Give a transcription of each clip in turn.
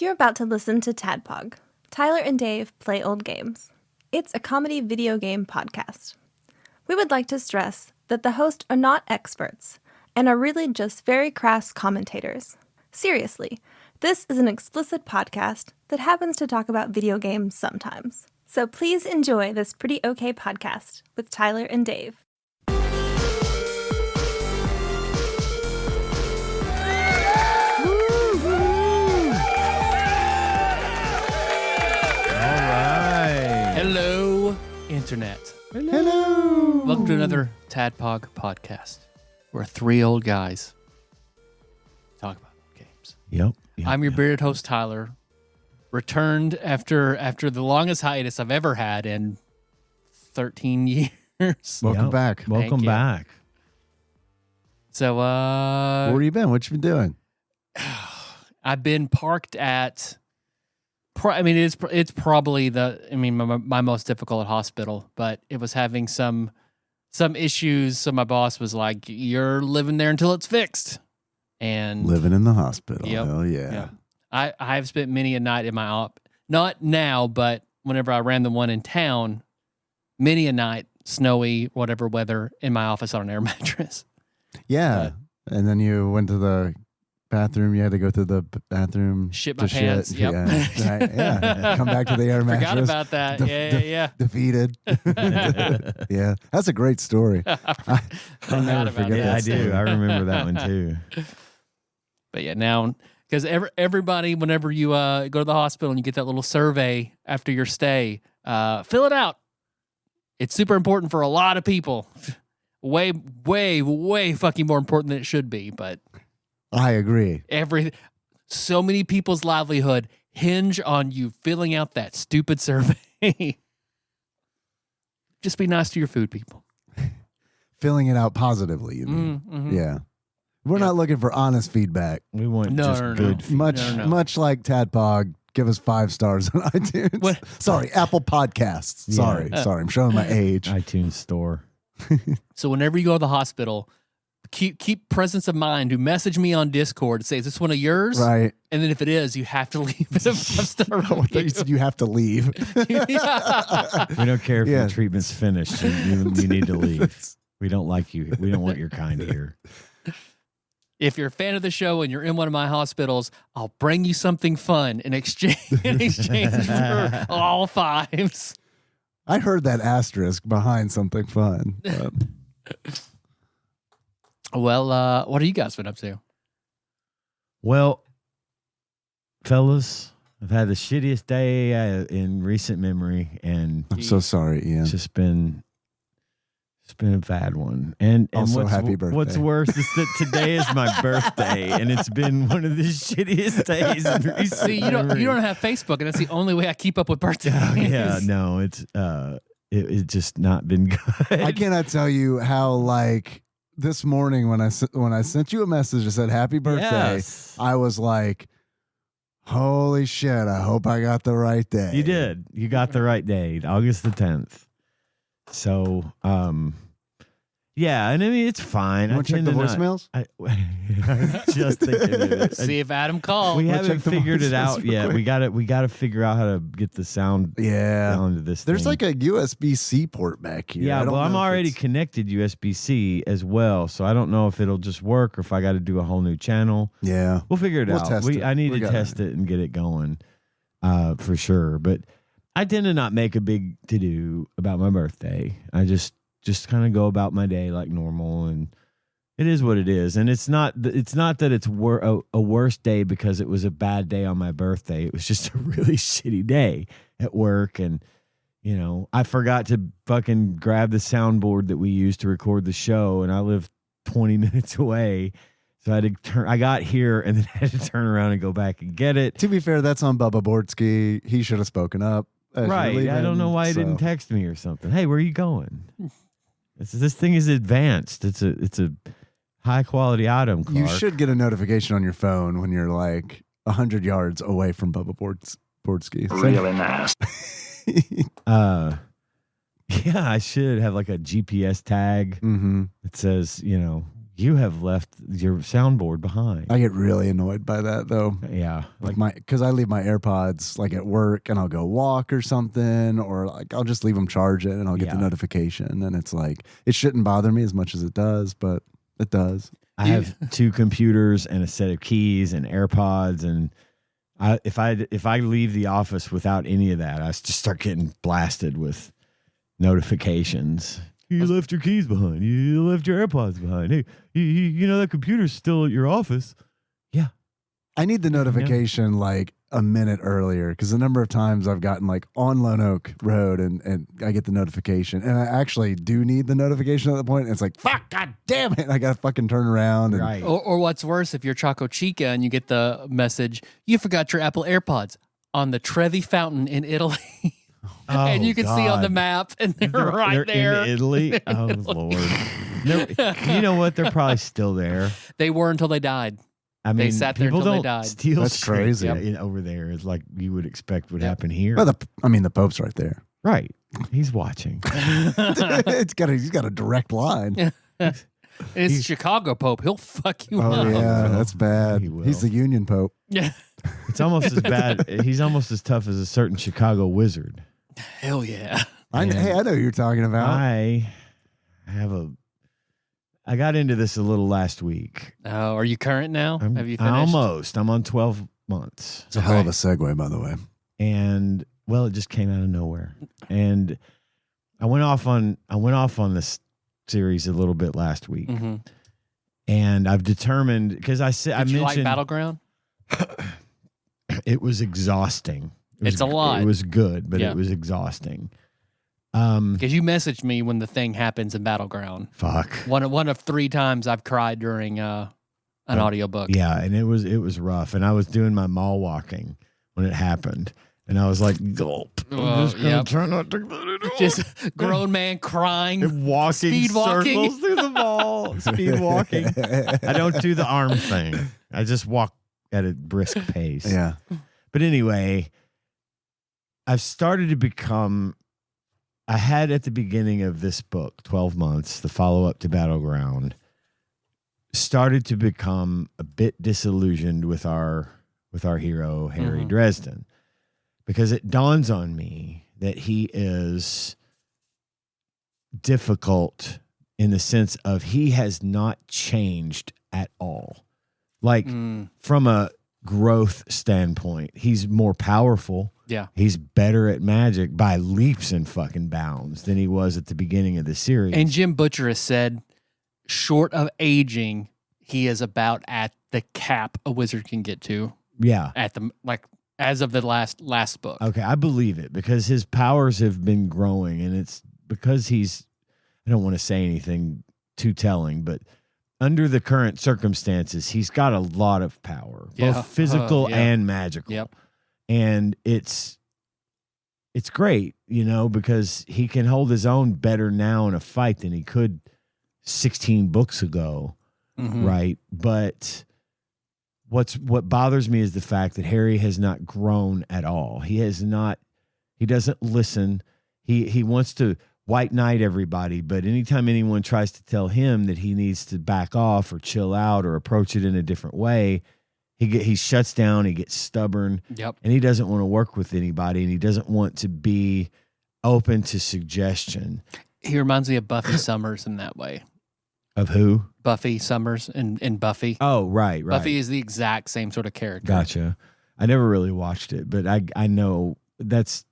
You're about to listen to TADPOG. Tyler and Dave play old games. It's a comedy video game podcast. We would like to stress that the hosts are not experts and are really just very crass commentators. Seriously, this is an explicit podcast that happens to talk about video games sometimes. So please enjoy this pretty okay podcast with Tyler and Dave. Hello, Internet. Hello. Welcome to another TADPOG podcast. We're three old guys talk about games. Yep. I'm your bearded host, Tyler. Returned after the longest hiatus I've ever had in 13 years. Welcome back. Welcome back. So, where you been? What you been doing? I've been parked at. It's probably my most difficult hospital, but it was having some issues. So my boss was like, "You're living there until it's fixed." And living in the hospital. Yep, Hell yeah. Yep. I have spent many a night in my op. Not now, but whenever I ran the one in town, many a night, snowy, whatever weather, in my office on an air mattress. Yeah. And then you went to the bathroom. You had to go to the bathroom. Shit my pants. Shit. Yep. Yeah. Right. Yeah. Come back to the air mattress. Forgot about that. Yeah. Defeated. Yeah. That's a great story. I'll never forget that. I do. I remember that one too. But yeah, now, because everybody, whenever you go to the hospital and you get that little survey after your stay, fill it out. It's super important for a lot of people. Way fucking more important than it should be. But I agree. So many people's livelihood hinge on you filling out that stupid survey. Just be nice to your food people. Filling it out positively, you mean? Mm-hmm. Yeah. We're not looking for honest feedback. We want good feedback. Much like TADPOG, give us 5 stars on iTunes. What? Sorry, Apple Podcasts. Yeah. Sorry, I'm showing my age. iTunes store. So whenever you go to the hospital, keep presence of mind to message me on Discord and say, "Is this one of yours?" Right. And then if it is, you have to leave it a 5-star review. You said you have to leave. Yeah. We don't care if the treatment's finished. You need to leave. We don't like you. We don't want your kind here. If you're a fan of the show and you're in one of my hospitals, I'll bring you something fun in exchange for all 5s. I heard that asterisk behind something fun. Well, what have you guys been up to? Well, fellas, I've had the shittiest day in recent memory, and I'm so sorry, Ian. It's been a bad one. And also, happy birthday. What's worse is that today is my birthday, and it's been one of the shittiest days in recent See, you don't have Facebook, and that's the only way I keep up with birthdays. Yeah, no, it's just not been good. I cannot tell you how, like, this morning when I sent you a message that said happy birthday, yes. I was like, holy shit, I hope I got the right day. You did. You got the right date, August the 10th. So, yeah, and I mean, it's fine. You want to check the voicemails? I was just thinking of it. See if Adam called. We haven't figured it out yet. We got to figure out how to get the sound down to this There's thing. like a USB-C port back here. Yeah, well, I'm already connected USB-C as well, so I don't know if it'll just work or if I got to do a whole new channel. Yeah. We'll figure it out. Test it. I need to test it and get it going for sure. But I tend to not make a big to-do about my birthday. I just kind of go about my day like normal, and it is what it is. And it's not that it's a worse day because it was a bad day on my birthday. It was just a really shitty day at work, and I forgot to fucking grab the soundboard that we used to record the show, and I live 20 minutes away. So I had to I got here and then I had to turn around and go back and get it. To be fair, that's on Bubba Bortsky. He should have spoken up. Right. I don't know why he didn't text me or something. Hey, where are you going? This thing is advanced. It's a high quality item, Clark. You should get a notification on your phone when you're like 100 yards away from Bubba Bortsky. Really nice. Yeah, I should have like a GPS tag that says, you have left your soundboard behind. I get really annoyed by that though. Yeah. Because I leave my AirPods like at work and I'll go walk or something, or like I'll just leave them charging and I'll get the notification, and it's like it shouldn't bother me as much as it does, but it does. I have 2 computers and a set of keys and AirPods, and if I leave the office without any of that, I just start getting blasted with notifications. You left your keys behind. You left your AirPods behind. Hey, you know that computer's still at your office. Yeah. I need the notification like a minute earlier, because the number of times I've gotten like on Lone Oak Road and I get the notification, and I actually do need the notification at the point. And it's like, fuck, god damn it. I got to fucking turn around. And, Right. Or what's worse, if you're Choco Chica and you get the message, you forgot your Apple AirPods on the Trevi Fountain in Italy. And you can see on the map, and they're right there. In Italy? Oh, Lord. You know what? They're probably still there. They were until they died. I mean, they sat there people until don't they died. steal That's shit crazy. over there. It's like you would expect would happen here. Well, the Pope's right there. Right. He's watching. He's got a direct line. It's Chicago Pope. He'll fuck you Oh up. yeah, that's bad. He will. He's the Union Pope. Yeah. It's almost as bad. He's almost as tough as a certain Chicago wizard. Hell yeah. Hey, I know who you're talking about. I got into this a little last week. Oh, are you current now? Have you finished? Almost. I'm on 12 months. It's a hell of a segue, by the way. And well, it just came out of nowhere. And I went off on this series a little bit last week. Mm-hmm. And I've determined, because I Did you mentioned like Battleground? it was exhausting. It's a lot. It was good, but Yeah. it was exhausting. Because you messaged me when the thing happens in Battleground. Fuck. One of 3 times I've cried during an audiobook. Yeah, and it was rough. And I was doing my mall walking when it happened. And I was like, gulp. I'm just going to try not to let it out. Just grown man crying. And walking Speed walking. circles through the mall. Speed walking. I don't do the arm thing. I just walk at a brisk pace. Yeah. But anyway, I've started to become, I had at the beginning of this book, 12 months, the follow-up to Battleground, started to become a bit disillusioned with our hero, Harry Dresden. Because it dawns on me that he is difficult in the sense of he has not changed at all. Like from a growth standpoint, he's more powerful. Yeah. He's better at magic by leaps and fucking bounds than he was at the beginning of the series. And Jim Butcher has said, short of aging, he is about at the cap a wizard can get to. Yeah. At the as of the last book. Okay, I believe it because his powers have been growing, and it's because he's, I don't want to say anything too telling, but under the current circumstances, he's got a lot of power, both physical and magical. Yep. And it's great, because he can hold his own better now in a fight than he could 16 books ago, right? But what bothers me is the fact that Harry has not grown at all. He doesn't listen. He wants to white knight everybody, but anytime anyone tries to tell him that he needs to back off or chill out or approach it in a different way, he shuts down, he gets stubborn, and he doesn't want to work with anybody, and he doesn't want to be open to suggestion. He reminds me of Buffy Summers in that way. Of who? Buffy Summers in Buffy. Oh, right. Buffy is the exact same sort of character. Gotcha. I never really watched it, but I know that's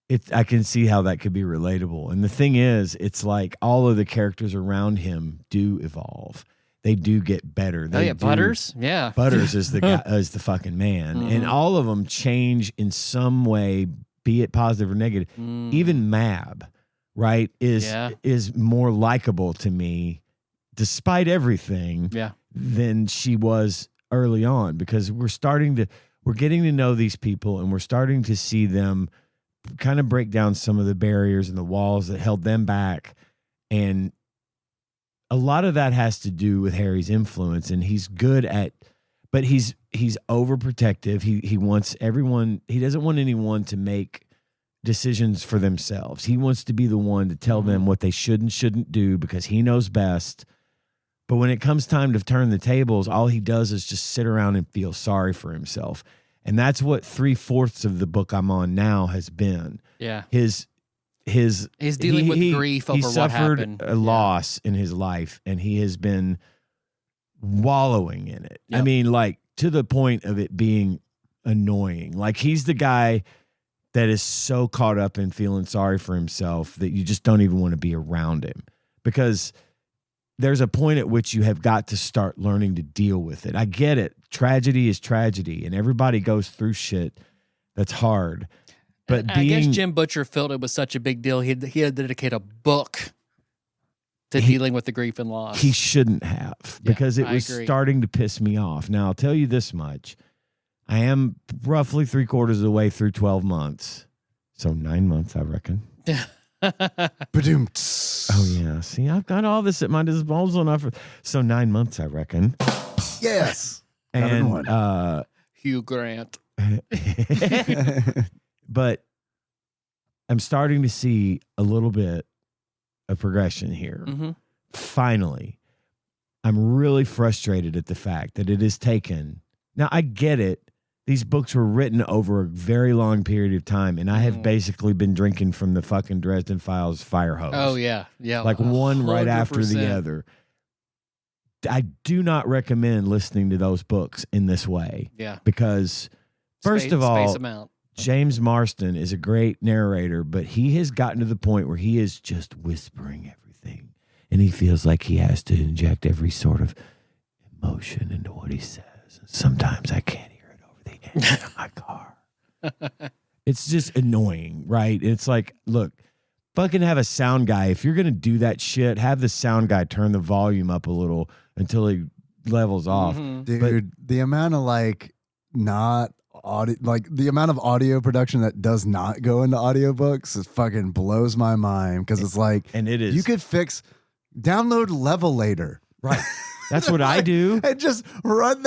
it. I can see how that could be relatable. And the thing is, it's like all of the characters around him do evolve. They do get better. Butters? Yeah. Butters is the guy, is the fucking man. And all of them change in some way, be it positive or negative. Even Mab, right, is more likable to me despite everything than she was early on, because we're getting to know these people, and we're starting to see them kind of break down some of the barriers and the walls that held them back. And a lot of that has to do with Harry's influence, and he's good at, but he's overprotective. He wants everyone, he doesn't want anyone to make decisions for themselves. He wants to be the one to tell them what they should and shouldn't do because he knows best. But when it comes time to turn the tables, all he does is just sit around and feel sorry for himself. And that's what 3/4 of the book I'm on now has been. Yeah. He's dealing with grief over he what suffered happened. a loss in his life, and he has been wallowing in it. Yep. I mean, like, to the point of it being annoying. Like, he's the guy that is so caught up in feeling sorry for himself that you just don't even want to be around him, because there's a point at which you have got to start learning to deal with it. I get it. Tragedy is tragedy, and everybody goes through shit that's hard. But I guess Jim Butcher felt it was such a big deal. He had to dedicate a book to dealing with the grief and loss. He shouldn't have, because it was starting to piss me off. Now, I'll tell you this much. I am roughly 3/4 of the way through 12 months. So 9 months, I reckon. Oh, yeah. See, I've got all this at my disposal. So 9 months, I reckon. Yes. And Hugh Grant. But I'm starting to see a little bit of progression here. Mm-hmm. Finally, I'm really frustrated at the fact that it has taken. Now, I get it. These books were written over a very long period of time, and I have basically been drinking from the fucking Dresden Files fire hose. Oh, yeah. Yeah. Like 100%. Right after the 100%. other. I do not recommend listening to those books in this way. Yeah. Because, first of all, space them out. James Marston is a great narrator, but he has gotten to the point where he is just whispering everything. And he feels like he has to inject every sort of emotion into what he says. And sometimes I can't hear it over the engine of my car. It's just annoying, right? It's like, look, fucking have a sound guy. If you're going to do that shit, have the sound guy turn the volume up a little until he levels off. Mm-hmm. Dude, the amount of like not audio, like the amount of audio production that does not go into audiobooks is fucking blows my mind, because it's like, and it is, you could download Levelator. Right. That's what I do. And just run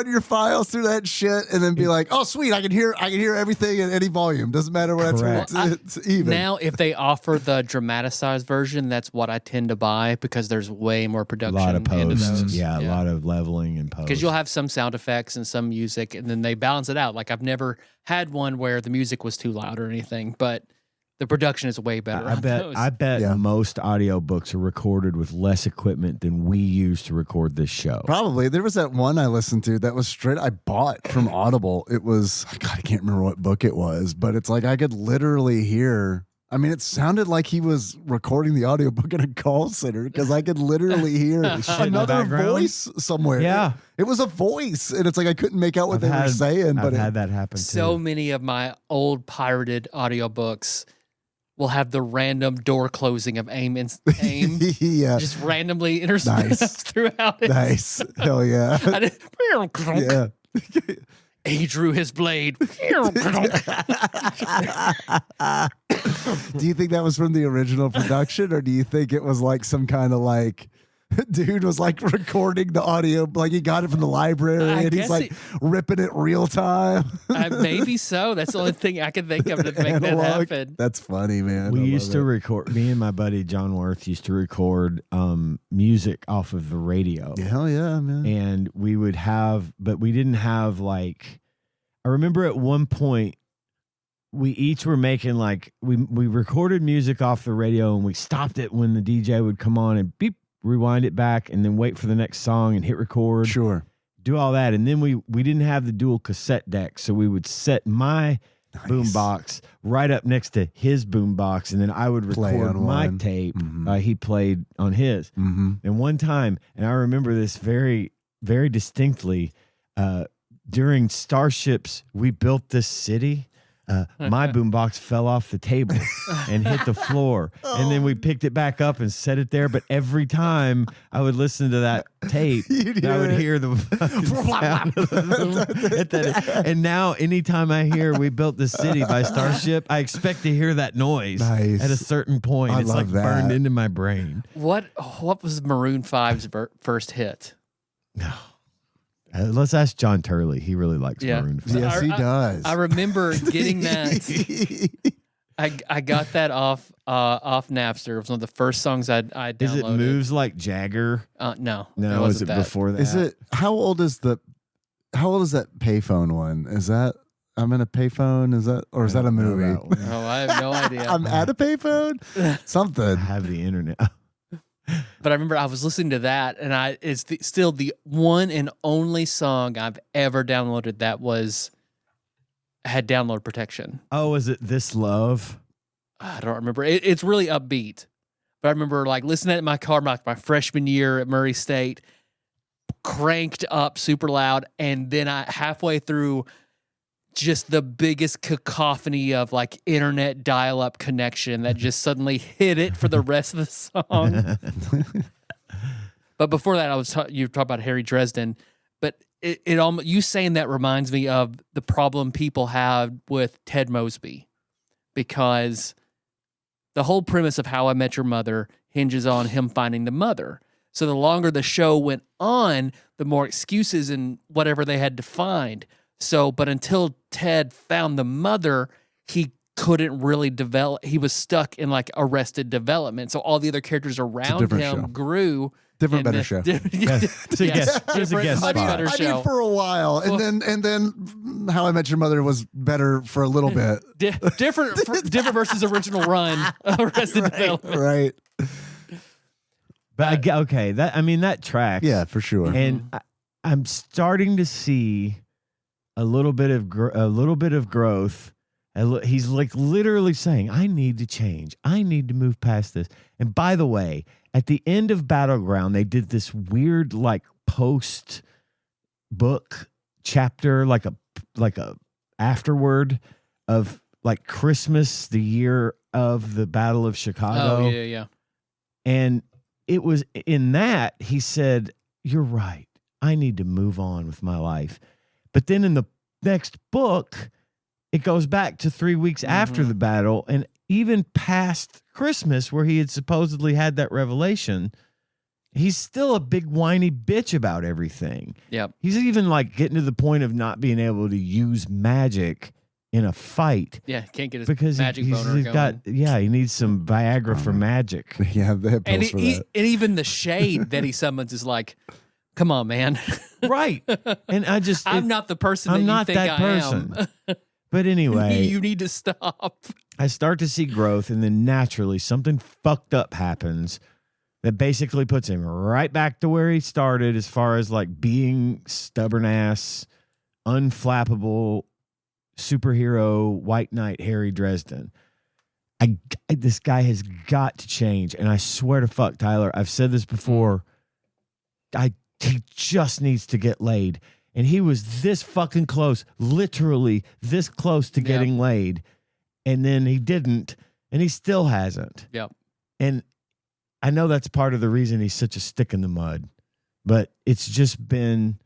your files through that shit, and then be like, "Oh, sweet, I can hear everything in any volume. Doesn't matter what it's even." Now, if they offer the dramatized version, that's what I tend to buy, because there's way more production. A lot of into posts, those. a lot of leveling and posts. Because you'll have some sound effects and some music, and then they balance it out. Like, I've never had one where the music was too loud or anything, but the production is way better. I bet most audiobooks are recorded with less equipment than we use to record this show. Probably. There was that one I listened to that was straight, I bought from Audible. It was, God, I can't remember what book it was, but it's like I could literally hear. I mean, it sounded like he was recording the audiobook in a call center, because I could literally hear another voice somewhere. Yeah. It was a voice, and it's like I couldn't make out what they were saying. I've had that happen too. So many of my old pirated audiobooks will have the random door closing of aim yeah, just randomly interspersed throughout it. Nice. Hell yeah. Yeah. He drew his blade. Do you think that was from the original production, or do you think it was like some kind of like dude was like recording the audio, like he got it from the library and he's like ripping it real time? Maybe so. That's the only thing I can think of to make that happen. That's funny, man. We used to record, me and my buddy John Worth used to record music off of the radio. Hell yeah, man. And we would have, but we didn't have like, I remember at one point we each were making like, we recorded music off the radio, and we stopped it when the DJ would come on and beep, rewind it back, and then wait for the next song and hit record. Sure. Do all that. And then we didn't have the dual cassette deck, so we would set my boombox right up next to his boombox, and then I would record my tape. He played on his. And one time, and I remember this very, very distinctly, during Starships, we built this city. My boombox fell off the table and hit the floor. And then we picked it back up and set it there. But every time I would listen to that tape, I would hear the sound of the boom. And now anytime I hear "We Built the City" by Starship, I expect to hear that noise at a certain point. It's like burned into my brain. What was Maroon 5's first hit? No. Let's ask John Turley. He really likes Maroon 5. Yes, he does. I remember getting that. I got that off Napster. It was one of the first songs I downloaded. Is it Moves Like Jagger? No. No, is it before that? Is it how old is that payphone one? Is that I'm in a payphone? Is that or is that a movie? Oh, I have no idea. I'm at a payphone? I Something. have the internet. But I remember I was listening to that, and it's still the one and only song I've ever downloaded that had download protection. Oh, is it This Love? I don't remember. It's really upbeat. But I remember like listening to it in my car my freshman year at Murray State, cranked up super loud, and then halfway through just the biggest cacophony of like internet dial-up connection that just suddenly hit it for the rest of the song. But before that, you talked about Harry Dresden, but it almost, you saying that reminds me of the problem people have with Ted Mosby, because the whole premise of How I Met Your Mother hinges on him finding the mother. So the longer the show went on, the more excuses and whatever they had to find. So, but until Ted found the mother, he couldn't really develop. He was stuck in like Arrested Development. So all the other characters around him grew. Different, better show. It's a guest Much spot. better show. I mean, for a while, and then How I Met Your Mother was better for a little bit. Different versus original run. Arrested Development. Right. But that tracks. Yeah, for sure. And I'm starting to see a little bit of growth. He's like literally saying, "I need to change. I need to move past this." And by the way, at the end of Battleground, they did this weird like post book chapter, like a afterword of like Christmas, the year of the Battle of Chicago. Oh yeah. And it was in that he said, "You're right. I need to move on with my life." But then in the next book, it goes back to 3 weeks after the battle, and even past Christmas, where he had supposedly had that revelation, he's still a big whiny bitch about everything. Yep. He's even like getting to the point of not being able to use magic in a fight. Yeah, can't get his Because magic he's boner going. he needs some Viagra for magic. Yeah, they have pills And for that. even the shade that he summons is like, come on, man. Right. And I'm not the person I'm that you not think that I person. am. But anyway, You need to stop. I start to see growth, and then naturally something fucked up happens that basically puts him right back to where he started as far as like being stubborn ass, unflappable superhero white knight Harry Dresden. This guy has got to change, and I swear to fuck, Tyler, I've said this before. He just needs to get laid. And he was this fucking close, literally this close to getting laid. And then he didn't, and he still hasn't. Yep. And I know that's part of the reason he's such a stick in the mud, but it's just been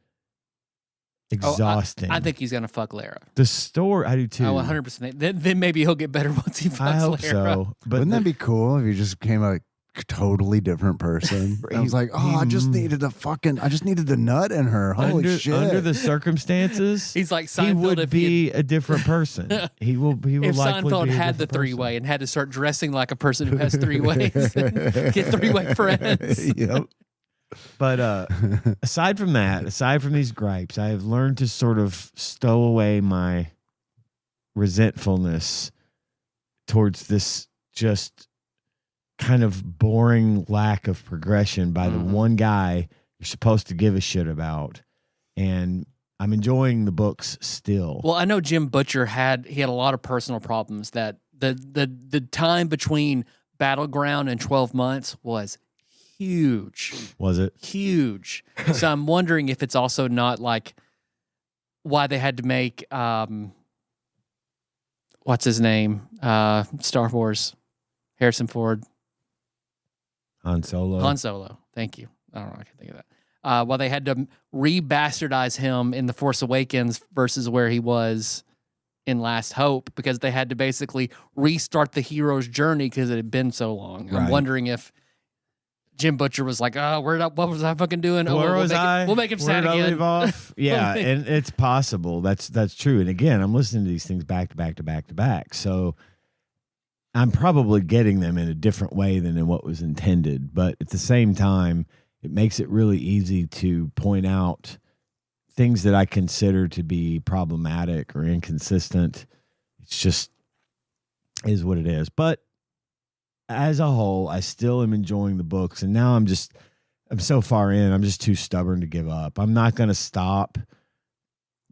exhausting. I think he's going to fuck Lara. The story, I do too. Oh, 100%. Then maybe he'll get better once he fucks I hope Lara. so. But Wouldn't that be cool if you just became a totally different person? I was like, I just needed the nut in her. Holy shit. Under the circumstances, He's like he Seinfeld would if be a different person. He will if likely Seinfeld be a had the different three-way person. and had to start dressing like a person who has three ways, get three-way friends. Yep. But aside from these gripes, I have learned to sort of stow away my resentfulness towards this just kind of boring lack of progression by the one guy you're supposed to give a shit about. And I'm enjoying the books still. Well, I know Jim Butcher had a lot of personal problems. That the time between Battleground and 12 months was huge. Was it? Huge. So I'm wondering if it's also not like why they had to make what's his name? Star Wars. Harrison Ford. Han Solo. Thank you. I don't know. I can think of that. Well, they had to re-bastardize him in The Force Awakens versus where he was in Last Hope, because they had to basically restart the hero's journey because it had been so long. Right. I'm wondering if Jim Butcher was like, "Oh, what was I fucking doing? Where was I? We'll make him sad Where did I again." leave off? Yeah, and it's possible. That's true. And again, I'm listening to these things back to back to back to back. So I'm probably getting them in a different way than in what was intended. But at the same time, it makes it really easy to point out things that I consider to be problematic or inconsistent. It's just is what it is. But as a whole, I still am enjoying the books. And now I'm so far in, I'm just too stubborn to give up. I'm not going to stop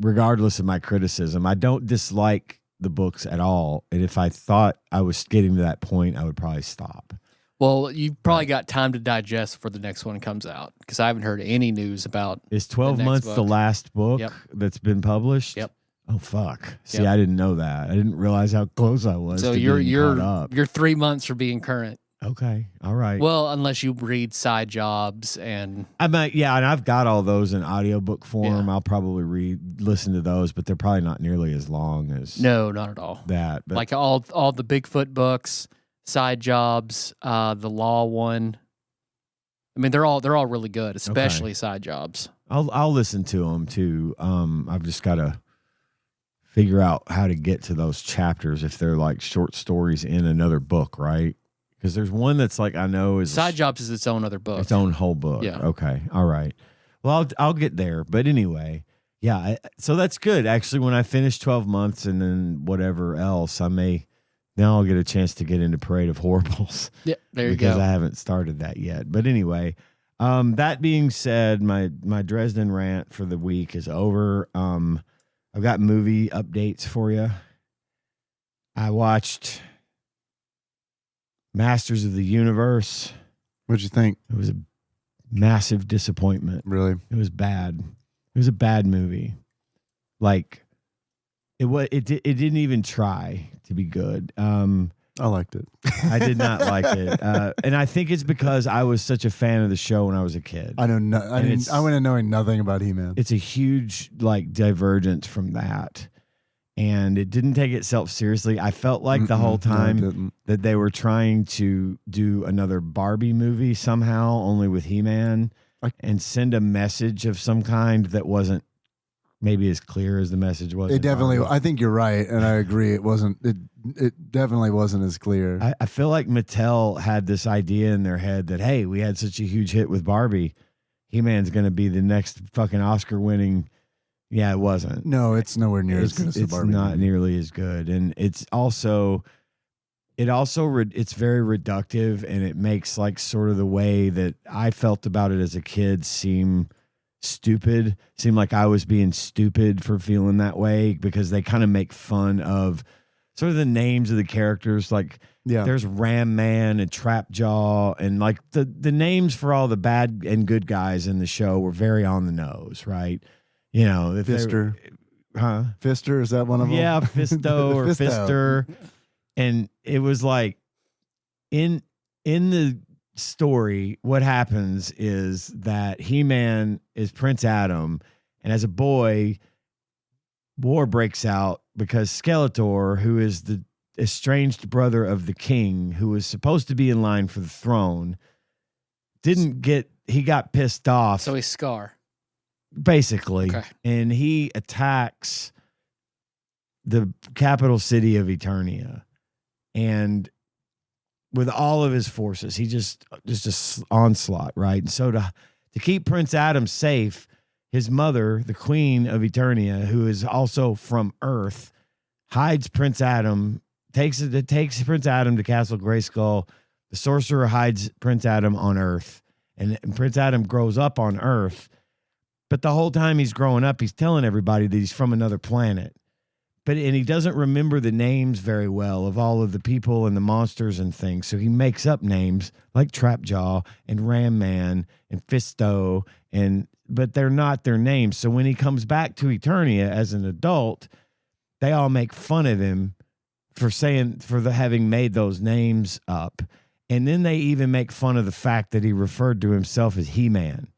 regardless of my criticism. I don't dislike the books at all. And if I thought I was getting to that point, I would probably stop. Well, you've probably got time to digest before the next one comes out, because I haven't heard any news about. Is 12 months the last book that's been published? Yep. Oh fuck! See, I didn't know that. I didn't realize how close I was. So to you're being caught up. you're 3 months for being current. Okay, all right. Well, unless you read Side Jobs and I might, and I've got all those in audiobook form. Yeah. I'll probably listen to those, but they're probably not nearly as long as no, not at all. that. But Like all the Bigfoot books, Side Jobs, the Law one. I mean, they're all really good, especially Side Jobs. I'll listen to them too. I've just got to figure out how to get to those chapters if they're like short stories in another book, right? Because there's one that's like I know is Side Jobs is its own other book. its own whole book. Yeah. Okay. All right. Well, I'll get there. But anyway, yeah. So that's good. Actually, when I finish 12 months and then whatever else, now I'll get a chance to get into Parade of Horribles. Yeah, there you because go. I haven't started that yet. But anyway, that being said, my Dresden rant for the week is over. I've got movie updates for you. I watched Masters of the Universe. What'd you think? It was a massive disappointment. Really? It was bad. It was a bad movie. Like it didn't even try to be good. I liked it. I did not like it, and I think it's because I was such a fan of the show when I was a kid. I went in knowing nothing about He-Man. It's a huge like divergence from that, and it didn't take itself seriously. I felt like the whole time that they were trying to do another Barbie movie somehow, only with He-Man, and send a message of some kind that wasn't maybe as clear as the message was. It definitely. I think you're right, and I agree. It wasn't. It definitely wasn't as clear. I feel like Mattel had this idea in their head that, hey, we had such a huge hit with Barbie, He-Man's going to be the next fucking Oscar-winning. Yeah, it wasn't. No, it's nowhere near as good as the Barbie. It's not movie. nearly as good, and it's very reductive, and it makes like sort of the way that I felt about it as a kid seem stupid. Seem like I was being stupid for feeling that way, because they kind of make fun of sort of the names of the characters. Like there's Ram Man and Trap Jaw, and like the names for all the bad and good guys in the show were very on the nose, right? You know, Fister. Fister, is that one of them? Yeah, Fisto or Fister. And it was like in the story, what happens is that He-Man is Prince Adam, and as a boy, war breaks out because Skeletor, who is the estranged brother of the king, who was supposed to be in line for the throne, he got pissed off. So he's Scar. Basically. Okay. And he attacks the capital city of Eternia. And with all of his forces, he just onslaught, right? And so to keep Prince Adam safe, his mother, the Queen of Eternia, who is also from Earth, hides Prince Adam, takes Prince Adam to Castle Grayskull. The sorcerer hides Prince Adam on Earth, and Prince Adam grows up on Earth. But the whole time he's growing up, he's telling everybody that he's from another planet. And he doesn't remember the names very well of all of the people and the monsters and things. So he makes up names like Trapjaw and Ram Man and Fisto, but they're not their names. So when he comes back to Eternia as an adult, they all make fun of him for having made those names up. And then they even make fun of the fact that he referred to himself as He-Man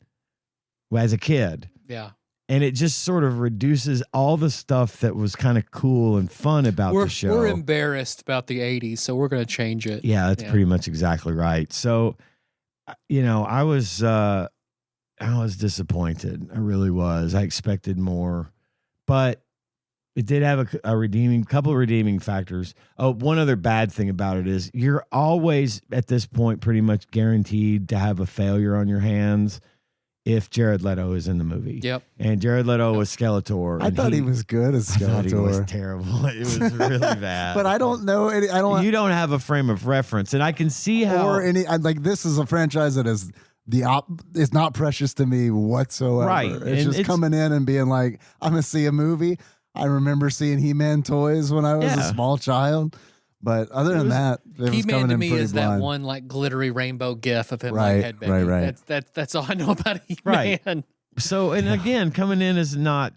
as a kid. Yeah. And it just sort of reduces all the stuff that was kind of cool and fun about the show. We're embarrassed about the 80s, so we're going to change it. Yeah, that's pretty much exactly right. So, I was disappointed. I really was. I expected more. But it did have a couple of redeeming factors. Oh, one other bad thing about it is you're always at this point pretty much guaranteed to have a failure on your hands if Jared Leto is in the movie. Yep. And Jared Leto was Skeletor. I thought he was good as Skeletor. I thought he was terrible. It was really bad. But I don't know any. You don't have a frame of reference, and I can see how. Or any. Like this is a franchise that is it's not precious to me whatsoever. Right. It's just coming in and being like, I'm gonna see a movie. I remember seeing He-Man toys when I was a small child. But other than that, He-Man to me is that one like glittery rainbow gif of him like headbanging. Right. That's all I know about He-Man. Right. So, and again, coming in as not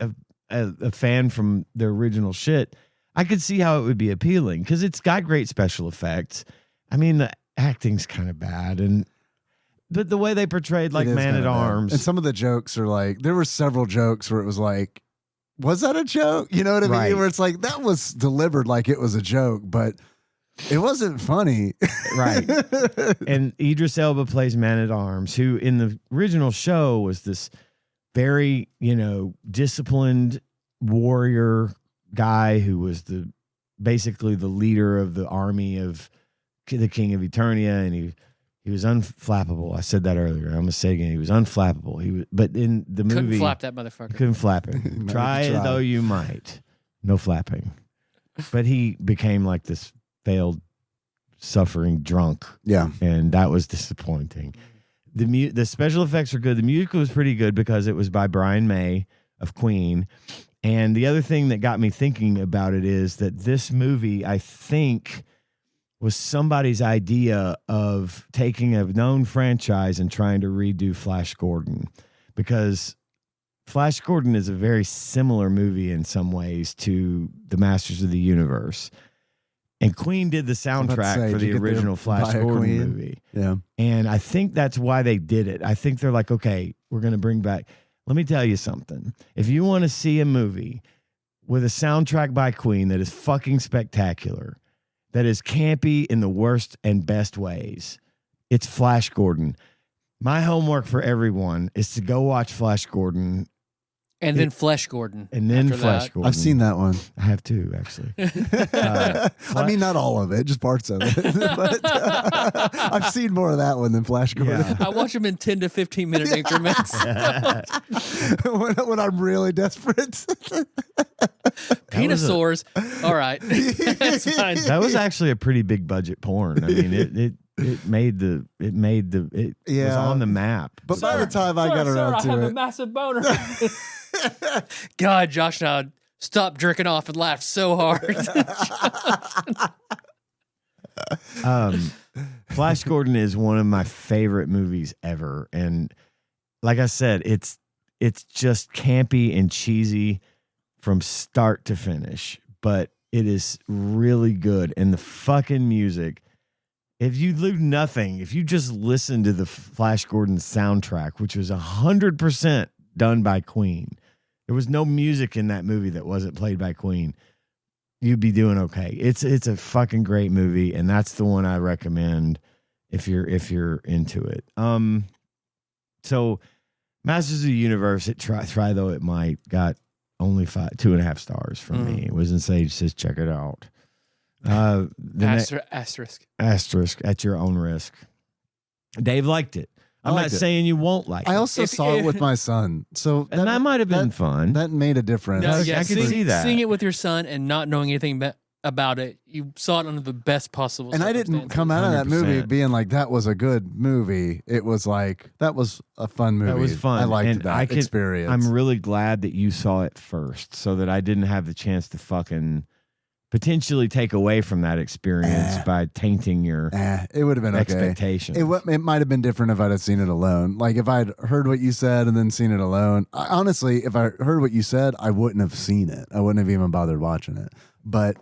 a fan from the original shit, I could see how it would be appealing because it's got great special effects. I mean, the acting's kind of bad, but the way they portrayed like Man-at-Arms, and some of the jokes are like, there were several jokes where it was like, was that a joke? You know what I mean? Right. Where it's like, that was delivered like it was a joke, but it wasn't funny. Right. And Idris Elba plays Man-at-Arms, who in the original show was this very, disciplined warrior guy who was basically the leader of the army of the King of Eternia, and he was unflappable. I said that earlier. I'm gonna say again, he was unflappable. But in the movie, Couldn't flap that motherfucker. Couldn't flap it. Try though you might. No flapping. But he became like this failed, suffering drunk. Yeah, and that was disappointing. The special effects are good. The music was pretty good because it was by Brian May of Queen. And the other thing that got me thinking about it is that this movie, I think, was somebody's idea of taking a known franchise and trying to redo Flash Gordon, because Flash Gordon is a very similar movie in some ways to the Masters of the Universe. And Queen did the soundtrack for the original Flash Gordon movie. Yeah. And I think that's why they did it. I think they're like, okay, we're going to bring back. Let me tell you something. If you want to see a movie with a soundtrack by Queen that is fucking spectacular, that is campy in the worst and best ways, it's Flash Gordon. My homework for everyone is to go watch Flash Gordon. And then Flesh Gordon. And then Flesh Gordon. I've seen that one. I have too, actually. I mean, not all of it, just parts of it. But I've seen more of that one than Flash Gordon. Yeah. I watch them in 10 to 15 minute increments. when I'm really desperate. Penisaurs. All right. That's fine. That was actually a pretty big budget porn. I mean, it was on the map. But by the time I got around to I have it, a massive boner. God, Josh and I stopped jerking off and laughed so hard. Flash Gordon is one of my favorite movies ever, and like I said, it's just campy and cheesy from start to finish, but it is really good. And the fucking music, if you do nothing, if you just listen to the Flash Gordon soundtrack, which was 100% done by Queen, there was no music in that movie that wasn't played by Queen, you'd be doing okay. It's a fucking great movie, and that's the one I recommend if you're into it. So Masters of the Universe, try though it might, got only 2.5 stars from me. It wasn't Sage says check it out. Asterisk at your own risk. Dave liked it. I'm not saying you won't like it. I also saw it with my son, so that might have been fun. That made a difference. No, I could see that. Seeing it with your son and not knowing anything about it, you saw it under the best possible and I didn't come out of that movie being like, that was a good movie. It was like, that was a fun movie. That was fun. I liked that experience. I'm really glad that you saw it first so that I didn't have the chance to fucking potentially take away from that experience by tainting your it would have been expectations. Okay. It might have been different if I'd have seen it alone. Like if I'd heard what you said and then seen it alone. Honestly, if I heard what you said, I wouldn't have seen it. I wouldn't have even bothered watching it. But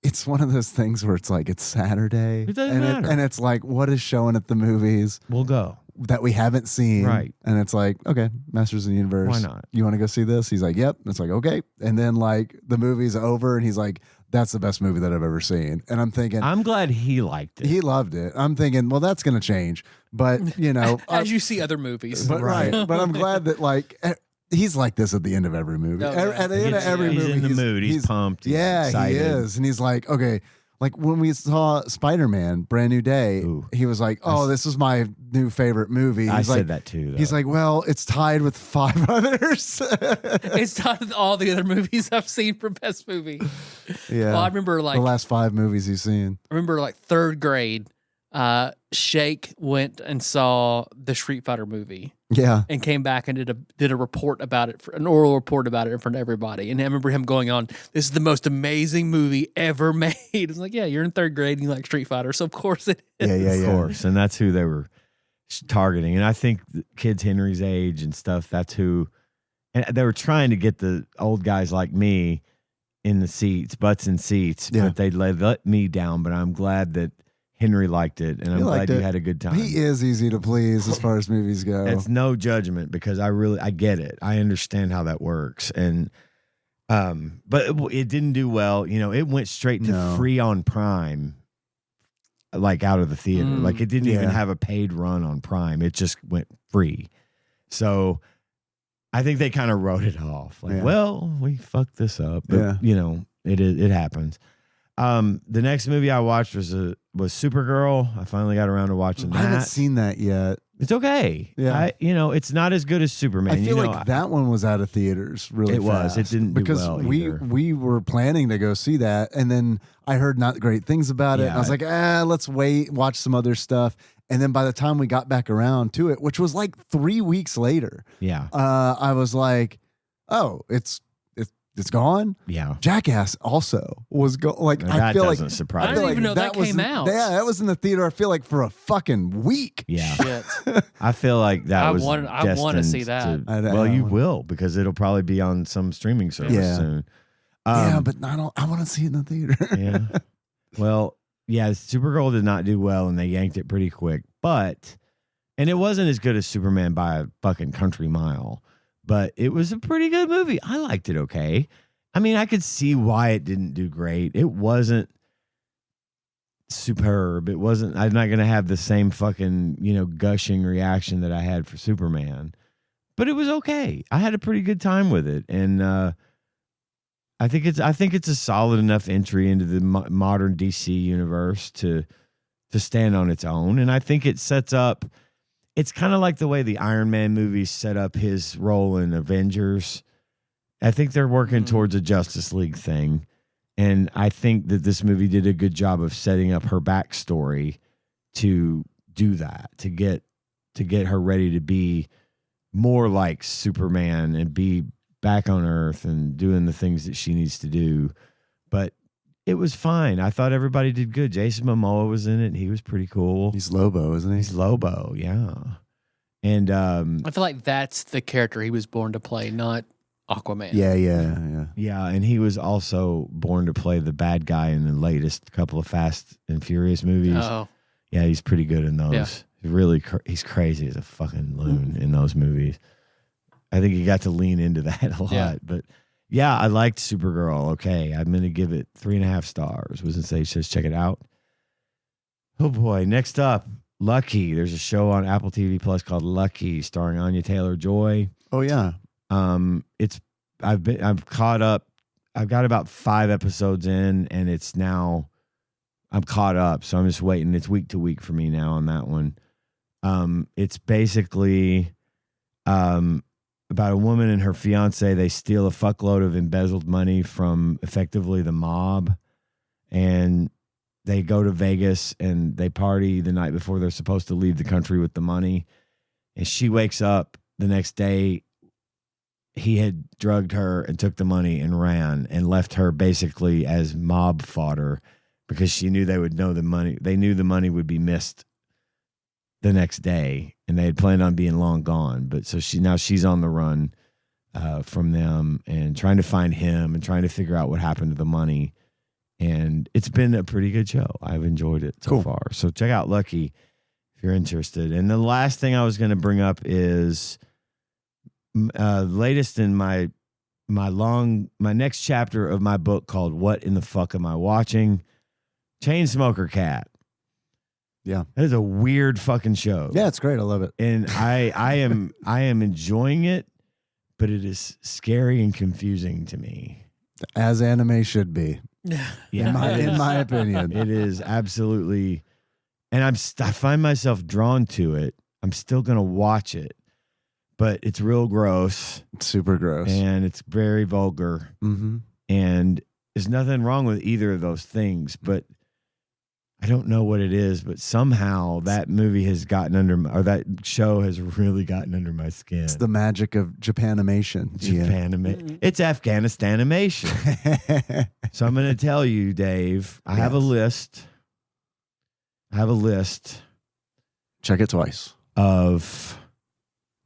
it's one of those things where it's like, it's Saturday. It doesn't matter. And it's like, what is showing at the movies? We'll go. That we haven't seen. Right. And it's like, okay, Masters of the Universe. Why not? You want to go see this? He's like, yep. It's like, okay. And then like the movie's over and he's like, that's the best movie that I've ever seen. And I'm thinking, I'm glad he liked it. He loved it. I'm thinking, well, that's going to change. But, as you see other movies. But right. But I'm glad that like, he's like this at the end of every movie. Oh, yeah. At the end of every he's movie, in the mood. He's pumped. He's excited. he is, and he's like, okay. Like when we saw Spider-Man, Brand New Day, he was like, "Oh, this is my new favorite movie." I He's said like, that too. Though. He's like, "Well, it's tied with 5 others." It's not all the other movies I've seen for best movie. Yeah. Well, I remember like the last 5 movies he's seen. I remember like 3rd grade. Shake went and saw the Street Fighter movie. Yeah. And came back and did a report about it, an oral report about it in front of everybody. And I remember him going on, "This is the most amazing movie ever made." It's like, yeah, you're in 3rd grade and you like Street Fighter, so of course it is. Yeah. Of course. And that's who they were targeting. And I think kids Henry's age and stuff, that's who. And they were trying to get the old guys like me in the seats, butts in seats, but they let me down. But I'm glad that Henry liked it, and I'm glad you had a good time. He is easy to please as far as movies go. It's no judgment because I get it. I understand how that works, and but it didn't do well. You know, it went straight to free on Prime, like out of the theater. Like it didn't even have a paid run on Prime. It just went free. So I think they kind of wrote it off. Like, well, we fucked this up, but you know, it happens. The next movie I watched was Supergirl. I finally got around to watching that. I haven't seen that yet. It's okay. Yeah. It's not as good as Superman. I feel like that one was out of theaters really fast. It didn't because do well either. we were planning to go see that, and then I heard not great things about it. And I was like, let's wait, watch some other stuff. And then by the time we got back around to it, which was like 3 weeks later, I was like, oh, it's gone. Yeah, Jackass also was like. Now, I feel like surprise. I didn't even know that came out. Yeah, that was in the theater. I feel like for a fucking week. Yeah, Shit. I feel like that was. I want to see that. Well, you will because it'll probably be on some streaming service soon. But I want to see it in the theater. Yeah. Well, yeah, Supergirl did not do well, and they yanked it pretty quick. And it wasn't as good as Superman by a fucking country mile. But it was a pretty good movie. I liked it okay. I mean, I could see why it didn't do great. It wasn't superb. It wasn't, I'm not going to have the same fucking, gushing reaction that I had for Superman. But it was okay. I had a pretty good time with it. And I think it's a solid enough entry into the modern DC universe to stand on its own. And I think it sets up, it's kind of like the way the Iron Man movies set up his role in Avengers. I think they're working towards a Justice League thing. And I think that this movie did a good job of setting up her backstory to do that, to get her ready to be more like Superman and be back on Earth and doing the things that she needs to do. But it was fine. I thought everybody did good. Jason Momoa was in it, and he was pretty cool. He's Lobo, isn't he? He's Lobo, yeah. And I feel like that's the character he was born to play, not Aquaman. Yeah, and he was also born to play the bad guy in the latest couple of Fast and Furious movies. Oh. Yeah, he's pretty good in those. Yeah. He's crazy as a fucking loon in those movies. I think he got to lean into that a lot, Yeah. but yeah, I liked Supergirl. Okay, I'm going to give it 3.5 stars. Was it say says check it out? Oh boy, next up, Lucky. There's a show on Apple TV Plus called Lucky, starring Anya Taylor-Joy. Oh yeah. I've caught up. I've got about 5 episodes in, and it's now I'm caught up. So I'm just waiting. It's week to week for me now on that one. It's basically about a woman and her fiance. They steal a fuckload of embezzled money from effectively the mob, and they go to Vegas and they party the night before they're supposed to leave the country with the money. And she wakes up the next day. He had drugged her and took the money and ran and left her basically as mob fodder because she knew they would know the money. They knew the money would be missed the next day, and they had planned on being long gone. But so she's on the run from them and trying to find him and trying to figure out what happened to the money. And it's been a pretty good show. I've enjoyed it so far. So check out Lucky if you're interested. And the last thing I was going to bring up is latest in my next chapter of my book called What in the Fuck Am I Watching? Chainsmoker Cat. Yeah. That is a weird fucking show. Yeah, it's great. I love it. And I am enjoying it but it is scary and confusing to me. As anime should be. Yeah. In my opinion. It is absolutely, and I find myself drawn to it. I'm still going to watch it, but it's real gross. It's super gross. And it's very vulgar. Mm-hmm. And there's nothing wrong with either of those things, but I don't know what it is, but somehow that movie has gotten or that show has really gotten under my skin. It's the magic of Japanimation. It's Afghanistanimation. So I'm going to tell you, Dave, I have a list. Check it twice. Of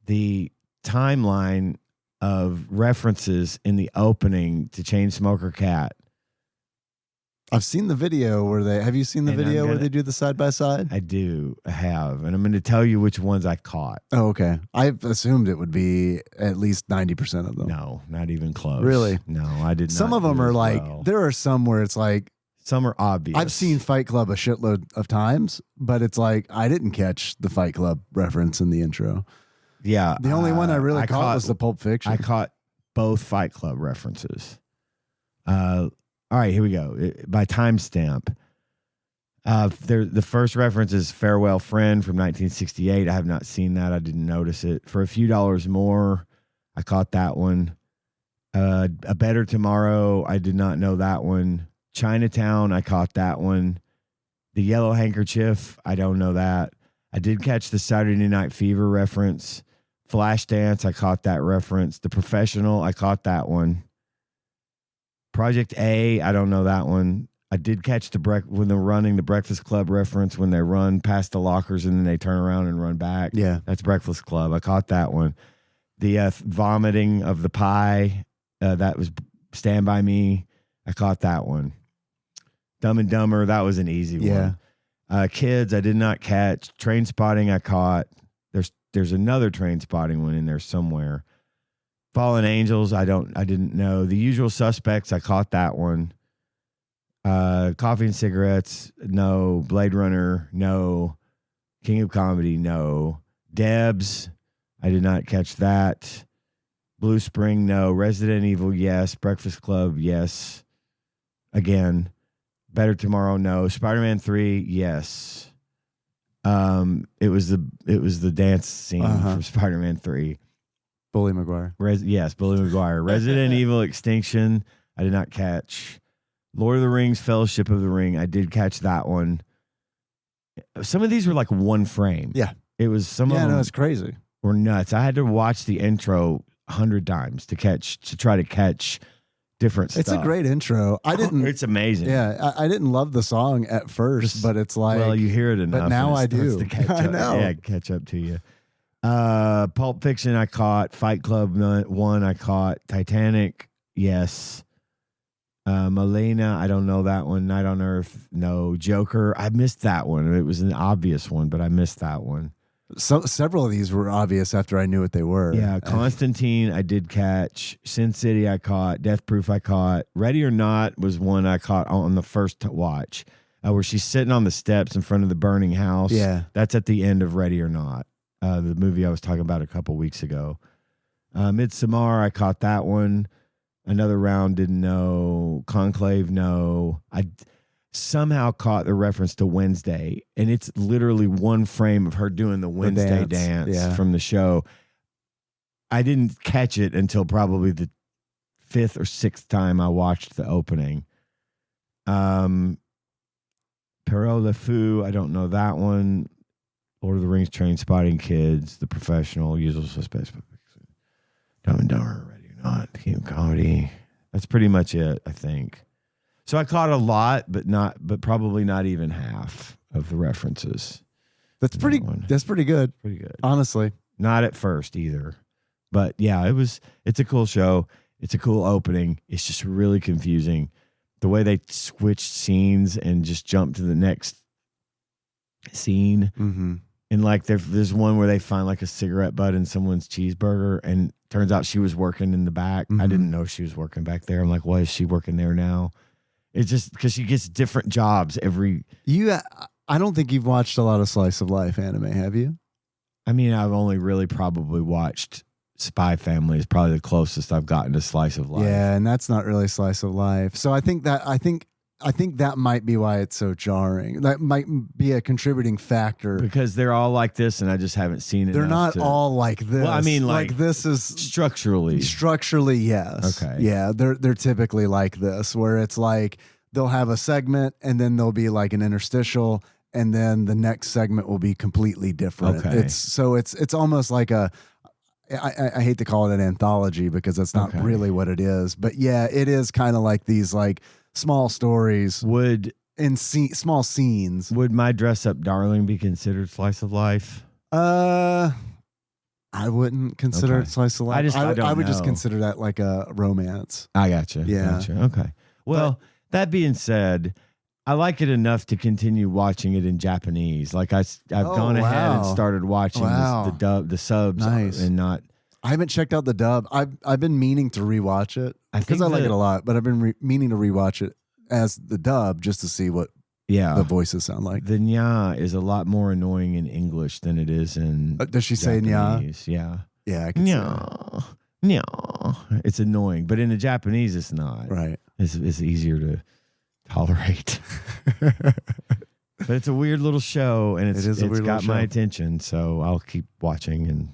the timeline of references in the opening to Chainsmoker Cat. I've seen the video have you seen the video where they do the side by side? I have, and I'm going to tell you which ones I caught. Oh, okay. I assumed it would be at least 90% of them. No, not even close. Really? No, I did not. Some of them are like, there are some where it's like, some are obvious. I've seen Fight Club a shitload of times, but it's like, I didn't catch the Fight Club reference in the intro. Yeah. The only one I really caught was the Pulp Fiction. I caught both Fight Club references. All right, here we go. By timestamp. The first reference is Farewell Friend from 1968. I have not seen that. I didn't notice it. For a few dollars more, I caught that one. A Better Tomorrow, I did not know that one. Chinatown, I caught that one. The Yellow Handkerchief, I don't know that. I did catch the Saturday Night Fever reference. Flashdance, I caught that reference. The Professional, I caught that one. Project A, I don't know that one. I did catch when they're running the Breakfast Club reference when they run past the lockers and then they turn around and run back. Yeah. That's Breakfast Club. I caught that one. The vomiting of the pie, that was Stand By Me. I caught that one. Dumb and Dumber, that was an easy one. Kids, I did not catch. Train Spotting, I caught. There's another Train Spotting one in there somewhere. Fallen Angels, I didn't know. The Usual Suspects, I caught that one. Coffee and Cigarettes, no. Blade Runner, no. King of Comedy, no. Debs, I did not catch that. Blue Spring, no. Resident Evil, yes. Breakfast Club, yes. Again. Better Tomorrow, no. Spider-Man 3, yes. It was the dance scene from Spider-Man 3. Bully Maguire. Yes, Bully Maguire. Resident Evil Extinction, I did not catch. Lord of the Rings, Fellowship of the Ring, I did catch that one. Some of these were like one frame. Yeah. It was some of them. Yeah, no, it's crazy. Were nuts. I had to watch the intro 100 times to try to catch different stuff. It's a great intro. It's amazing. Yeah, I didn't love the song at first, but it's like, well, you hear it enough. But now I do. To catch I up. know. Yeah, catch up to you. Pulp Fiction, I caught. Fight Club 1, I caught. Titanic, yes. Malena, I don't know that one. Night on Earth, no. Joker, I missed that one. It was an obvious one, but I missed that one. Several of these were obvious after I knew what they were. Yeah, Constantine, I did catch. Sin City, I caught. Death Proof, I caught. Ready or Not was one I caught on the first watch, where she's sitting on the steps in front of the burning house. Yeah. That's at the end of Ready or Not, the movie I was talking about a couple weeks ago. Midsommar, I caught that one. Another Round, didn't know. Conclave, no. I somehow caught the reference to Wednesday, and it's literally one frame of her doing the Wednesday dance from the show. I didn't catch it until probably the 5th or 6th time I watched the opening. Perot Le Fou, I don't know that one. Lord of the Rings, Train Spotting, Kids, The Professional, Usual Suspects, Dumb and Dumber, Ready or Not, King of Comedy. That's pretty much it, I think. So I caught a lot, but probably not even half of the references. That's pretty good. Pretty good. Honestly. Not at first either. But yeah, it's a cool show. It's a cool opening. It's just really confusing. The way they switched scenes and just jumped to the next scene. Mm-hmm. And like there's one where they find like a cigarette butt in someone's cheeseburger, and turns out she was working in the back. Mm-hmm. I didn't know she was working back there. I'm like, why is she working there now? It's just because she gets different jobs every. I don't think you've watched a lot of slice of life anime, have you? I mean, I've only really probably watched Spy Family is probably the closest I've gotten to slice of life. Yeah, and that's not really slice of life. So I think that might be why it's so jarring. That might be a contributing factor. Because they're all like this, and I just haven't seen it. They're not all like this. Well, I mean, like this is structurally, yes. Okay. Yeah, they're typically like this, where it's like they'll have a segment, and then there'll be like an interstitial, and then the next segment will be completely different. Okay. It's almost like I hate to call it an anthology because that's not really what it is, but yeah, it is kind of like these like small stories small scenes. Would My Dress Up Darling be considered slice of life? I wouldn't consider it slice of life. I would just consider that like a romance. I gotcha. Yeah. Gotcha. Okay. Well, that being said, I like it enough to continue watching it in Japanese. Like I've gone ahead and started watching the dub, the subs, and not. I haven't checked out the dub. I've been meaning to rewatch it because I like it a lot, but I've been meaning to rewatch it as the dub just to see what the voices sound like. The nya is a lot more annoying in English than it is in. Does she say Japanese. nya? Yeah. Yeah, I can nya. Nya. It's annoying, but in the Japanese, it's not. Right. It's easier to tolerate. But it's a weird little show, and it's got my attention, so I'll keep watching and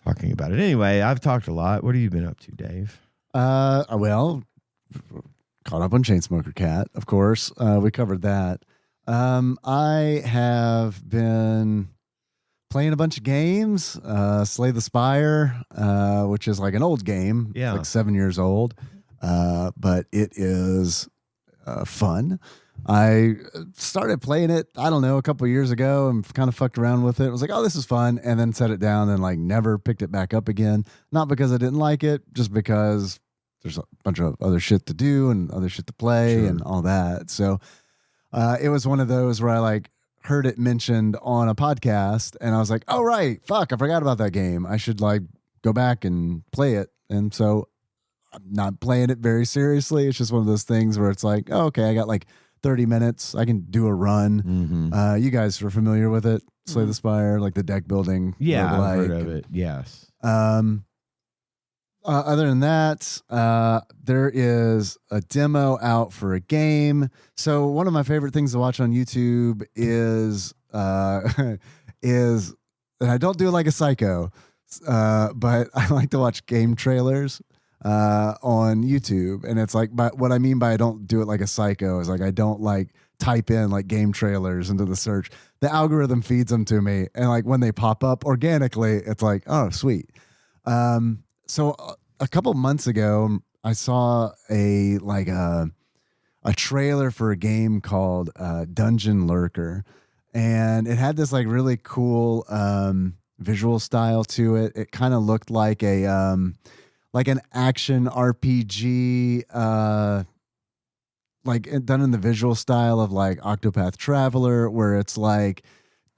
talking about it. Anyway, I've talked a lot. What have you been up to, Dave? Well, caught up on Chainsmoker Cat, of course. We covered that. I have been playing a bunch of games. Slay the Spire, which is like an old game. Yeah. It's like 7 years old. But it is fun. I started playing it, I don't know, a couple of years ago and kind of fucked around with it. I was like, oh, this is fun. And then set it down and like never picked it back up again. Not because I didn't like it, just because there's a bunch of other shit to do and other shit to play and all that. So it was one of those where I like heard it mentioned on a podcast and I was like, oh, right. Fuck, I forgot about that game. I should like go back and play it. And so I'm not playing it very seriously. It's just one of those things where it's like, oh, okay, I got like 30 minutes. I can do a run. Mm-hmm. You guys are familiar with it. Slay the Spire, like the deck building. Yeah, I've heard of it. Yes. Other than that, there is a demo out for a game. So one of my favorite things to watch on YouTube is and I don't do it like a psycho, but I like to watch game trailers on YouTube. And it's like, but what I mean by I don't do it like a psycho is like I don't like type in like game trailers into the search. The algorithm feeds them to me, and like when they pop up organically, it's like, oh, sweet. So a couple months ago, I saw a trailer for a game called Dungeon Lurker, and it had this like really cool visual style to it. It kind of looked like like an action RPG, like done in the visual style of like Octopath Traveler, where it's like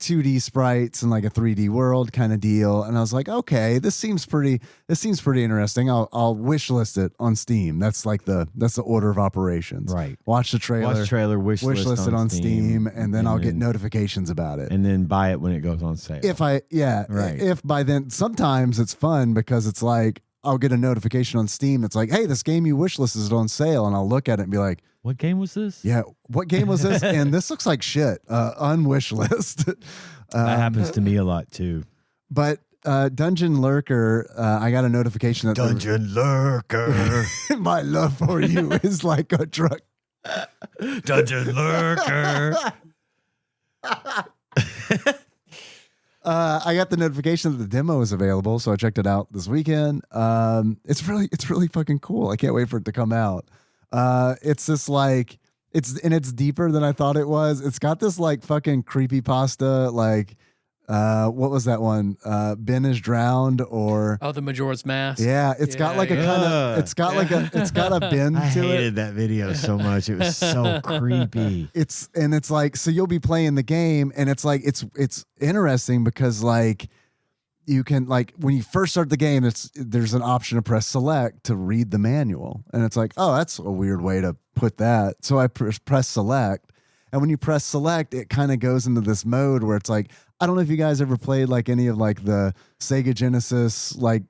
2D sprites and like a 3D world kind of deal. And I was like, okay, this seems pretty interesting. I'll wish list it on Steam. That's like that's the order of operations. Right. Watch the trailer, wish list it on Steam, and then I'll get notifications about it. And then buy it when it goes on sale. If by then, sometimes it's fun because it's like, I'll get a notification on Steam. It's like, hey, this game you wish listed is on sale. And I'll look at it and be like, what game was this? Yeah, what game was this? And this looks like shit. Unwish list. That happens to me a lot too. But Dungeon Lurker, I got a notification that Dungeon Lurker. My love for you is like a drug. Dungeon Lurker. I got the notification that the demo is available, so I checked it out this weekend. It's really fucking cool. I can't wait for it to come out. It's this like it's deeper than I thought it was. It's got this like fucking creepypasta like what was that one? Ben is drowned or the Majora's Mask. Yeah, it's got like a kind of it's got a bend to it. I hated that video so much. It was so creepy. It's like, so you'll be playing the game and it's like it's interesting because like you can like when you first start the game, there's an option to press select to read the manual. And it's like, oh, that's a weird way to put that. So I press select. And when you press select, it kind of goes into this mode where it's like, I don't know if you guys ever played like any of like the Sega Genesis like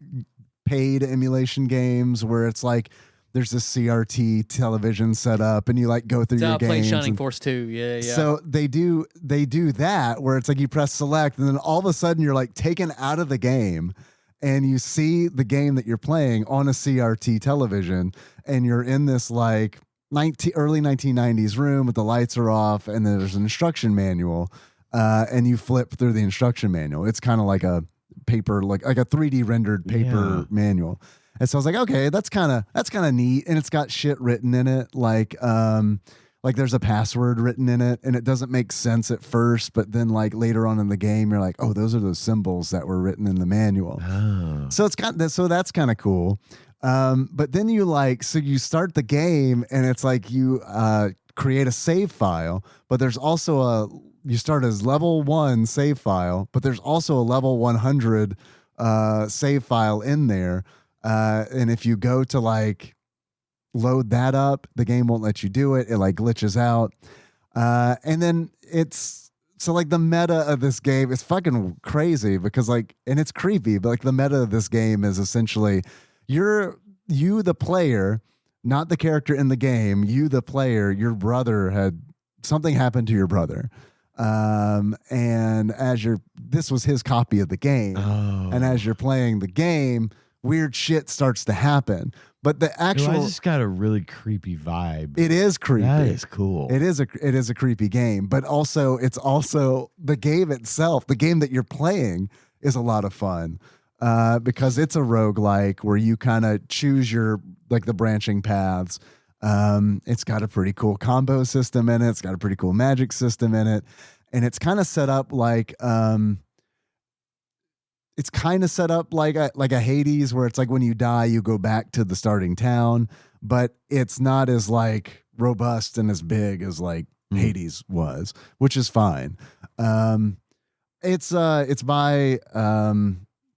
paid emulation games where it's like there's this CRT television set up and you like go through your I played games. Shining Force 2. Yeah. So they do that where it's like you press select and then all of a sudden you're like taken out of the game and you see the game that you're playing on a CRT television and you're in this like early 1990s room with the lights are off and there's an instruction manual and you flip through the instruction manual. It's kind of like a paper, like a 3D rendered paper manual. And so I was like, okay, that's kind of neat. And it's got shit written in it. Like there's a password written in it and it doesn't make sense at first. But then like later on in the game, you're like, oh, those are those symbols that were written in the manual. Oh. So that's kind of cool. But then you start the game and it's like you create a save file, but there's also you start as level 1 save file, but there's also a level 100 save file in there. And if you go to like load that up, the game won't let you do it. It like glitches out. And then so like the meta of this game is fucking crazy because like, and it's creepy, but like the meta of this game is essentially you, the player, not the character in the game, you, the player, your brother something happened to your brother. And this was his copy of the game. Oh. And as you're playing the game, weird shit starts to happen. But the actual, I just got a really creepy vibe. It is creepy. That is cool. It is a creepy game, but also it's also the game itself. The game that you're playing is a lot of fun because it's a roguelike where you kind of choose your like the branching paths. It's got a pretty cool combo system in it. It's got a pretty cool magic system in it, and it's kind of set up like a Hades where it's like when you die, you go back to the starting town, but it's not as like robust and as big as like Hades was, which is fine. It's by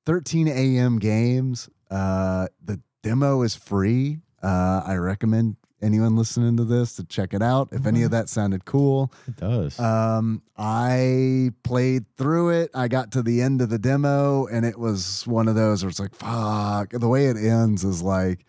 13 AM Games. The demo is free. I recommend anyone listening to this to check it out. If any of that sounded cool. It does. I played through it. I got to the end of the demo and it was one of those where it's like, fuck. The way it ends is like,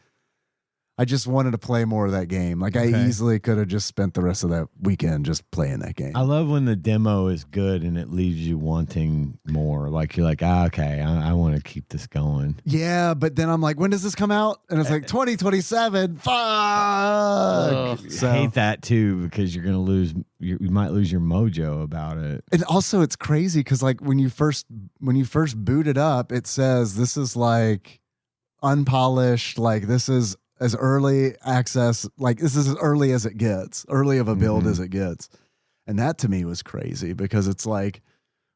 I just wanted to play more of that game. Like I easily could have just spent the rest of that weekend just playing that game. I love when the demo is good and it leaves you wanting more. Like you're like, okay, I want to keep this going. Yeah, but then I'm like, when does this come out? And it's like 2027. Fuck. So, I hate that too because you're gonna lose. You might lose your mojo about it. And also, it's crazy because like when you first boot it up, it says this is like unpolished. Like this is as early access, like this is as early as it gets, early of a build as it gets. And that to me was crazy because it's like,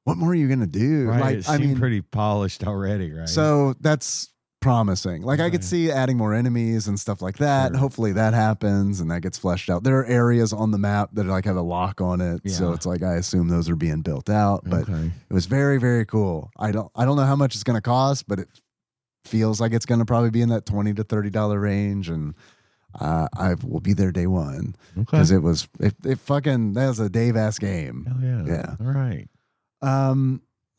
what more are you going to do? Right, like, it seemed pretty polished already, right? So that's promising. Like I could see adding more enemies and stuff like that. Sure. Hopefully that happens and that gets fleshed out. There are areas on the map that like have a lock on it. Yeah. So it's like, I assume those are being built out, but it was very, very cool. I don't know how much it's going to cost, but it feels like it's going to probably be in that $20 to $30 range, and I will be there day one because it was that was a Dave-ass game. Oh yeah. All right.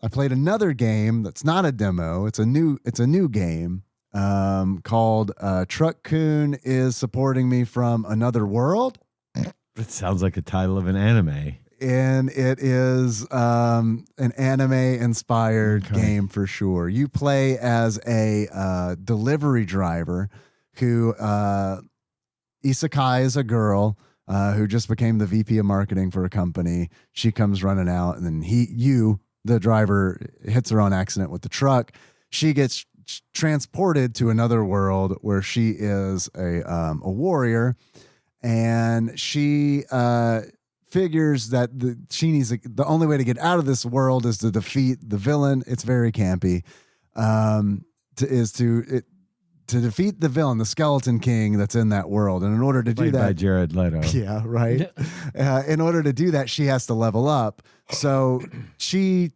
I played another game that's not a demo. It's a new game called Truck Coon is Supporting Me from Another World. That sounds like the title of an anime. And it is an anime-inspired game for sure. You play as a delivery driver who Isekai is a girl who just became the VP of marketing for a company. She comes running out, and then the driver, hits her on accident with the truck. She gets transported to another world where she is a warrior, and she figures that the only way to get out of this world is to defeat the villain. It's very campy. To defeat the villain, the Skeleton King that's in that world, and in order to do that, by Jared Leto. Yeah, right. In order to do that, she has to level up. So she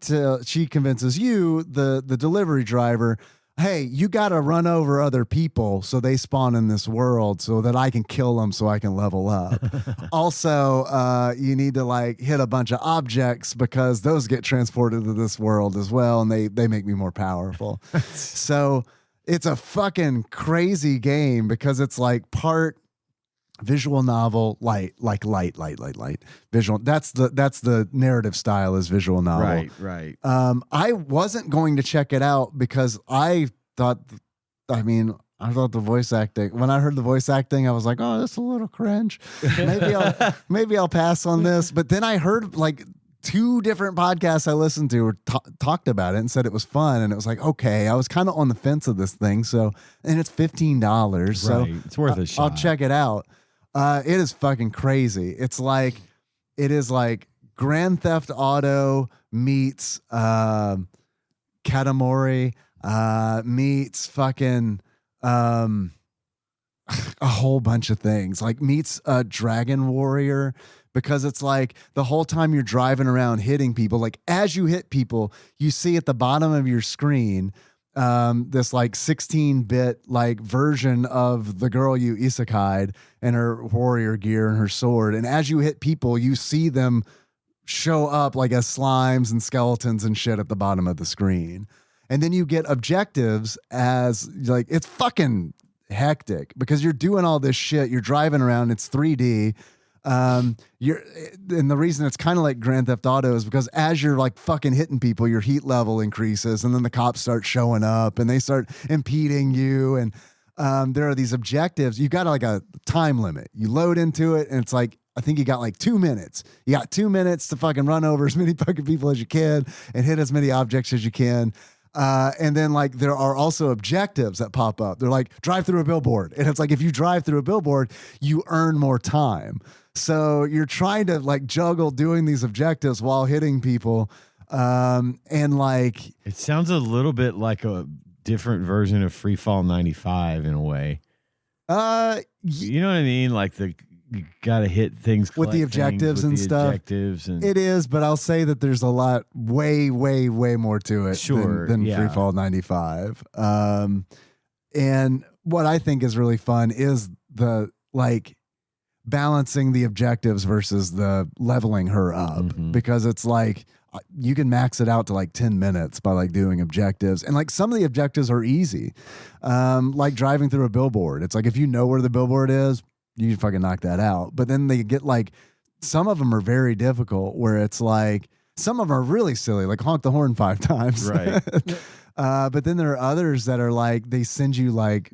convinces you, the delivery driver, hey, you got to run over other people so they spawn in this world so that I can kill them so I can level up. Also, you need to like hit a bunch of objects because those get transported to this world as well, and they make me more powerful. So it's a fucking crazy game because it's like part visual novel, light visual. That's the narrative style is visual novel. Right. I wasn't going to check it out because I thought the voice acting, when I heard the voice acting, I was like, oh, that's a little cringe. Maybe I'll pass on this. But then I heard like 2 different podcasts I listened to were talked about it and said it was fun. And it was like, okay, I was kind of on the fence of this thing. And it's $15. So it's worth a shot. I'll check it out. It is fucking crazy. It is like Grand Theft Auto meets Katamari meets fucking a whole bunch of things, like meets Dragon Warrior, because it's like the whole time you're driving around hitting people, like as you hit people, you see at the bottom of your screen this like 16-bit like version of the girl you isekai'd and her warrior gear and her sword, and as you hit people you see them show up like as slimes and skeletons and shit at the bottom of the screen. And then you get objectives as like, it's fucking hectic because you're doing all this shit, you're driving around, it's 3D. And the reason it's kind of like Grand Theft Auto is because as you're like fucking hitting people, your heat level increases, and then the cops start showing up and they start impeding you. And there are these objectives. You got like a time limit. You load into it, and it's like, I think you got like 2 minutes. You got 2 minutes to fucking run over as many fucking people as you can and hit as many objects as you can. And then like there are also objectives that pop up. They're like drive through a billboard. And it's like, if you drive through a billboard, you earn more time. So you're trying to like juggle doing these objectives while hitting people. And like, it sounds a little bit like a different version of Free Fall 95 in a way. You know what I mean? Like you got to hit things with the objectives and stuff. It is, but I'll say that there's a lot, way more to it than Free Fall 95. And what I think is really fun is the like balancing the objectives versus the leveling her up, because it's like you can max it out to like 10 minutes by like doing objectives. And like some of the objectives are easy, like driving through a billboard. It's like, if you know where the billboard is, you can fucking knock that out. But then they get like, some of them are very difficult where it's like, some of them are really silly, like honk the horn 5 times. Right. But then there are others that are like, they send you like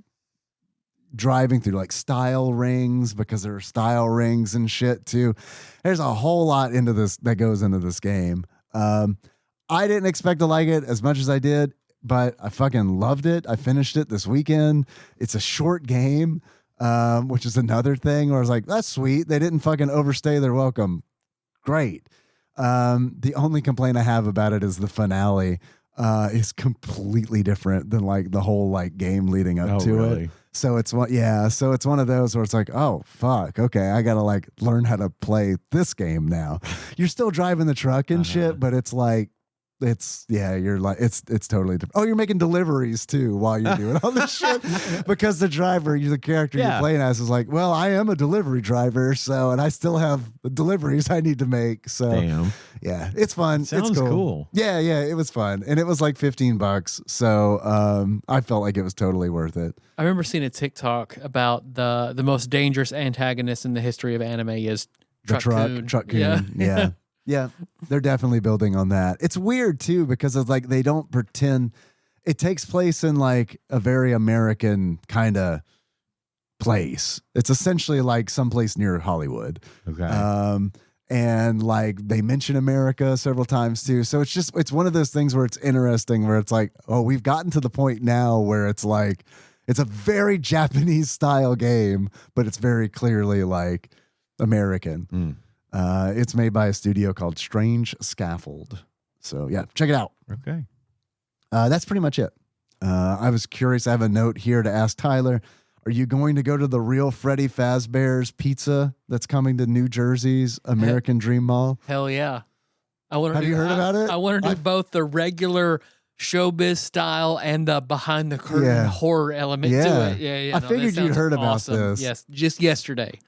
driving through like style rings, because there are style rings and shit too. There's a whole lot into this that goes into this game. I didn't expect to like it as much as I did, but I fucking loved it. I finished it this weekend. It's a short game. Which is another thing where I was like, that's sweet. They didn't fucking overstay their welcome. Great. The only complaint I have about it is the finale is completely different than like the whole like game leading up to it. So it's one of those where it's like, oh fuck, okay, I gotta like learn how to play this game now. You're still driving the truck and shit, but it's like, you're like, it's totally different. Oh, you're making deliveries too while you're doing all this shit, because the driver, the character you're playing as, is like, well, I am a delivery driver, so, and I still have deliveries I need to make. So damn. Yeah, it's fun. Sounds it's cool. Yeah, it was fun, and it was like $15. So I felt like it was totally worth it. I remember seeing a TikTok about the most dangerous antagonist in the history of anime is Truck Coon. Yeah. Yeah, they're definitely building on that. It's weird too, because it's like they don't pretend. It takes place in like a very American kind of place. It's essentially like someplace near Hollywood. Okay. And like they mention America several times too. So it's one of those things where it's interesting, where it's like, oh, we've gotten to the point now where it's like, it's a very Japanese style game, but it's very clearly like American. It's made by a studio called Strange Scaffold. So yeah, check it out. Okay. That's pretty much it. I was curious. I have a note here to ask Tyler. Are you going to go to the real Freddy Fazbear's Pizza that's coming to New Jersey's American Dream Mall? Hell yeah. Have you heard about it? I want to do both the regular showbiz style and the behind the curtain Yeah. horror element Yeah. to it. Yeah. I No, figured that you'd sounds heard about awesome. this. Yes, just yesterday.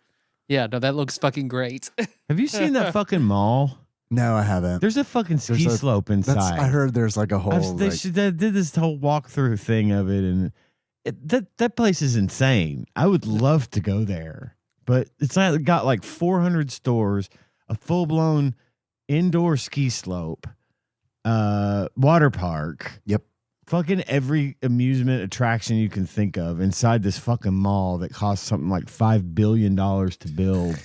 Yeah, no, that looks fucking great. Have you seen that fucking mall? No, I haven't. There's a fucking ski slope inside. I heard there's like a whole. They did this whole walkthrough thing of it, and that place is insane. I would love to go there, but it's got like 400 stores, a full blown indoor ski slope, water park. Yep. Fucking every amusement attraction you can think of inside this fucking mall that costs something like $5 billion to build.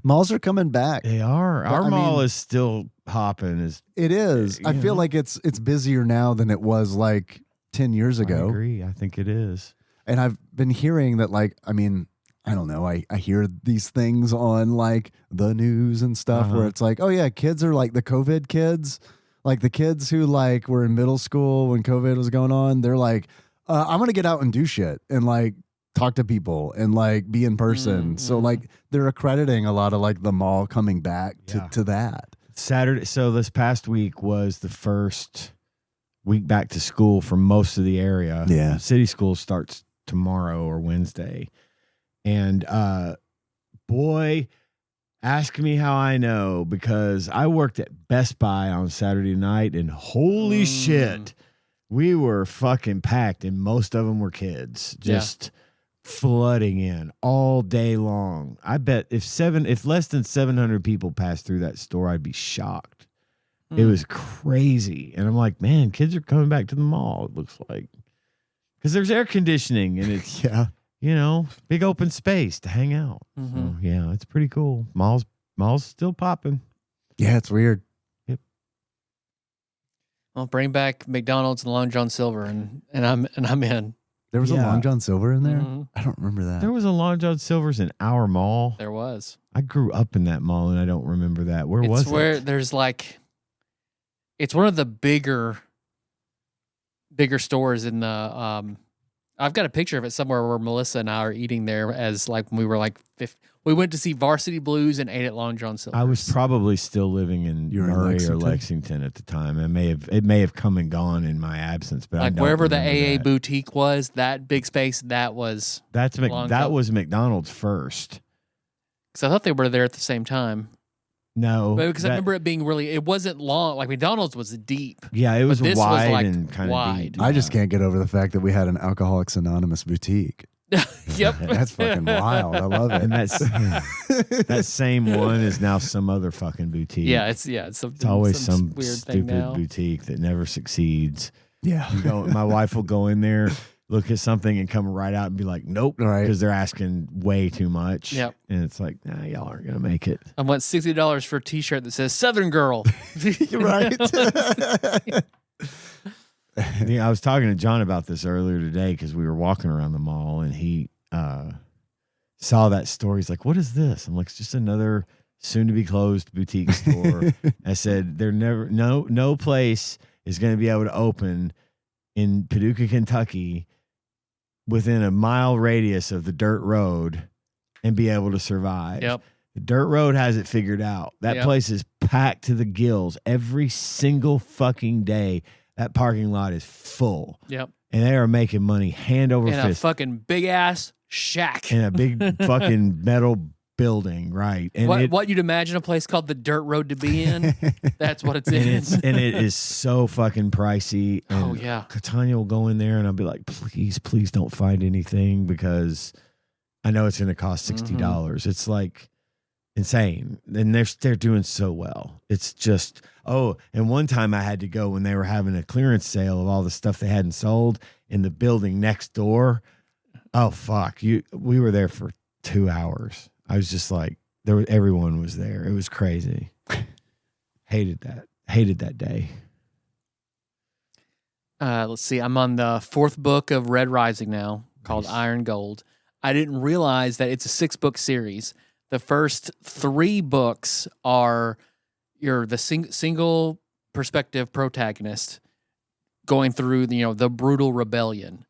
Malls are coming back. They are. But, Our I mall mean, is still hopping. It is. I feel like it's busier now than it was like 10 years ago. I agree. I think it is. And I've been hearing that, like, I mean, I don't know. I hear these things on like the news and stuff where it's like, oh yeah, kids are like the COVID kids. Like the kids who like were in middle school when COVID was going on, they're like, I'm going to get out and do shit and like talk to people and like be in person. So like they're accrediting a lot of like the mall coming back to that. Saturday. So this past week was the first week back to school for most of the area. Yeah. City school starts tomorrow or Wednesday. And boy, ask me how I know, because I worked at Best Buy on Saturday night, and holy shit, we were fucking packed, and most of them were kids just flooding in all day long. I bet if less than 700 people passed through that store, I'd be shocked. It was crazy. And I'm like, man, kids are coming back to the mall, it looks like. Because there's air conditioning, and it's big open space to hang out. So yeah, it's pretty cool. Malls still popping. Yeah, it's weird. Yep. Well, bring back McDonald's and Long John Silver, and I'm in. There was a Long John Silver in there? Mhm. I don't remember that. There was a Long John Silver's in our mall. There was. I grew up in that mall, and I don't remember that. Where was it? It's where there's like, it's one of the bigger stores in the. I've got a picture of it somewhere where Melissa and I are eating there as like when we were like 50. We went to see Varsity Blues and ate at Long John Silver's. I was probably still living in You were in Murray or Lexington? Lexington at the time. It may have come and gone in my absence, but I like don't wherever the remember AA that. boutique was, that big space, that was. That John. was McDonald's first. Because I thought they were there at the same time. No, Because I remember it being really, it wasn't long. Like McDonald's was deep. Yeah, it was this was, wide like, and kind of wide. deep. I just can't get over the fact that we had an Alcoholics Anonymous boutique. Yep. That's fucking wild. I love it. And that same one is now some other fucking boutique. Yeah, it's always some weird thing stupid now. boutique that never succeeds. Yeah. My wife will go in there, look at something, and come right out and be like, "Nope," Right. because they're asking way too much. Yep. And it's like, nah, y'all aren't gonna make it. I want $60 for a T-shirt that says Southern Girl. Right. I was talking to John about this earlier today because we were walking around the mall, and he saw that store. He's like, "What is this?" I'm like, "It's just another soon-to-be closed boutique store." I said, no place is going to be able to open in Paducah, Kentucky, within a mile radius of the dirt road and be able to survive. Yep. The dirt road has it figured out. That Yep. place is packed to the gills every single fucking day. That parking lot is full. Yep. And they are making money hand over In a fist fucking big ass shack. in a big fucking metal building, right? And What you'd imagine a place called the Dirt Road to be in? That's what it's in. and it is so fucking pricey. And Oh, yeah. Tanya will go in there, and I'll be like, please don't find anything, because I know it's going to cost $60. It's like insane, and they're doing so well. It's just and one time I had to go when they were having a clearance sale of all the stuff they hadn't sold in the building next door. Oh fuck, we were there for 2 hours. I was just like, everyone was there. It was crazy. Hated that day. Let's see. I'm on the 4th book of Red Rising now, called Iron Gold. I didn't realize that it's a 6-book series. The first 3 books are you're the single perspective protagonist going through the brutal rebellion.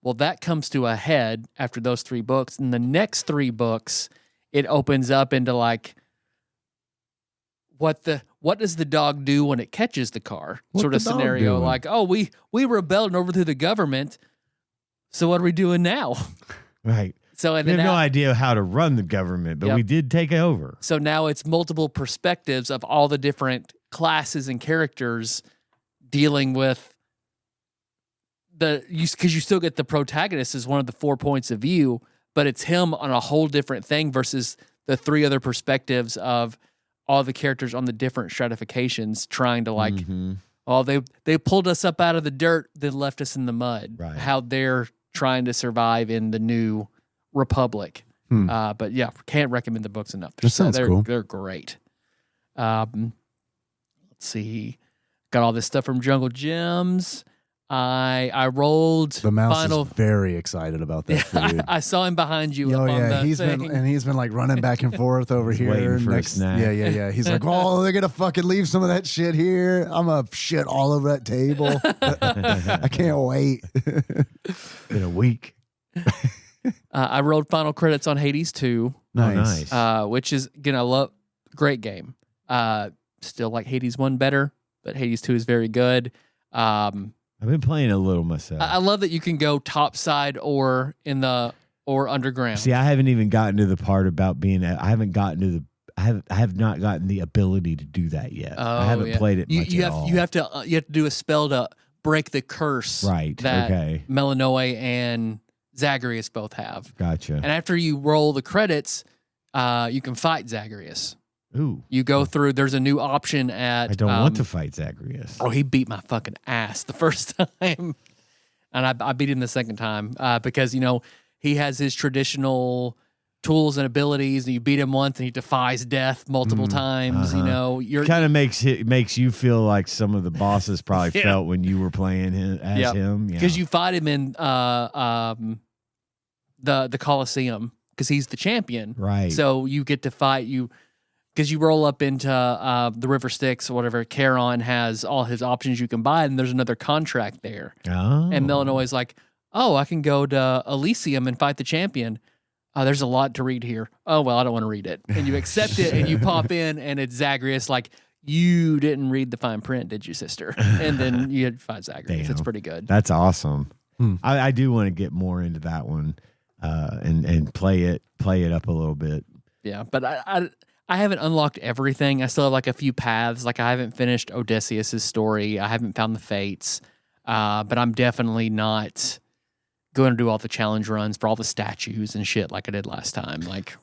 Well, that comes to a head after those 3 books. And the next 3 books, it opens up into like what what does the dog do when it catches the car? What sort of the dog scenario. doing? Like, oh, we rebelled and overthrew the government. So what are we doing now? Right. So and We then have no now, idea how to run the government, but Yep. we did take over. so now it's multiple perspectives of all the different classes and characters dealing with because you still get the protagonist as one of the 4 points of view, but it's him on a whole different thing versus the 3 other perspectives of all the characters on the different stratifications trying to like, Mhm. oh, they pulled us up out of the dirt, then left us in the mud. Right. How they're trying to survive in the new republic. Hmm. But yeah, can't recommend the books enough. That sounds they're, cool. They're great. Let's see. Got all this stuff from Jungle Gems. I rolled The mouse final. is very excited about that food. I saw him behind you. Oh up on yeah, the he's thing. been like running back and forth over He's here. waiting for a snack. Yeah. He's like, oh, they're gonna fucking leave some of that shit here. I'm gonna shit all over that table. I can't wait. In a week. I rolled final credits on Hades 2, Nice. which is again I love great game. Still like Hades 1 better, but Hades 2 is very good. I've been playing a little myself. I love that you can go topside or underground. See, I haven't even gotten to the part about being. I haven't gotten to the. I have not gotten the ability to do that yet. I haven't yeah. played it much you at have all. you have to do a spell to break the curse. Right. That Okay. Melanoe and Zagreus both have. Gotcha. And after you roll the credits, you can fight Zagreus. Ooh. You go through. There's a new option at. I don't want to fight Zagreus. Oh, he beat my fucking ass the first time, and I beat him the second time because he has his traditional tools and abilities, and you beat him once, and he defies death multiple times. You're Kind of makes you feel like some of the bosses probably Yeah. felt when you were playing him as him. Yeah. because you fight him in the Colosseum because he's the champion. Right. So you get to fight because you roll up into the River Styx or whatever. Charon has all his options you can buy, and there's another contract there. Oh. And Melanoe's like, oh, I can go to Elysium and fight the champion. There's a lot to read here. Oh, well, I don't want to read it. And you accept it, and you pop in, and it's Zagreus like, you didn't read the fine print, did you, sister? And then you fight Zagreus. Damn. It's pretty good. That's awesome. Hmm. I do want to get more into that one and play it up a little bit. Yeah, but I haven't unlocked everything. I still have like a few paths. Like I haven't finished Odysseus's story. I haven't found the fates. But I'm definitely not going to do all the challenge runs for all the statues and shit like I did last time. Like,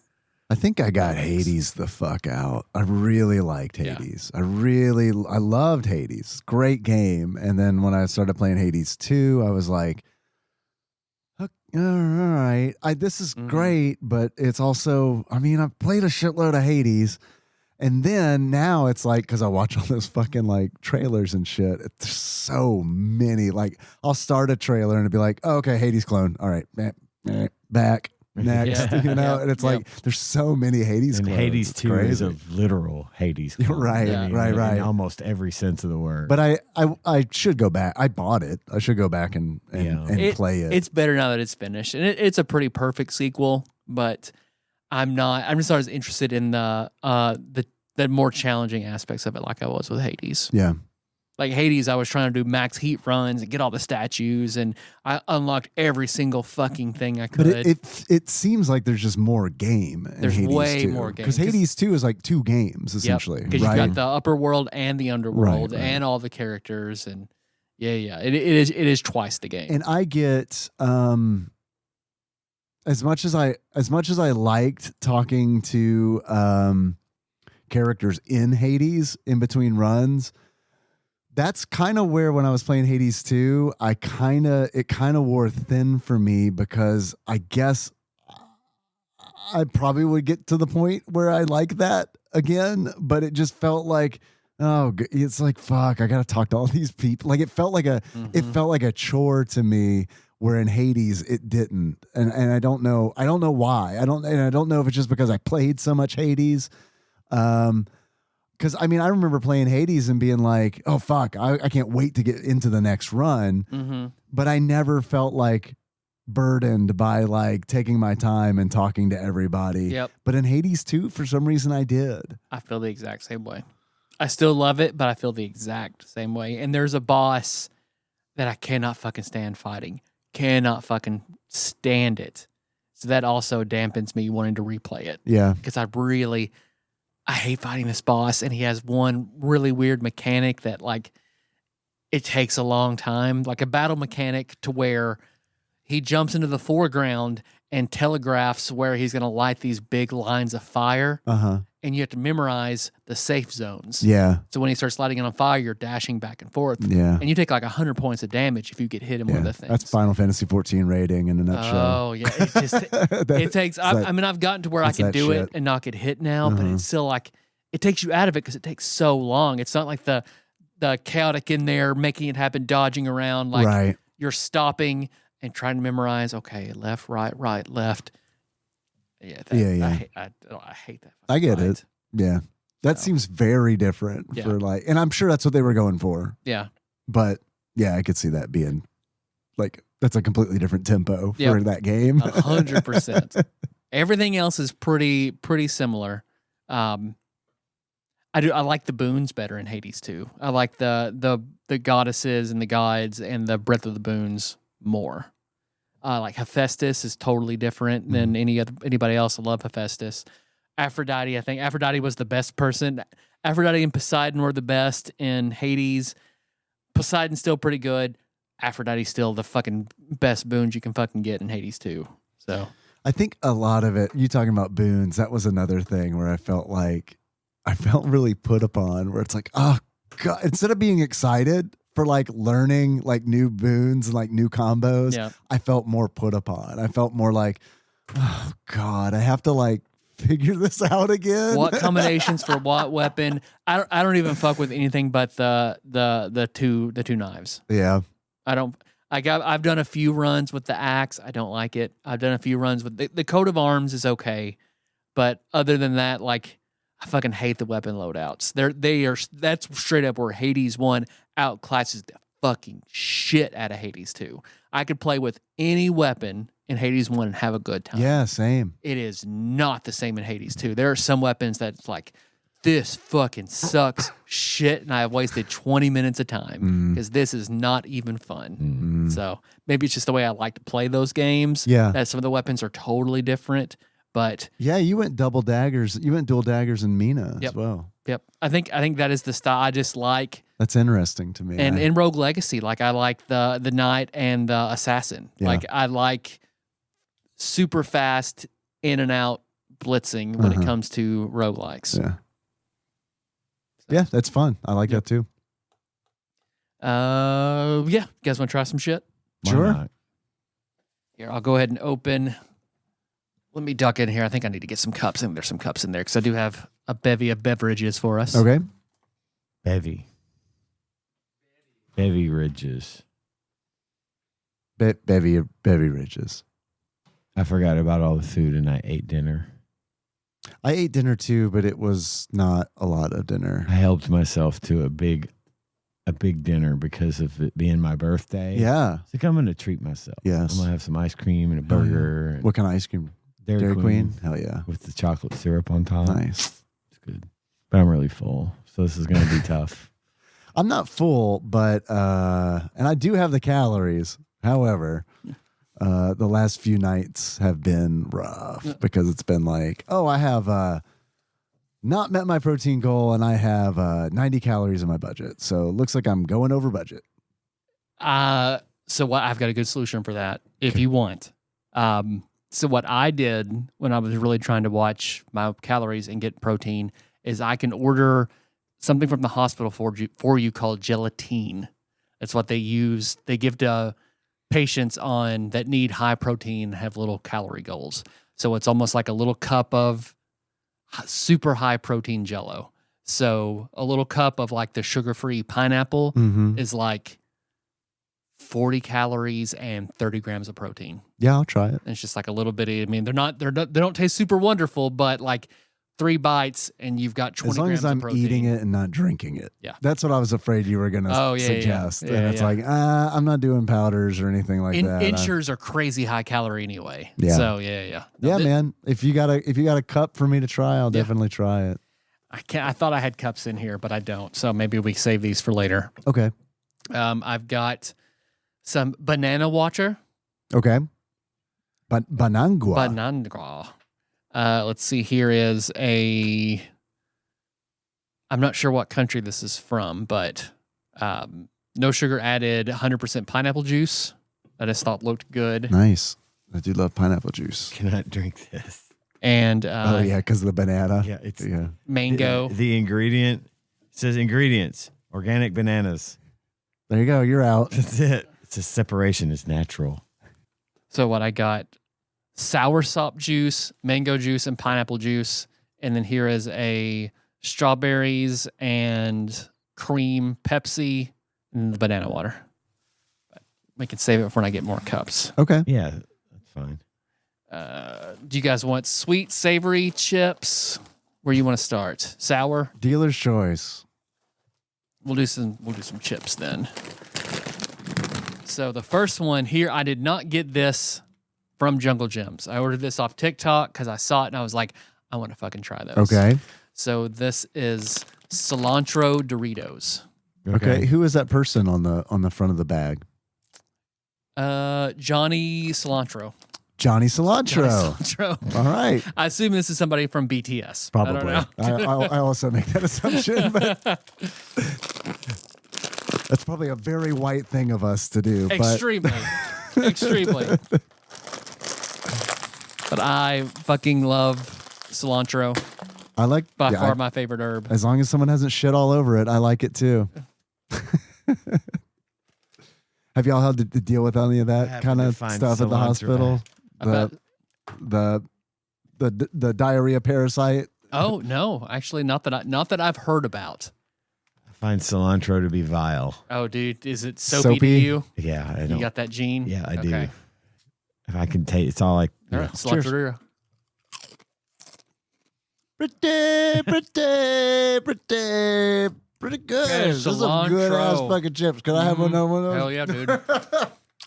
I think I got Hades the fuck out. I really liked Yeah. Hades. I loved Hades. Great game. And then when I started playing Hades 2, I was like, all right, this is Mhm. great, but it's also, I've played a shitload of Hades. And then now it's like, because I watch all those fucking like trailers and shit, there's so many. Like, I'll start a trailer and it'll be like, oh, okay, Hades clone. All right, back. Next, Yeah. and it's Yeah. like there's so many Hades And clones. Hades It's 2 is crazy. a literal Hades. clone. Right, Yeah. right. In almost every sense of the word. But I should go back. I bought it. I should go back and play it. It's better now that it's finished, and it's a pretty perfect sequel. But I'm just not as interested in the more challenging aspects of it, like I was with Hades. Yeah. Like Hades, I was trying to do max heat runs and get all the statues, and I unlocked every single fucking thing I could. But it seems like there's just more game. In There's Hades way 2. more game, because Hades 2 is like 2 games essentially. because right? you got the upper world and the underworld Right. and all the characters, and it is twice the game. And I get as much as I liked talking to characters in Hades in between runs. That's kind of where when I was playing Hades 2, it kind of wore thin for me because I guess I probably would get to the point where I like that again, but it just felt like, it's like, fuck, I got to talk to all these people. Like it felt like it felt like a chore to me, where in Hades it didn't. And I don't know why. I don't know if it's just because I played so much Hades. Because I remember playing Hades and being like, "Oh fuck, I can't wait to get into the next run." Mm-hmm. But I never felt like burdened by like taking my time and talking to everybody. Yep. But in Hades 2, for some reason, I did. I feel the exact same way. I still love it, but I feel the exact same way. And there's a boss that I cannot fucking stand fighting. Cannot fucking stand it. So that also dampens me wanting to replay it. Yeah. Because I hate fighting this boss, and he has one really weird mechanic that, like, it takes a long time. Like a battle mechanic to where he jumps into the foreground and telegraphs where he's going to light these big lines of fire. Uh-huh. And you have to memorize the safe zones. Yeah. So when he starts lighting it on fire, you're dashing back and forth. Yeah. And you take like 100 points of damage if you get hit in one of the things. That's Final Fantasy 14 rating in a nutshell. Oh, yeah. It just, it takes, I mean, I've gotten to where I can do it and not get hit now, but it's still like, it takes you out of it because it takes so long. It's not like the chaotic in there, making it happen, dodging around. Like you're stopping and trying to memorize, okay, left, right, left. Yeah. I hate that. I get fight. it. Yeah. That seems very different for like, and I'm sure that's what they were going for. Yeah. But yeah, I could see that being like, that's a completely different tempo for that game. 100%. Everything else is pretty similar. I like the boons better in Hades too. I like the goddesses and the guides and the breadth of the boons more. Like Hephaestus is totally different than anybody else. I love Hephaestus. Aphrodite, I think Aphrodite was the best person. Aphrodite and Poseidon were the best in Hades. Poseidon's still pretty good. Aphrodite's still the fucking best boons you can fucking get in Hades too. So I think a lot of it, you talking about boons, that was another thing where I felt really put upon, where it's like, oh God, instead of being excited for like learning like new boons and like new combos, I felt more put upon. I felt more like, oh God, I have to like figure this out again. What combinations for what weapon? I don't even fuck with anything but the two knives. Yeah. I've done a few runs with the axe. I don't like it. I've done a few runs with the coat of arms is okay, but other than that, like I fucking hate the weapon loadouts. That's straight up where Hades 1 outclasses the fucking shit out of Hades 2. I could play with any weapon in Hades 1 and have a good time. Yeah, same. It is not the same in Hades 2. There are some weapons that's like, this fucking sucks shit, and I have wasted 20 minutes of time because this is not even fun. So maybe it's just the way I like to play those games. Yeah. That some of the weapons are totally different, but yeah, you went double daggers. You went dual daggers in Mina as well. Yep. I think that is the style I just like. That's interesting to me. And in Rogue Legacy, like I like the knight and the assassin. Yeah. Like I like super fast in and out blitzing when it comes to roguelikes. Yeah. Yeah, that's fun. I like that too. Yeah. You guys want to try some shit? Sure. Here, I'll go ahead and open. Let me duck in here. I think I need to get some cups. I think there's some cups in there because I do have a bevy of beverages for us. Okay. Bevy ridges. Bevy ridges. I forgot about all the food and I ate dinner. I ate dinner too, but it was not a lot of dinner. I helped myself to a big dinner because of it being my birthday. Yeah. So I'm going to treat myself. Yes. I'm going to have some ice cream and a burger. Yeah. What kind of ice cream? Dairy Queen? Hell yeah. With the chocolate syrup on top. Nice. It's good. But I'm really full, so this is going to be tough. I'm not full, but and I do have the calories. However, the last few nights have been rough because it's been like, oh, I have not met my protein goal and I have 90 calories in my budget. So it looks like I'm going over budget. So what I've got a good solution for that if you want. So what I did when I was really trying to watch my calories and get protein is I can order something from the hospital for you called gelatine. That's what they use. They give to patients that need high protein, have little calorie goals. So it's almost like a little cup of super high protein Jell-O. So a little cup of like the sugar-free pineapple is like 40 calories and 30 grams of protein. Yeah, I'll try it. And it's just like a little bitty. I mean, they don't taste super wonderful, but like 3 bites and you've got 20 grams of protein. As long as I'm eating it and not drinking it. Yeah. That's what I was afraid you were going to suggest. Yeah, and it's like, I'm not doing powders or anything like that. Insures are crazy high calorie anyway. Yeah. So yeah. Yeah, man. If you got a cup for me to try, I'll definitely try it. I thought I had cups in here, but I don't. So maybe we save these for later. Okay. I've got some banana water. Okay. But Banangua. Banana. Let's see. Here is a. I'm not sure what country this is from, but no sugar added, 100% pineapple juice. I just thought looked good. Nice. I do love pineapple juice. Cannot drink this. And Oh yeah, because of the banana. Yeah, it's mango. The ingredient says ingredients: organic bananas. There you go. You're out. That's it. It's a separation. It's natural. So what I got: soursop juice, mango juice, and pineapple juice. And then here is a strawberries and cream Pepsi and the banana water. But we can save it for when I get more cups. Okay. Yeah, that's fine. Do you guys want sweet, savory chips? Where you want to start? Sour? Dealer's choice. We'll do some chips then. So the first one here, I did not get this from Jungle Gyms. I ordered this off TikTok because I saw it and I was like, I want to fucking try those. Okay. So this is cilantro Doritos. Okay. Who is that person on the front of the bag? Johnny Cilantro. Johnny Cilantro. Johnny Cilantro. All right. I assume this is somebody from BTS. Probably. I also make that assumption, but that's probably a very white thing of us to do. Extremely. Extremely. But I fucking love cilantro. I like By far my favorite herb. As long as someone hasn't shit all over it, I like it too. Have y'all had to deal with any of that kind of stuff at the hospital? The diarrhea parasite. Oh no, actually not that I've heard about. I find cilantro to be vile. Oh dude, is it soapy to you? Yeah, I You don't. got that gene? Yeah, I Okay. do. If I can taste, it's all like. All right, cilantro. Pretty good. Okay, Those are some good ass cilantro. fucking chips. Can I have one of those? Hell yeah, dude.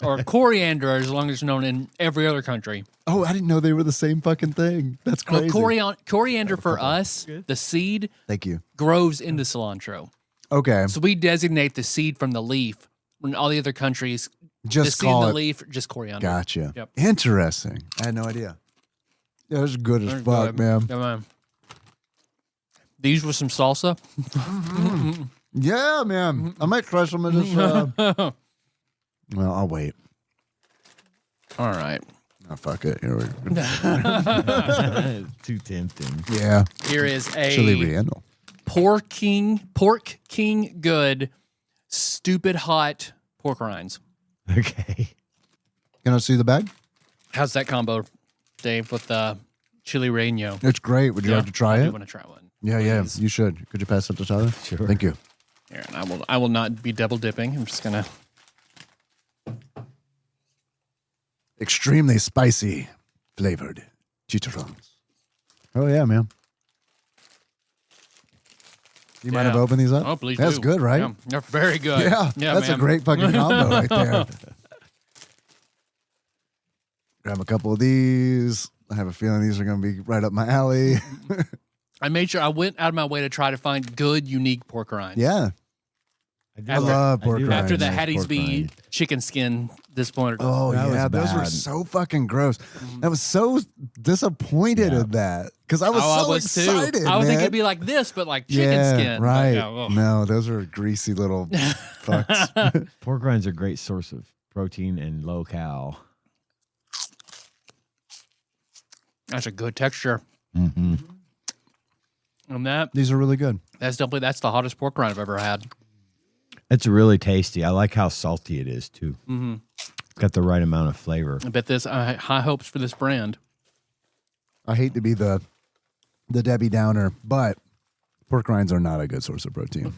Or coriander, as long as it's known in every other country. Oh, I didn't know they were the same fucking thing. That's crazy. Well, coriander for us, the seed Thank you. grows into cilantro. Okay. So we designate the seed from the leaf. When all the other countries, the Just seed in call the it. leaf, just coriander. Gotcha. Yep. Interesting. I had no idea. Yeah, those are good as They're fuck, good. man. Yeah, man. These were some salsa. Yeah, man. I might crush them in this. Well, I'll wait. All right. Oh, fuck it. Here we go. Too tempting. Yeah. Here is Chili a relleno. Pork King Good stupid hot pork rinds. Okay. Can I see the bag? How's that combo, Dave, with the chili relleno? It's great. Would you like to try I it? do want to try one. Yeah, Please. yeah. You should. Could you pass it to Tyler? Sure. Thank you. Here, and I will not be double dipping. I'm just gonna. Extremely spicy flavored chicharrones. Oh, yeah, man. You might have opened these up? Oh, please That's do. good, right? Yeah, they're very good. Yeah, that's man. a great fucking combo right there. Grab a couple of these. I have a feeling these are going to be right up my alley. I made sure I went out of my way to try to find good, unique pork rinds. Yeah. I love pork rinds. After the Nice Hattie's pork B rind. chicken skin disappointed. Oh, That yeah. was Those were bad. so fucking gross. I was so disappointed in that because I was I so was excited. too. I was thinking man. it'd be like this, but like chicken yeah, skin. But right. yeah, ugh. No, those are greasy little fucks. Pork rinds are a great source of protein and low cal. That's a good texture. Mm-hmm. And These are really good. that's the hottest pork rind I've ever had. It's really tasty. I like how salty it is too. Mm-hmm. It's got the right amount of flavor. I bet this high hopes for this brand. I hate to be the Debbie Downer, but pork rinds are not a good source of protein.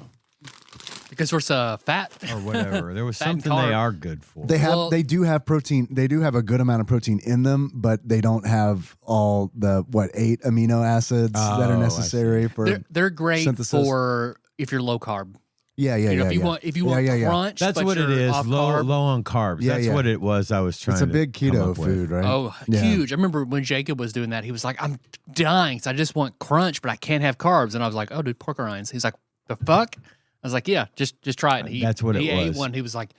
Because there's fat. Or whatever. There was Fat and something they carb. are good for. They do have protein. They do have a good amount of protein in them, but they don't have all the 8 amino acids that Oh, are I necessary for. They're great synthesis. for if you're low carb. Yeah, yeah, You know, yeah. if you want crunch, That's but what it you're is. off Low carb. on carbs. Yeah, That's yeah. what it was. I was trying. It's a to big come keto up with. food, right? Oh, Yeah. huge. I remember when Jacob was doing that, he was like, I'm dying. So I just want crunch, but I can't have carbs. And I was like, oh, dude, pork rinds. He's like, the fuck? I was like, yeah, just try it. And That's what it he ate was. one. He was like,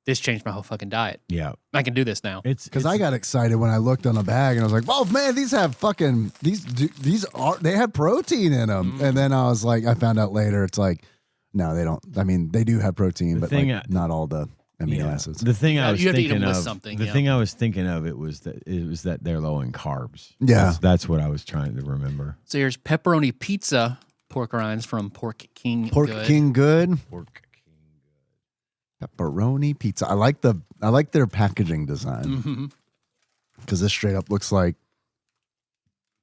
this changed my whole fucking diet. Yeah, I can do this now. it's Because I got excited when I looked on the bag and I was like, "Oh man, these have fucking they have protein in them." And then I was like, I found out later it's like, no, they don't. I mean, they do have protein, The but thing like, not all the amino acids. The thing I was you have to eat thinking them with of, something, the yeah. thing I was thinking of, it was that they're low in carbs. Yeah. That's what I was trying to remember. So here's pepperoni pizza pork rinds from Pork King Pork Good. King Good, Pork. pepperoni pizza. I like their packaging design Mm-hmm. because this straight up looks like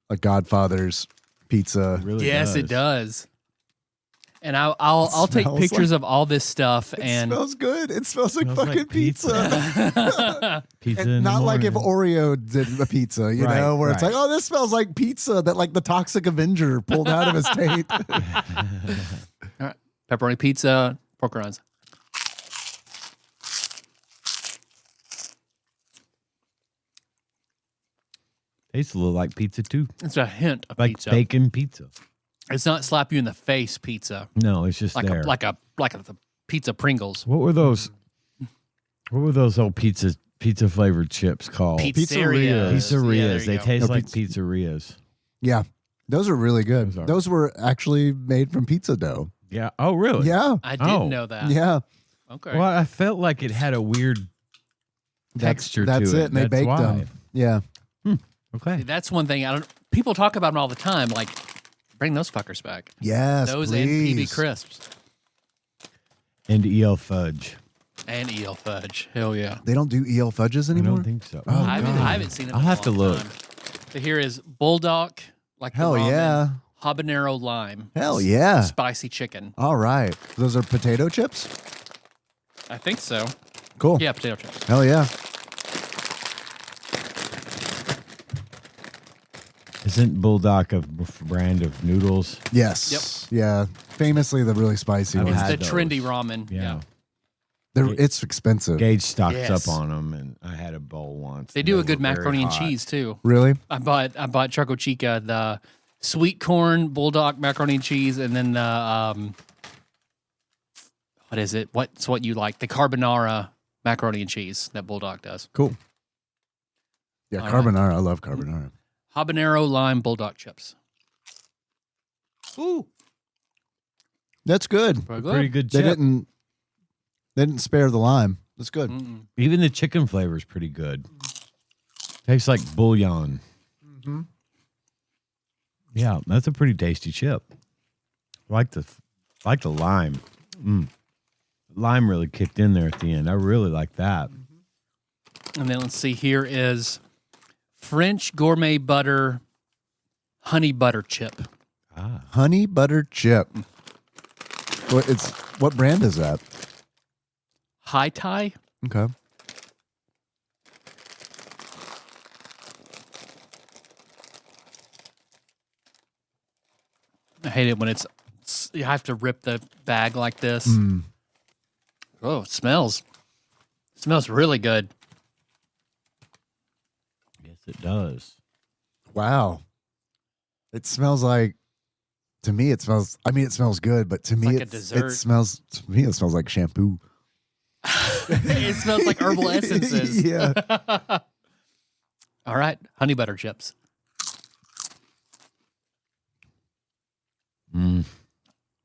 a Godfather's pizza. Really Yes, it does. And I'll take smells pictures of all this stuff It and smells good. It smells like Smells fucking like pizza. Pizza And in the not like if morning. Oreo did a pizza, you Right, know, where it's right. like, oh, this smells like pizza that like the Toxic Avenger pulled out of his taint. all right, pepperoni pizza pork rinds. Tastes a little like pizza too, It's a hint of like pizza. bacon pizza. It's not slap you in the face pizza No, it's just like there. like a pizza Pringles. What were those? What were those old pizza flavored chips called? Pizzerias. Pizzerias. Yeah, there you They go. taste No, like pizza- pizzerias. Yeah, those are really good. Those are. Those were actually made from pizza dough. Yeah. Oh, really? Yeah, I didn't Oh. know that. yeah. Okay. Well, I felt like it had a weird texture That's to it. it. And they That's baked why. them. Yeah, Okay. That's one thing people talk about them all the time. Like, bring those fuckers back. yes, Those please. and PB crisps And EL fudge. and EL fudge. Hell yeah. They don't do EL fudges I anymore. don't think so. Oh, I God. haven't seen it. I'll in a have to long look. time. So here is bulldog, like the Hell ramen, yeah. habanero lime. Hell yeah. Spicy chicken. All right, those are potato chips. I think so. Cool. Yeah, potato chips. Hell yeah. Isn't Bulldog a brand of noodles? Yes. Yeah. Famously, the really spicy I've ones. It's had the those. trendy ramen. Yeah. It's expensive. Gage stocked Yes. up on them, and I had a bowl once. They and do a were good very macaroni and hot. cheese too. Really? I bought Choco Chica, the sweet corn bulldog macaroni and cheese, and then the what is it? What's what you like? The carbonara macaroni and cheese that Bulldog does. Cool. Yeah, All right. carbonara. I love carbonara. Habanero lime bulldog chips. Ooh, That's good. pretty Pretty good. good They chip. didn't spare the lime. That's good. Mm-mm. Even the chicken flavor is pretty good. Tastes like bouillon. Mm-hmm. Yeah, that's a pretty tasty chip. I like the lime. Lime really kicked in there at the end. I really like that. And then let's see. Here is French gourmet butter honey butter chip. Ah, Honey butter chip. What brand is that? High tie. Okay. I hate it when you have to rip the bag like this. Mm. Oh, it smells really good. yes, it does. Wow. It smells like. To me, it smells. I mean, it smells good, but to me, like a it dessert. smells. To me, it smells like shampoo. It smells like herbal essences. Yeah. All right, honey butter chips. A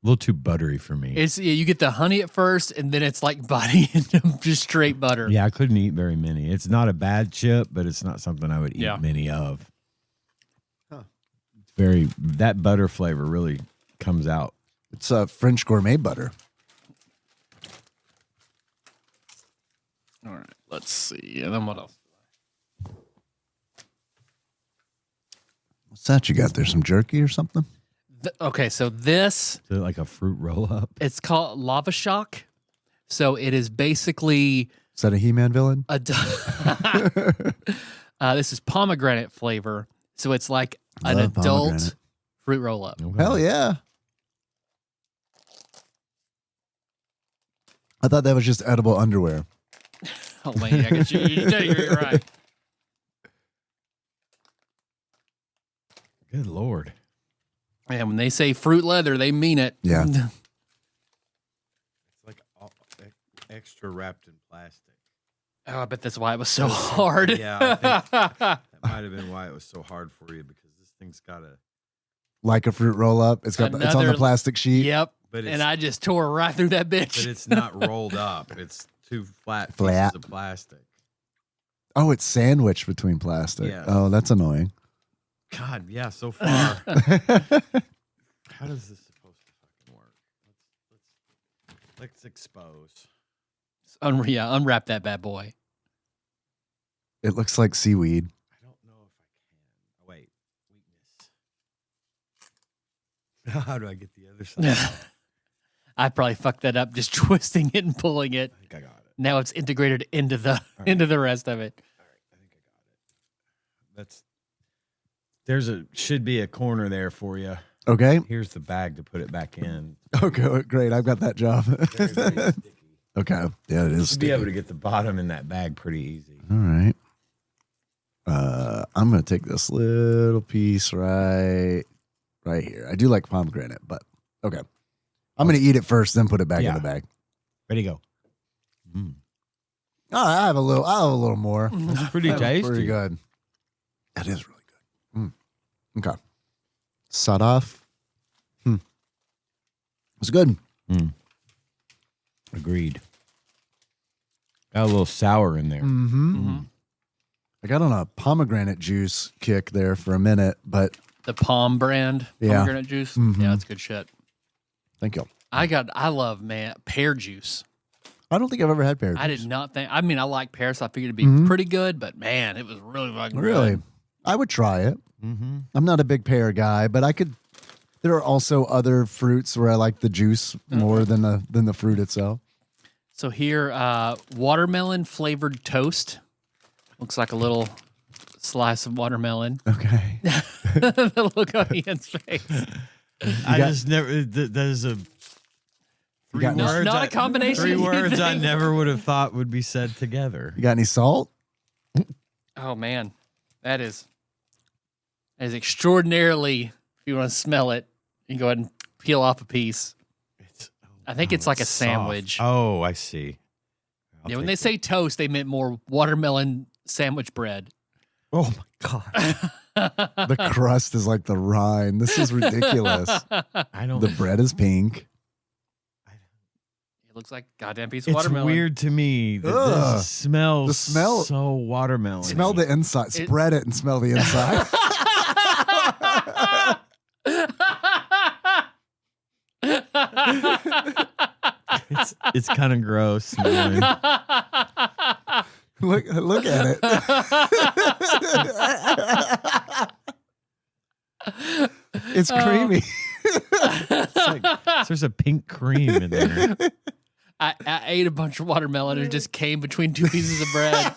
little too buttery for me. You get the honey at first, and then it's like biting into just straight butter. Yeah, I couldn't eat very many. It's not a bad chip, but it's not something I would eat Yeah. many of. Huh. It's that butter flavor really comes out. It's French gourmet butter. All right, let's see. And then what else? What's that you got there? Some jerky or something? Okay, so this Is it like a fruit roll up? it's called Lava Shock. So it is basically Is that a He-Man villain? this is pomegranate flavor. So it's like an Love adult pomegranate. fruit roll up. Okay. Hell yeah. I thought that was just edible underwear. Oh, man, I guess you're right. Good Lord. And when they say fruit leather, they mean it. Yeah. It's like extra wrapped in plastic. Oh, I bet that's why it was so hard. Yeah, I think that might have been why it was so hard for you, because this thing's got a. Like a fruit roll up. It's on the Another- plastic sheet. Yep. But And I just tore right through that bitch. But it's not rolled up. It's two flat Flat. pieces of plastic. Oh, it's sandwiched between plastic. Yes. Oh, that's annoying. God, yeah, so far. How does this supposed to fucking work? Let's expose. Unwrap that bad boy. It looks like seaweed. I don't know if I can. Oh, wait, weakness. How do I get the other side? I probably fucked that up just twisting it and pulling it. I think I got it. Now it's integrated into the right. into the rest of it. All right, I think I got it. Should be a corner there for you. Okay. Here's the bag to put it back in. Okay, great. I've got that job. Very, very sticky. Okay. Yeah, it is. Should be able sticky. to get the bottom in that bag pretty easy. All right. I'm gonna take this little piece right here. I do like pomegranate, but okay. I'm gonna eat it first, then put it back in Yeah. the bag. Ready to go. Oh, I have a little more. That's pretty That's tasty. Pretty good. That is really good. Okay. Sadaf. It's good. Agreed. Got a little sour in there. Mm-hmm. I got on a pomegranate juice kick there for a minute, but The Palm brand Yeah. pomegranate juice. Mhm. Yeah, that's good shit. thank you. I love pear juice. I don't think I've ever had pear I juice. did not think. I mean, I like pear, so I figured it'd be Mhm. pretty good. But man, it was really fucking Really? good. I would try it. Mm-hmm. I'm not a big pear guy, but I could. There are also other fruits where I like the juice more than the fruit itself. So here, watermelon flavored toast. Looks like a little slice of watermelon. Okay. The look on Ian's face. I just never. That is a three got- No, words. not a combination. Three you words I think. never would have thought would be said together. You got any salt? Oh man, that is extraordinarily. If you want to smell it, you can go ahead and peel off a piece. I think it's like a soft. sandwich. Oh, I see. I'll Yeah, when take they it. say toast, they meant more watermelon sandwich bread. "Oh my god," The crust is like the rind. This is ridiculous. I don't. The bread is pink. It looks like a goddamn piece of It's watermelon. weird to me that Ugh. this smells The smell- so watermelon. Smell the inside. It- Spread it and smell the inside. It's kind of gross. smelling. look at it. It's creamy. It's like, there's a pink cream in there. I ate a bunch of watermelon and it just came between two pieces of bread.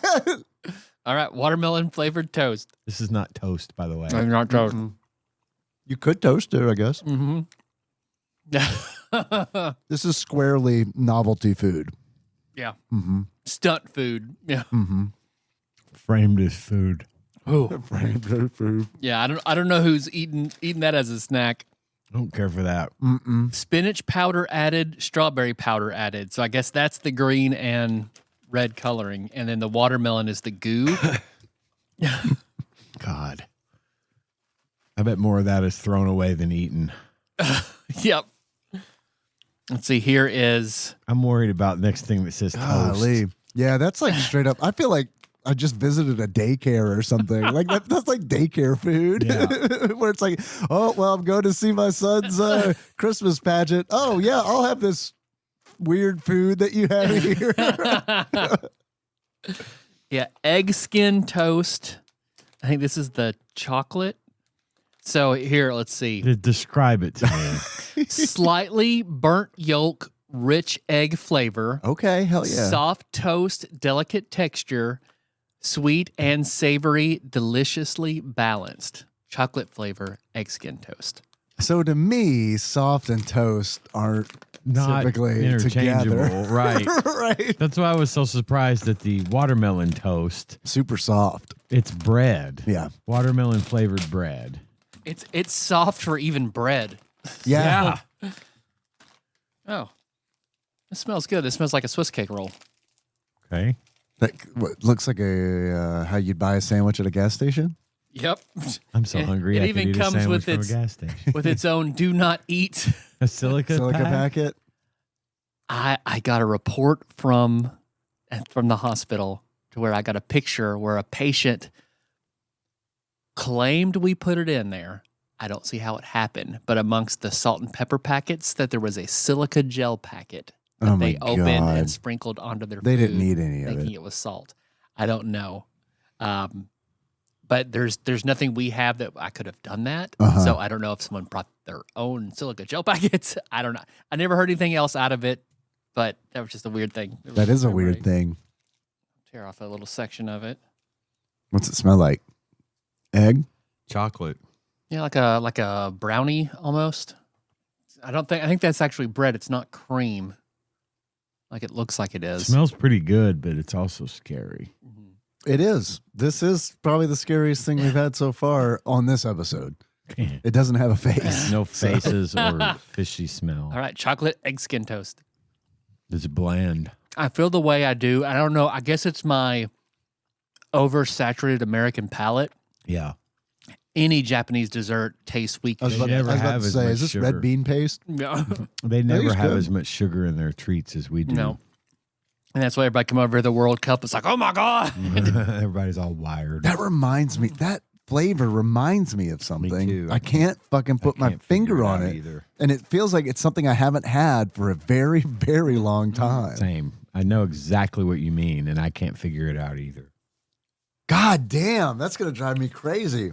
All right, watermelon flavored toast. This is not toast, by the way. Not toast. You could toast it, I guess. Mm-hmm. This is squarely novelty food. Yeah. Mm-hmm. Stunt food. Yeah. Mm-hmm. Framed as food. Oh. food. Yeah. I don't know who's eating that as a snack. I don't care for that. Mm-mm. Spinach powder added, strawberry powder added. So I guess that's the green and red coloring, and then the watermelon is the goo. God. I bet more of that is thrown away than eaten. Yep. Let's see. Here is I'm worried about next thing that says toast. Golly. Yeah, that's like straight up. I feel like I just visited a daycare or something. Like that's like daycare food. Yeah. Where it's like, oh, well, I'm going to see my son's Christmas pageant. Oh, yeah, I'll have this weird food that you have here. yeah, egg skin toast. I think this is the chocolate. So here, let's see. Describe it to me. Slightly burnt yolk, rich egg flavor. Okay, hell yeah. Soft toast, delicate texture, sweet and savory, deliciously balanced. Chocolate flavor, egg skin toast. So to me, soft and toast aren't Not typically interchangeable, together. right? Right. That's why I was so surprised at the watermelon toast. Super soft. It's bread. Yeah. Watermelon flavored bread. It's soft for even bread. Yeah. Oh, it smells good. It smells like a Swiss cake roll. Okay. That what looks like a how you'd buy a sandwich at a gas station. Yep. I'm so hungry. It I even could eat comes a sandwich with from its- a gas station. With its own do not eat. A silica packet. I got a report from the hospital to where I got a picture where a patient claimed we put it in there. I don't see how it happened, but amongst the salt and pepper packets, that there was a silica gel packet that Oh my they opened and God. sprinkled onto their They food, didn't need any of thinking it. it was salt. I don't know. But there's nothing we have that I could have done that. Uh-huh. So I don't know if someone brought their own silica gel packets. I don't know. I never heard anything else out of it, but that was just a weird thing. That is a weird thing. Tear off a little section of it. What's it smell like? Egg? Chocolate. Yeah, like a brownie almost. I think that's actually bread. It's not cream. Like it looks like it It is. smells pretty good, but it's also scary. Mhm. It is. This is probably the scariest thing we've had so far on this episode. It doesn't have a face. No faces or fishy smell. All right, chocolate egg skin toast. It's bland. I feel the way I do. I don't know. I guess it's my oversaturated American palate. Yeah. Any Japanese dessert tastes weak. I was as about, shit. never I was about have to as say, much is this sugar. red bean paste? Yeah. They never it's have good. as much sugar in their treats as we do. No. And that's why everybody come over to the World Cup. It's like, oh my God. Everybody's all wired. That reminds me. That flavor reminds me of something. too. I can't fucking put my can't finger figure it on out it. either. And it feels like it's something I haven't had for a very, very long time. Same. I know exactly what you mean, and I can't figure it out either. God damn, that's going to drive me crazy.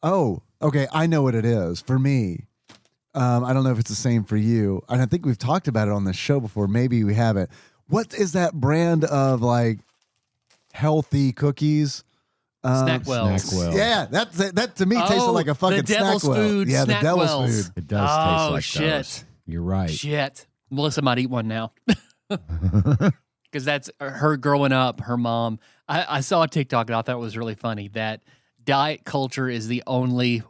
Oh, okay. I know what it is for me. I don't know if it's the same for you. And I think we've talked about it on the show before. Maybe we haven't. What is that brand of like healthy cookies? Snackwells. Snackwell. Yeah, that to me tasted Oh, like a fucking the devil's Snackwell. food Yeah, the devil's Snackwells. food. It does Oh, taste like shit. those. You're right. Shit. Melissa might eat one now. Because that's her growing up, her mom. I saw a TikTok and I thought it was really funny that diet culture is the only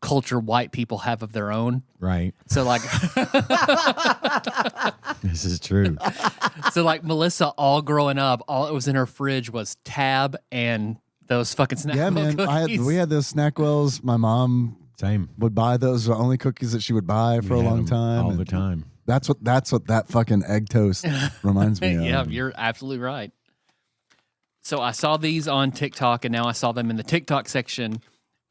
culture white people have of their own. Right. So like This is true. so like Melissa all growing up, all it was in her fridge was Tab and those fucking snack Yeah, man. cookies. We had those Snackwells. My mom Same. would buy those. The only cookies that she would buy for We a had long them time. All and the time. That's what that fucking egg toast reminds me of. Yeah, you're absolutely right. So I saw these on TikTok, and now I saw them in the TikTok section.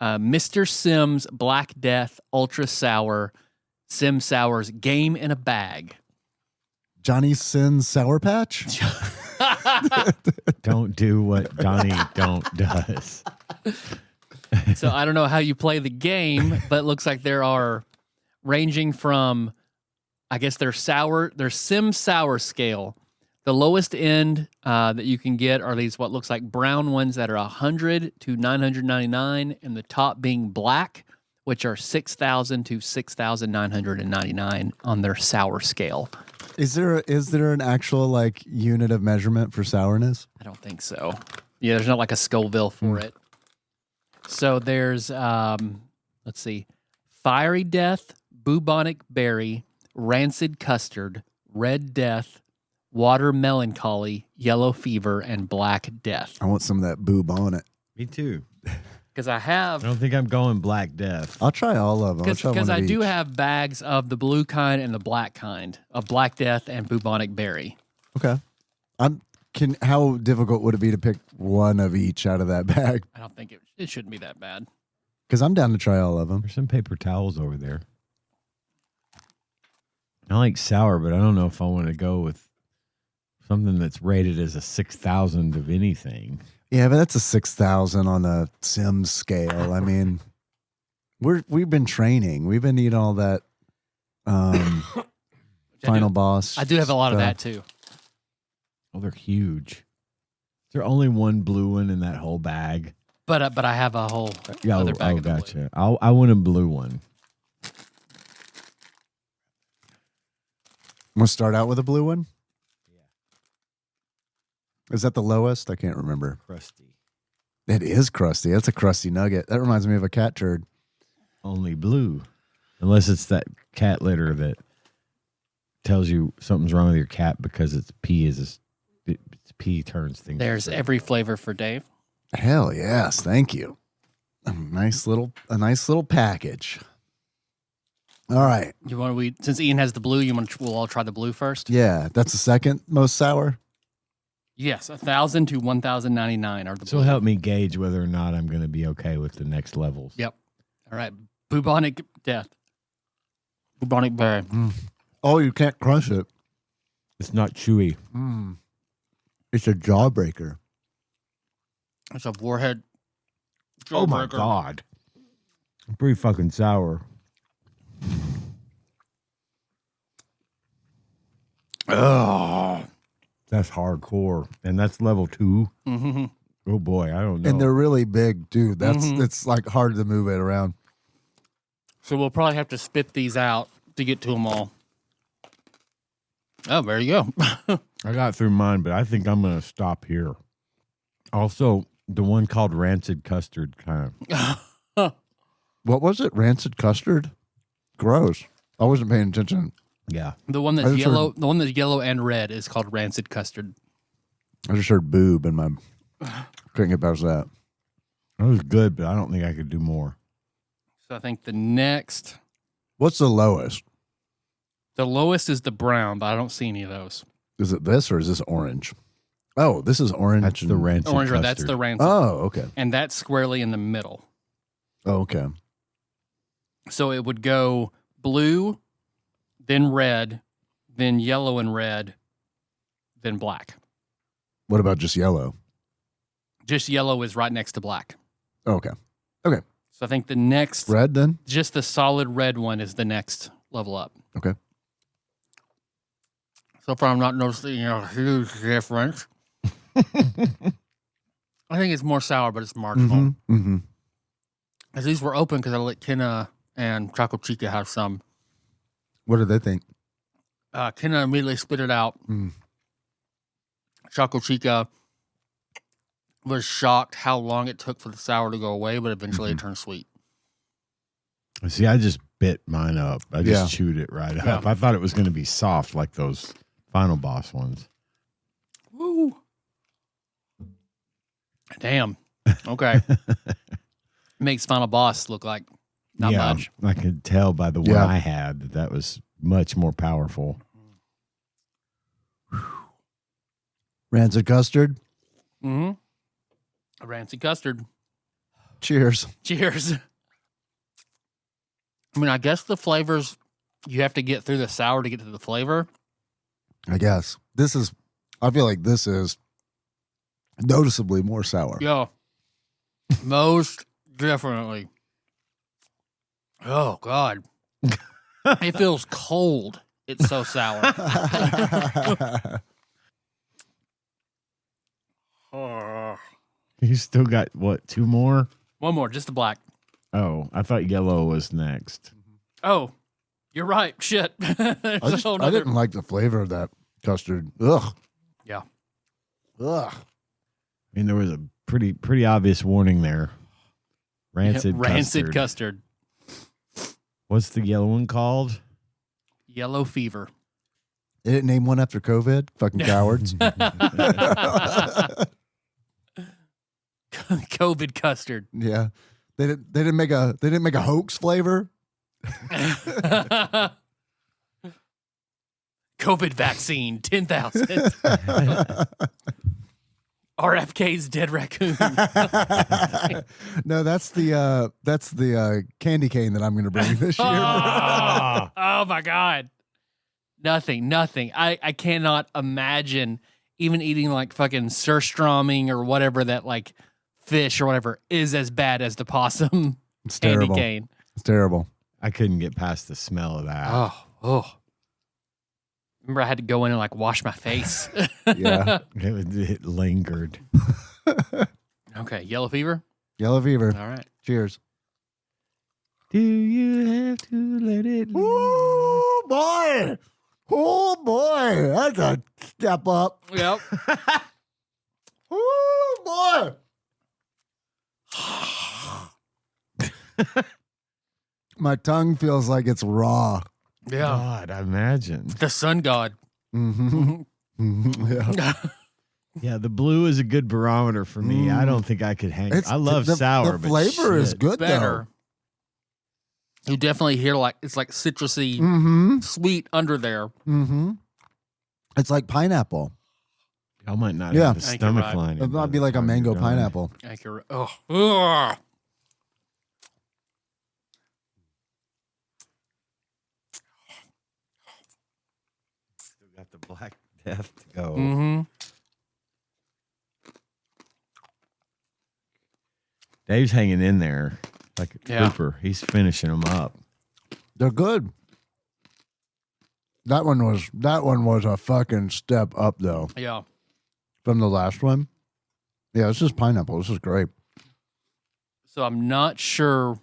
Mr. Sim's Black Death Ultra Sour, Sim Sours Game in a Bag. Johnny Sin's Sour Patch. Don't do what Donnie don't does. So I don't know how you play the game, but it looks like there are ranging from, I guess their Sim Sour scale. The lowest end that you can get are these what looks like brown ones that are 100 to 999, and the top being black, which are 6,000 to 6,999 on their sour scale. Is there an actual like unit of measurement for sourness? I don't think so. Yeah, there's not like a Scoville for it. So there's let's see, Fiery Death, Bubonic Berry, Rancid Custard, Red Death, Water Melancholy, Yellow Fever, and Black Death. I want some of that boob on it. Me too. Because I I have, don't think I'm going Black Death. I'll try all of them. I'll try one because of I do each. have bags of the blue kind and the black kind of Black Death and Bubonic Berry. Okay. How difficult would it be to pick one of each out of that bag? I don't think it shouldn't be that bad. Because I'm down to try all of them. There's some paper towels over there. I like sour, but I don't know if I want to go with something that's rated as a 6,000 of anything. Yeah, but that's a 6,000 on a Sims scale. I mean, we've been training. We've been eating all that final boss. I do have a lot of stuff. that too. Oh, they're huge. Is there only one blue one in that whole bag? But I have a whole other bag of the blue. gotcha. I want a blue one. We'll start out with a blue one. Is that the lowest? I can't remember. Crusty. It is crusty. That's a crusty nugget. That reminds me of a cat turd. Only blue. Unless it's that cat litter that tells you something's wrong with your cat because its pee turns things. There's every flavor for Dave. Hell yes, thank you. A nice little package. All right. You want since Ian has the blue, we'll all try the blue first? Yeah, that's the second most sour. Yes, 1,000 to 1,099 are the So blue. help me gauge whether or not I'm going to be okay with the next levels. Yep. All right. Bubonic death. Bubonic berry. Oh, you can't crush it. It's not chewy. It's a jawbreaker. It's a warhead. Oh my God. Pretty fucking sour. Oh. That's hardcore. And that's level 2. Mm-hmm. Oh boy, I don't know. And they're really big, dude. It's like hard to move it around. So we'll probably have to spit these out to get to them all. Oh, there you go. I got through mine, but I think I'm going to stop here. Also, the one called rancid custard kind of. What was it? Rancid custard? Gross. I wasn't paying attention. Yeah. The one I that's just yellow. The one that's yellow and red is called rancid custard. I just heard boob and my couldn't get past that. That was good, but I don't think I could do more. So I think the next, What's the lowest? the lowest is the brown, but I don't see any of those. Is it this or is this orange? Oh, this is orange. That's the rancid Orange, custard. that's the rancid, Oh, okay. and that's squarely in the middle. Oh, okay. So it would go blue, then red, then yellow and red, then black. What about just yellow? Just yellow is right next to black. Oh, okay. So I think the next, Red then? just the solid red one is the next level up. Okay. So far, I'm not noticing a huge difference. I think it's more sour, but it's marginal. Mm-hmm. Mm-hmm. As these were open, because I let Kenna and Choco Chica have some. What do they think? Kenna immediately spit it out. Mm. Choco Chica was shocked how long it took for the sour to go away, but eventually it turned sweet. See, I just bit mine up. I just Yeah. chewed it right up. I thought it was going to be soft like those Final Boss ones. Woo! Damn. Okay. Makes Final Boss look like not much. I could tell by the one Yeah. I had that was much more powerful. Rancid custard? Mm-hmm. A rancid custard. Cheers. Cheers. I mean, I guess the flavors, you have to get through the sour to get to the flavor. I guess. I feel like this is noticeably more sour. Yeah. Most definitely. Oh, God. It feels cold. It's so sour. You still got, what, 2 more? One more, just the black. Oh, I thought yellow was next. Oh, you're right. Shit. There's a whole I nother- didn't like the flavor of that custard. Ugh. Yeah. Ugh. I mean, there was a pretty obvious warning there. Rancid custard. What's the yellow one called? Yellow fever. They didn't name one after COVID. Fucking cowards. COVID custard. Yeah. They didn't make a hoax flavor. COVID vaccine, 10,000. RFK's dead raccoon. No, that's the candy cane that I'm going to bring this year. Oh my God. Nothing. I cannot imagine even eating like fucking surströmming or whatever that like fish or whatever is as bad as the possum It's candy terrible. cane. It's terrible. I couldn't get past the smell of that. Oh. Remember I had to go in and like wash my face. Yeah. It lingered. Okay, yellow fever. Yellow fever. All right. Cheers. Do you have to let it? Oh boy! Oh boy! That's a step up. Yep. Oh boy! My tongue feels like it's raw. Yeah. God, I imagine. The sun god. Mm-hmm. Yeah. Yeah, the blue is a good barometer for me. I don't think I could hang. I love the sour, The but flavor is shit. good Better. You definitely hear like it's like citrusy, though. Mm-hmm. sweet under there. Mm-hmm. It's like pineapple. I might not Yeah. have a I think stomach you're right. lining. It by might be the like a time mango you're done. pineapple. Accurate. Oh. Ugh. Still got the Black Death to go. Mm-hmm. Dave's hanging in there like a Yeah. trooper. He's finishing them up. They're good. That one was a fucking step up though Yeah. from the last one. Yeah, this is pineapple. This is great. So I'm not sure.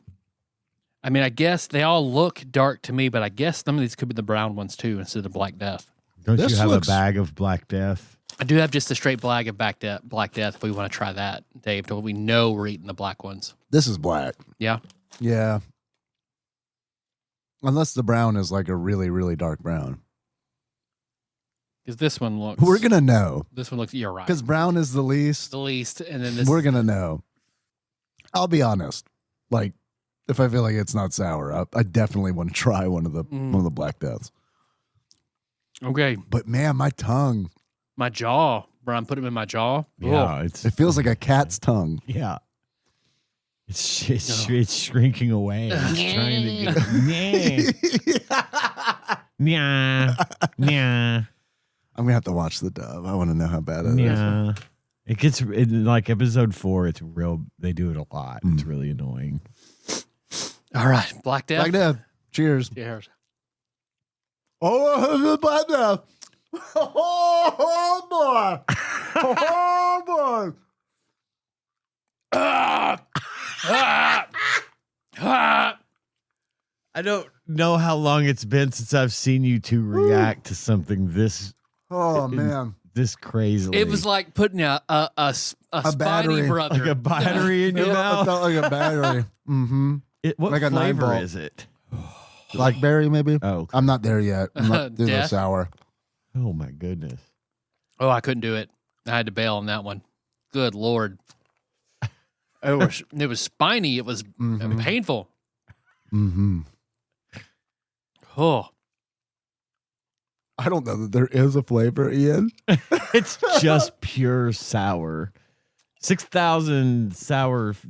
I mean, I guess they all look dark to me, but I guess some of these could be the brown ones too instead of Black Death. Don't This you have looks- a bag of Black Death? I do have just a straight Black Death. If we want to try that, Dave, till we know we're eating the black ones. This is black. Yeah. Yeah. Unless the brown is like a really, really dark brown. Because this one looks. We're going to know. This one looks. You're right. Because brown is the least. The least, and then this. We're going to know. I'll be honest. Like, if I feel like it's not sour, I definitely want to try one of the Black Deaths. Okay. But man, my tongue. My jaw. Brian, put them in my jaw. Yeah, It feels like a cat's tongue. yeah. It's shrinking away. It's trying to get yeah. Yeah. I'm gonna have to watch the dub. I want to know how bad it is. Yeah. It gets in like episode 4. It's real. They do it a lot. It's really annoying. All right. Black Death. Black Death. Cheers. Cheers. Oh, Black Death. Oh boy. Oh boy. I don't know how long it's been since I've seen you two react to something this Oh man. this crazily. It was like putting a spiny battery. brother. like a battery in your It mouth. felt like a battery. Mm-hmm. What like a flavor 9-volt. is it? Blackberry, maybe. Oh, okay. I'm not there yet. I'm not through the Death? sour. Oh my goodness. Oh, I couldn't do it. I had to bail on that one. Good Lord. It was spiny. It was painful. Mm-hmm. Oh. I don't know that there is a flavor, Ian. It's just pure sour. 6,000 sours.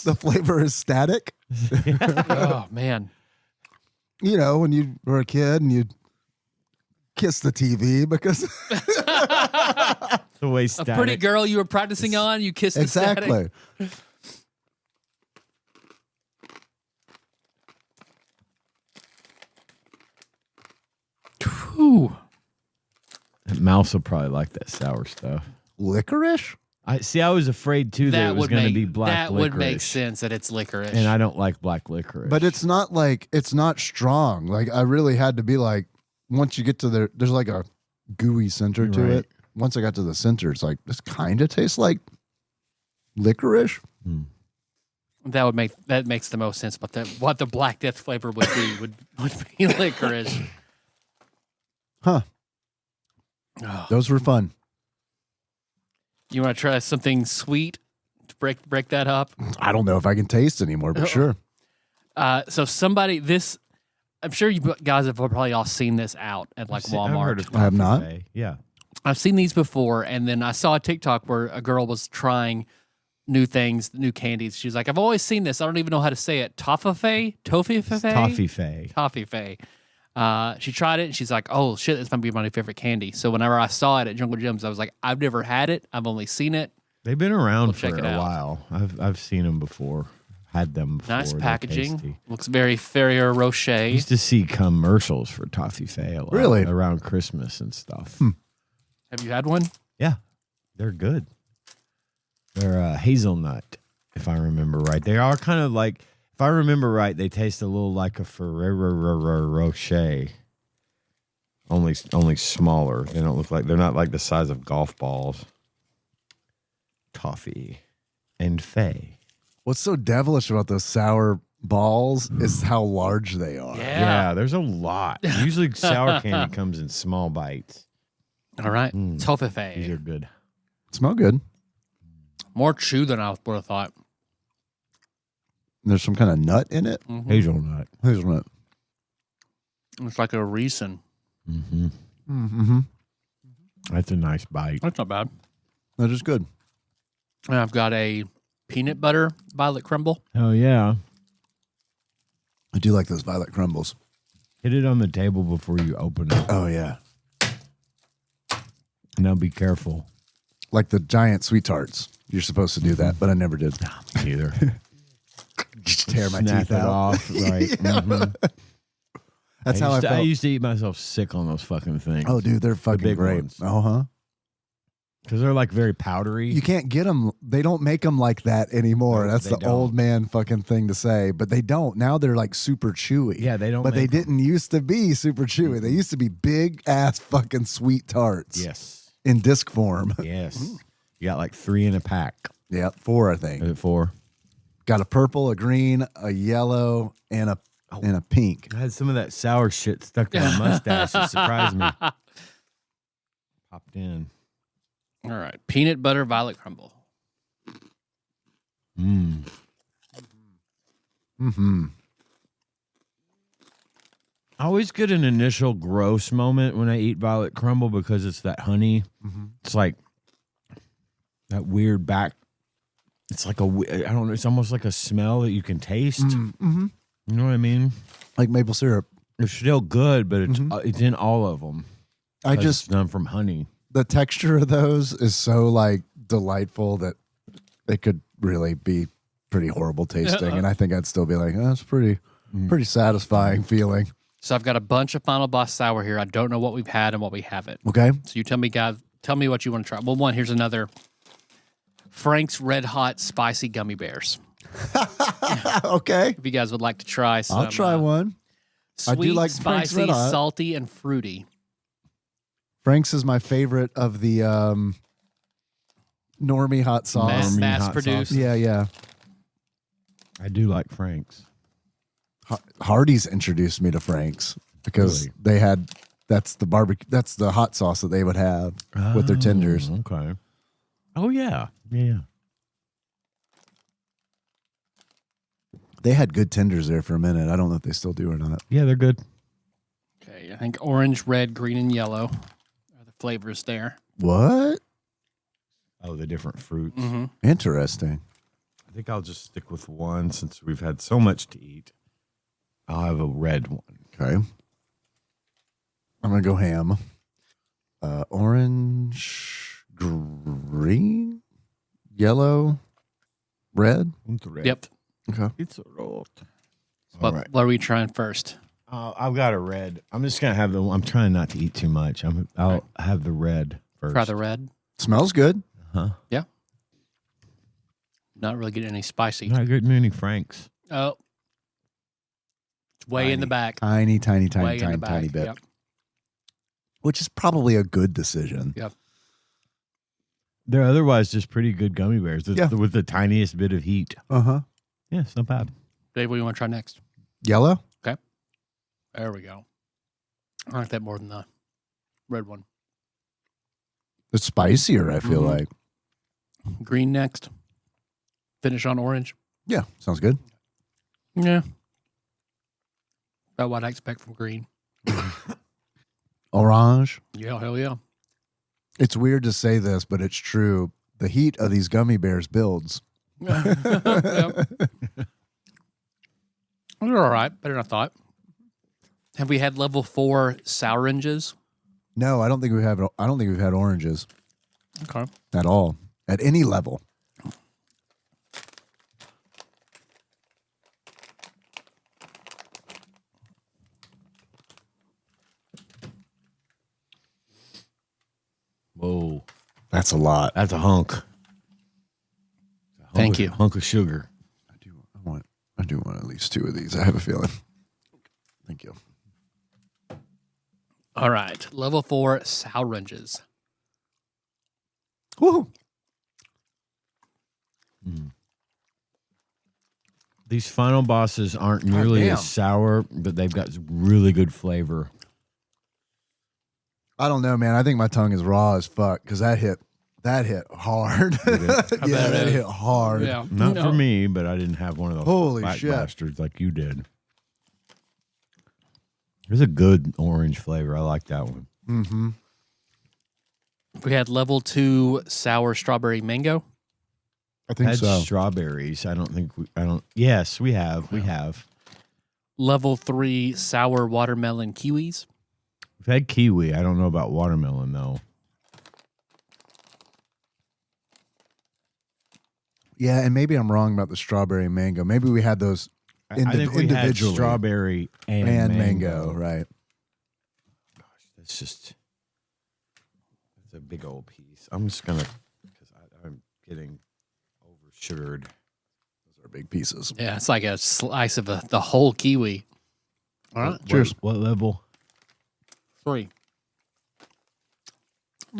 The flavor is static. Oh, man. You know, when you were a kid and you'd kiss the TV because The way A static. pretty girl you were practicing on, you kissed the static. exactly. Whew. Mouse will probably like that sour stuff. Licorice? I was afraid too that it was going to be black that licorice. would make sense that it's licorice. And I don't like black licorice. But it's not like it's not strong. Like I really had to be like once you get to there's like a gooey center to Right. it. Once I got to the center, it's like this kind of tastes like licorice. that makes the most sense. But what the Black Death flavor would be would be licorice. Huh. Oh. Those were fun. You want to try something sweet to break that up? I don't know if I can taste anymore, but sure. So I'm sure you guys have probably all seen this out at like I've Walmart. heard of I have not. Toffee. Yeah. I've seen these before, and then I saw a TikTok where a girl was trying new things, new candies. She was like, "I've always seen this. I don't even know how to say it. Toffee? Toffee Fay. Toffee. She tried it, and she's like, "Oh shit, this might be my favorite candy." So whenever I saw it at Jungle Gyms, I was like, "I've never had it. I've only seen it." They've been around We'll for check it a out. while. I've seen them before. Had them before. Nice They're packaging. tasty. Looks very Ferrero Rocher. I used to see commercials for Toffee Fay a lot. Really? Around Christmas and stuff. Have you had one? Yeah. They're good. They're hazelnut. if I remember right. They are kind of like, if I remember right, they taste a little like a Ferrero Rocher. Only smaller. They don't look like, they're not like the size of golf balls. Toffee and Fay. What's so devilish about those sour balls is how large they are. Yeah, there's a lot. Usually sour candy comes in small bites. All right. Mm. These Toffee. are good. Smell good. More chew than I would have thought. There's some kind of nut in it. Mm-hmm. Hazelnut. Hazelnut. It's like a Riesling. Mm-hmm. Mm-hmm. That's a nice bite. That's not bad. That is good. And I've got a peanut butter violet crumble. Oh, yeah. I do like those violet crumbles. Hit it on the table before you open it. Oh, yeah. Now be careful. Like the giant sweet tarts. You're supposed to do that, but I never did. Either. Just tear my Snap teeth it out. off. Right. Mhm. That's how I felt. I used to eat myself sick on those fucking things. Oh, dude, they're fucking big great. ones. Uh-huh. Because they're like very powdery. You can't get them. They don't make them like that anymore. No, That's they the don't. old man fucking thing to say. But they don't. Now they're like super chewy. Yeah, they don't. But they make 'em. didn't used to be super chewy. They used to be big ass fucking sweet tarts. Yes. In disc form. Yes. You got like 3 in a pack. Yep, 4, I think. Is it 4? Got a purple, a green, a yellow, and a pink. I had some of that sour shit stuck to my mustache. It surprised me. Popped in. All right. Peanut butter violet crumble. Mm. Mm-hmm. I always get an initial gross moment when I eat violet crumble because it's that honey. Mm-hmm. It's like that weird back. It's like I don't know. It's almost like a smell that you can taste. Mm-hmm. You know what I mean? Like maple syrup. It's still good, but it's Mhm. it's in all of them. It's done from honey. The texture of those is so like delightful that it could really be pretty horrible tasting. And I think I'd still be like, oh, that's pretty satisfying feeling. So I've got a bunch of Final Boss sour here. I don't know what we've had and what we haven't. Okay. So you tell me, guys, tell me what you want to try. Well, one, here's another Frank's Red Hot Spicy Gummy Bears. Okay. If you guys would like to try some. I'll try one. I Sweet, do like Frank's spicy, Red Hot. salty, and fruity. Frank's is my favorite of the normie hot sauce. Normie Mass hot produced. sauce. Yeah. I do like Frank's. Hardee's introduced me to Frank's because Really? they had that's the barbecue, that's the hot sauce that they would have with their tenders. Okay. Oh yeah. Yeah. They had good tenders there for a minute. I don't know if they still do or not. Yeah, they're good. Okay, I think orange, red, green, and yellow are the flavors there. What? Oh, the different fruits. Mm-hmm. Interesting. I think I'll just stick with one since we've had so much to eat. I'll have a red one. Okay. I'm gonna go ham. Orange, green, yellow, red. Yep. Okay. It's a rot. What, right. what are we trying first? I've got a red. I'm just gonna have the. I'm trying not to eat too much. I'll have the red first. Try the red. Smells good. Huh? Not really getting any spicy. Not getting any Franks. Oh. It's way in Tiny. the back. Tiny Way in the back. bit. Yep. Which is probably a good decision. Yep. They're otherwise just pretty good gummy bears with, Yeah. with the tiniest bit of heat. Uh-huh. Yeah, it's not bad. Dave, what do you want to try next? Yellow? There we go. I like that more than the red one. It's spicier, I feel Mhm. like. Green next. Finish on orange. Yeah, sounds good. Yeah. About what I expect from green. Orange. Yeah, hell yeah. It's weird to say this, but it's true. The heat of these gummy bears builds. Yep. They're all right. Better than I thought. Have we had level 4 sour oranges? No, I don't think we've had oranges Okay. at all. At any level. Whoa, That's a lot. that's a hunk. It's a hunk Thank you. Hunk of sugar. I do want at least 2 of these. I have a feeling. Thank you. All right. Level 4 sour oranges. Woo! These final bosses aren't nearly damn. as sour, but they've got really good flavor. I don't know, man. I think my tongue is raw as fuck because that hit hard. Yeah, that hit hard. Yeah. Not for me, but I didn't have one of those Holy black shit. bastards like you did. There's a good orange flavor. I like that one. Mm-hmm. We had level 2 sour strawberry mango. I think Had so. strawberries. I don't think I don't. Yes, we have. We have. Level 3 sour watermelon kiwis. We've had kiwi. I don't know about watermelon though. Yeah, and maybe I'm wrong about the strawberry and mango. Maybe we had those I think we had individually. strawberry and mango, right? That's just. It's a big old piece. I'm just gonna because I'm getting over sugared. Those are big pieces. Yeah, it's like a slice of the whole kiwi. All right. Cheers. What level? 3.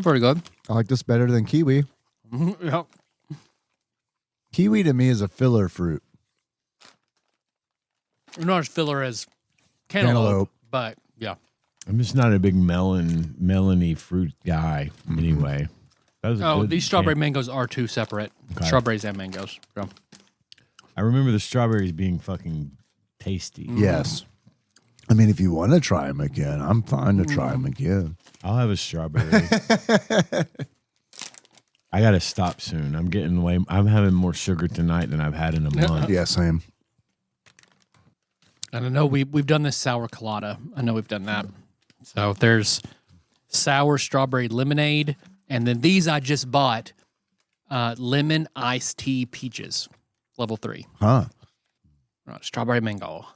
Pretty good. I like this better than kiwi. Yep. Kiwi to me is a filler fruit. Not as filler as cantaloupe. But yeah. I'm just not a big melony fruit guy anyway. That was a Oh, good these strawberry mangoes are 2 separate. Okay. Strawberries and mangoes. So. I remember the strawberries being fucking tasty. Yes. I mean, if you want to try them again, I'm fine to try them again. I'll have a strawberry. I gotta stop soon. I'm having more sugar tonight than I've had in a month. Yeah, same. And I know we've done this sour colada. I know we've done that. So there's sour strawberry lemonade, and then these I just bought lemon iced tea peaches, level 3. Huh. Strawberry mango.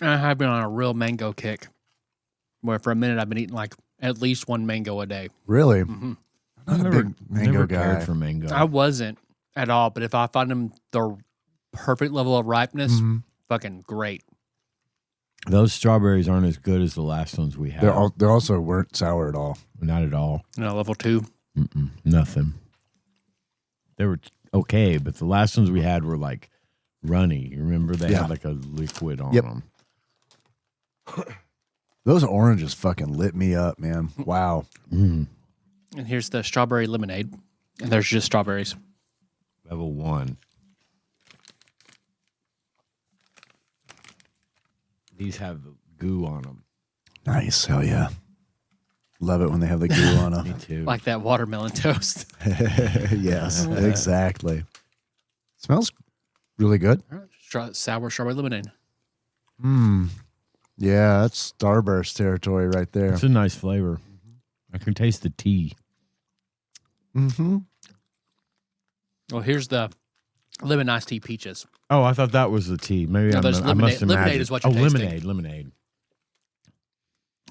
I have been on a real mango kick, where for a minute I've been eating like at least 1 mango a day. Really? Mm-hmm. I'm not a big mango never guy. cared for mango. I wasn't at all, but if I find them the perfect level of ripeness, Mhm. fucking great. Those strawberries aren't as good as the last ones we had. They also weren't sour at all. Not at all. Level 2. Nothing. They were okay, but the last ones we had were like runny. You remember they Yeah. had like a liquid on Yep. them. Those oranges fucking lit me up, man. Wow. Mm. And here's the strawberry lemonade. And there's just strawberries. Level 1. These have the goo on them. Nice. Hell yeah. Love it when they have the goo on Me them. too. Like that watermelon toast. Yes, exactly. Smells really good. Sour strawberry lemonade. Yeah, that's Starburst territory right there. It's a nice flavor. I can taste the tea. Mm-hmm. Well, here's the lemon iced tea peaches. Oh, I thought that was the tea. Maybe No, I there's must lemonade. imagine. Lemonade is what you're tasting. lemonade.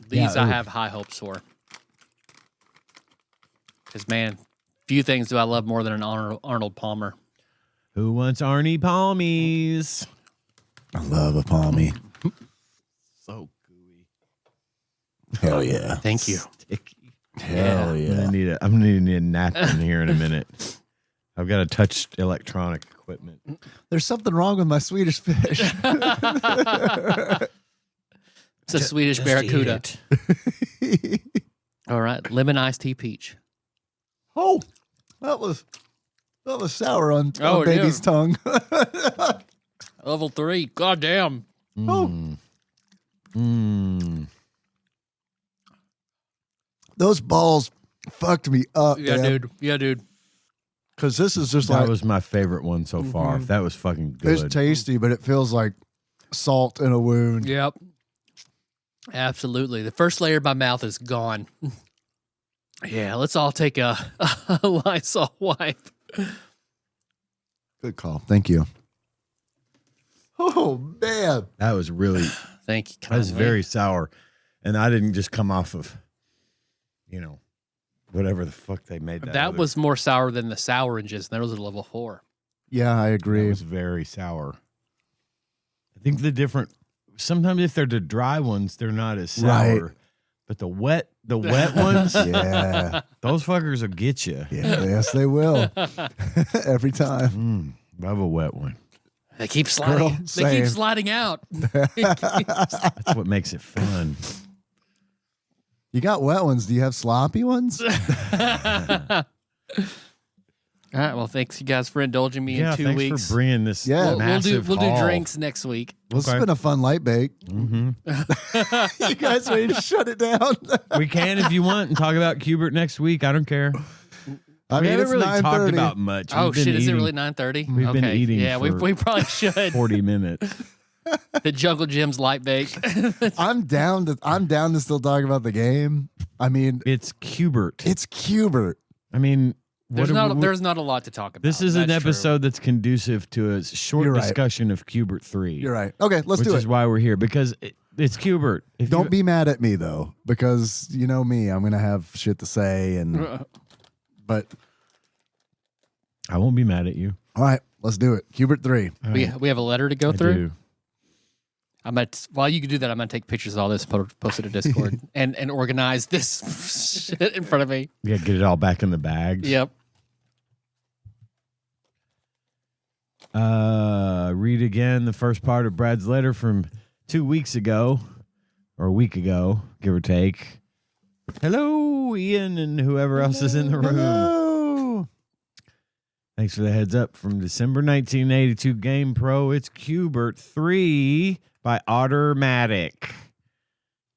These Yeah, I ooh. have high hopes for. Because, man, few things do I love more than an Arnold Palmer. Who wants Arnie Palmies? I love a palmy. So gooey. Hell yeah. Thank you. Sticky. Hell yeah. I'm gonna need a napkin here in a minute. I've got to touch electronic equipment. There's something wrong with my Swedish fish. It's a Swedish barracuda. All right. Lemon iced tea peach. Oh, that was sour on Oh, it baby's is. tongue. Level 3. God damn. Those balls fucked me up, Yeah, man. dude. Yeah, dude. Because this is just That like was my favorite one so far. That was fucking good. it's tasty, but it feels like salt in a wound. Yep. Absolutely. The first layer of my mouth is gone. Yeah, let's all take a Lysol wipe. Good call. Thank you. Oh man. That was really Thank you. that was very sour, and I didn't just come off of, whatever the fuck they made that. That other- was more sour than the sour oranges, and those are level 4. Yeah, I It agree. was very sour. I think sometimes if they're the dry ones, they're not as sour. Right. But the wet ones, Yeah. those fuckers will get you. Yeah. Yes, they will. Every time. Love a wet one. They keep sliding. They same. keep sliding out. That's what makes it fun. You got wet ones. Do you have sloppy ones? All right. Well, thanks you guys for indulging me Yeah, in 2 thanks weeks. for bringing this. Yeah. We'll do haul. drinks next week. Well, it's Okay. been a fun light bake. You guys ready to shut it down? We can if you want and talk about Cubert next week. I don't care. I We mean, haven't it's really talked 9:30. about much. Oh We've been shit! Is it eating really 9:30? We've been eating Yeah, for- we probably should. 40 minutes. The Jungle Jim's light bake. I'm down to still talk about the game. I mean, It's Cubert. it's Cubert. I mean, There's not a lot to talk about. this is an That's true. episode that's conducive to a short You're right. discussion of Cubert 3. You're right. Okay, let's which do is it. why we're here, because it's Cubert. If Don't you- be mad at me though, because you know me, I'm gonna have shit to say. And but I won't be mad at you. all right, let's do it. Cubert 3. All We right. have a letter to go I through. do. While you can do that, I'm gonna take pictures of all this, post it to Discord, and organize this shit in front of me. Yeah, get it all back in the bags. Yep. Read again the first part of Brad's letter from 2 weeks ago, or a week ago, give or take. Hello, Ian, and whoever else is in the room. Hello. Thanks for the heads up from December 1982 Game Pro. It's Cubert 3 by Automatic.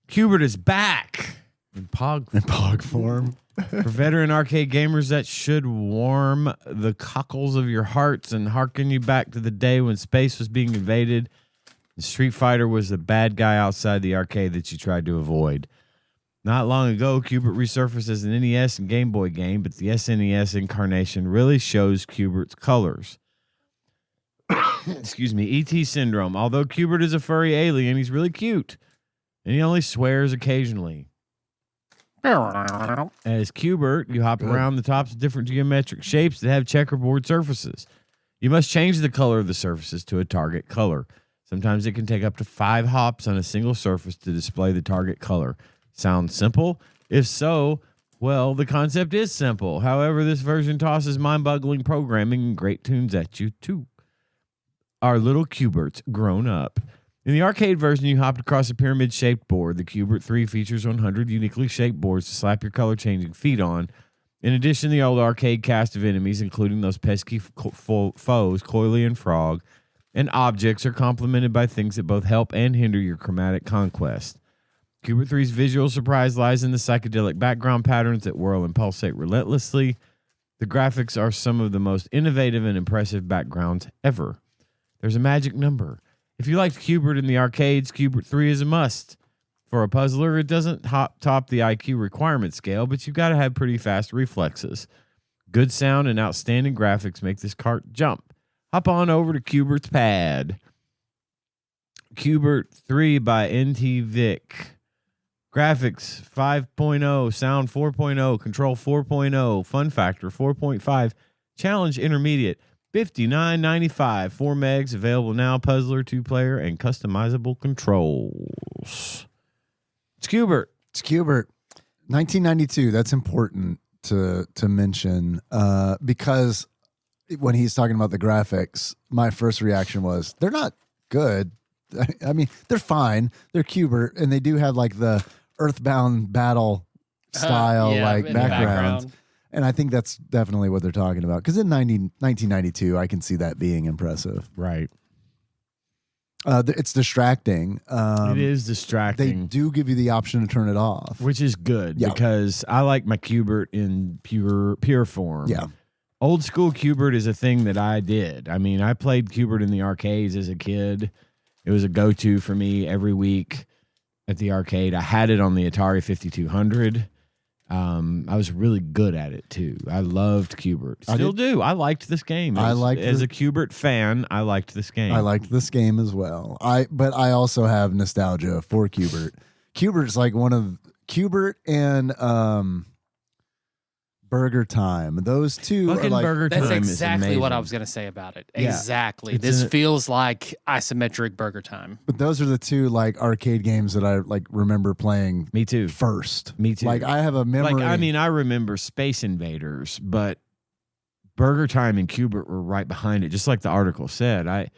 Cubert is back in POG In POG form. for veteran arcade gamers. That should warm the cockles of your hearts and harken you back to the day when space was being invaded and Street Fighter was the bad guy outside the arcade that you tried to avoid. Not long ago, Cubert resurfaced as an NES and Game Boy game, but the SNES incarnation really shows Cubert's colors. Excuse me, E.T. Syndrome. Although Cubert is a furry alien, he's really cute, and he only swears occasionally. As Cubert, you hop around the tops of different geometric shapes that have checkerboard surfaces. You must change the color of the surfaces to a target color. Sometimes it can take up to 5 hops on a single surface to display the target color. Sounds simple? If so, well, the concept is simple. However, this version tosses mind-boggling programming and great tunes at you, too. Our little Cubert's grown up. In the arcade version, you hopped across a pyramid-shaped board. The Cubert 3 features 100 uniquely shaped boards to slap your color-changing feet on. In addition, the old arcade cast of enemies, including those pesky foes, Coily and Frog, and objects, are complemented by things that both help and hinder your chromatic conquest. Cubert 3's visual surprise lies in the psychedelic background patterns that whirl and pulsate relentlessly. The graphics are some of the most innovative and impressive backgrounds ever. There's a magic number. If you liked Cubert in the arcades, Cubert 3 is a must. For a puzzler, it doesn't top the IQ requirement scale, but you've got to have pretty fast reflexes. Good sound and outstanding graphics make this cart jump. Hop on over to Cubert's pad. Cubert 3 by NT Vic. Graphics 5.0, sound 4.0, control 4.0, fun factor 4.5, challenge intermediate $59.95, 4 megs, available now, puzzler, 2-player, and customizable controls. It's Cubert. It's Cubert. 1992. That's important to mention because when he's talking about the graphics, my first reaction was they're not good. I mean, they're fine. They're Cubert, and they do have like the Earthbound battle style like in the background. And I think that's definitely what they're talking about. Because in 1992, I can see that being impressive. Right. It's distracting. It is They distracting. do give you the option to turn it off. Which is good Yeah. because I like my Cubert in pure form. Yeah. Old school Cubert is a thing that I did. I mean, I played Cubert in the arcades as a kid. It was a go-to for me every week at the arcade. I had it on the Atari 5200. I was really good at it too. I loved Cubert. Still do. I liked this game. As a Cubert fan, I liked this game. I liked this game as well. But I also have nostalgia for Cubert. Cubert's like one of Cubert and Burger Time. Those two are Fucking like Burger That's Time exactly is what I amazing. was going to say about it. Yeah. Exactly. It's This an- feels like isometric Burger Time. but those are the two like arcade games that I like remember playing Me too. first. Me too. Like I have a memory. Like, I mean, I remember Space Invaders, but Burger Time and Cubert were right behind it, just like the article said.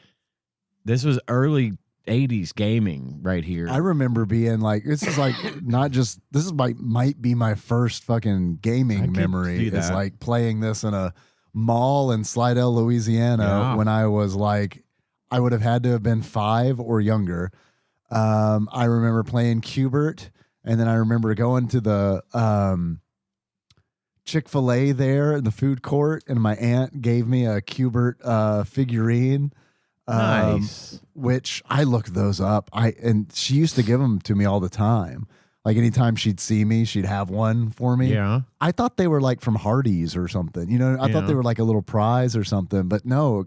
This was early 80s gaming right here. I remember being like, this is like not just this is like might be my first fucking I gaming could memory. see Is that. like playing this in a mall in Slidell, Louisiana, Yeah. when I was like, I would have had to have been 5 or younger. I remember playing Cubert, and then I remember going to the Chick-fil-A there in the food court, and my aunt gave me a Cubert figurine. Nice. Which I looked those up. And she used to give them to me all the time. Like anytime she'd see me, she'd have one for me. Yeah. I thought they were like from Hardee's or something. You know, I thought Yeah. they were like a little prize or something. But no,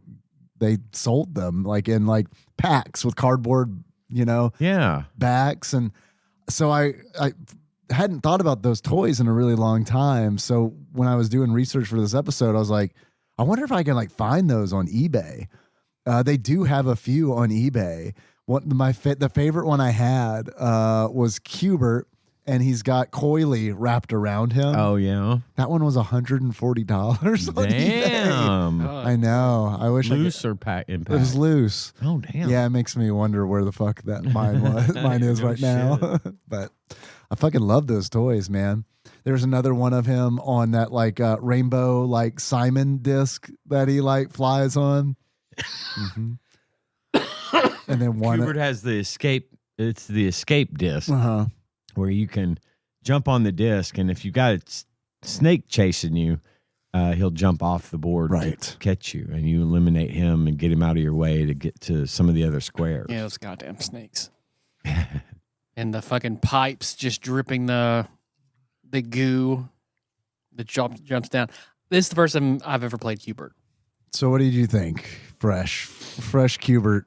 they sold them like in like packs with cardboard, you know, Yeah. backs. And so I hadn't thought about those toys in a really long time. So when I was doing research for this episode, I was like, I wonder if I can like find those on eBay. They do have a few on eBay. The favorite one I had was Cubert, and he's got Coily wrapped around him. Oh, yeah. That one was $140 on eBay. Damn. I know. I wish Loose or pack I impact? could. It was loose. Oh, damn. Yeah, it makes me wonder where the fuck that mine was. Mine is No right now. But I fucking love those toys, man. There's another one of him on that like rainbow like Simon disc that he like flies on. Mm-hmm. And then one. Cubert has the escape. It's the escape disc Uh-huh. where you can jump on the disc, and if you got a snake chasing you, he'll jump off the board Right. to catch you, and you eliminate him and get him out of your way to get to some of the other squares. Yeah, those goddamn snakes. And the fucking pipes just dripping the goo that jumps down. This is the first time I've ever played Cubert. So what did you think? Fresh Cubert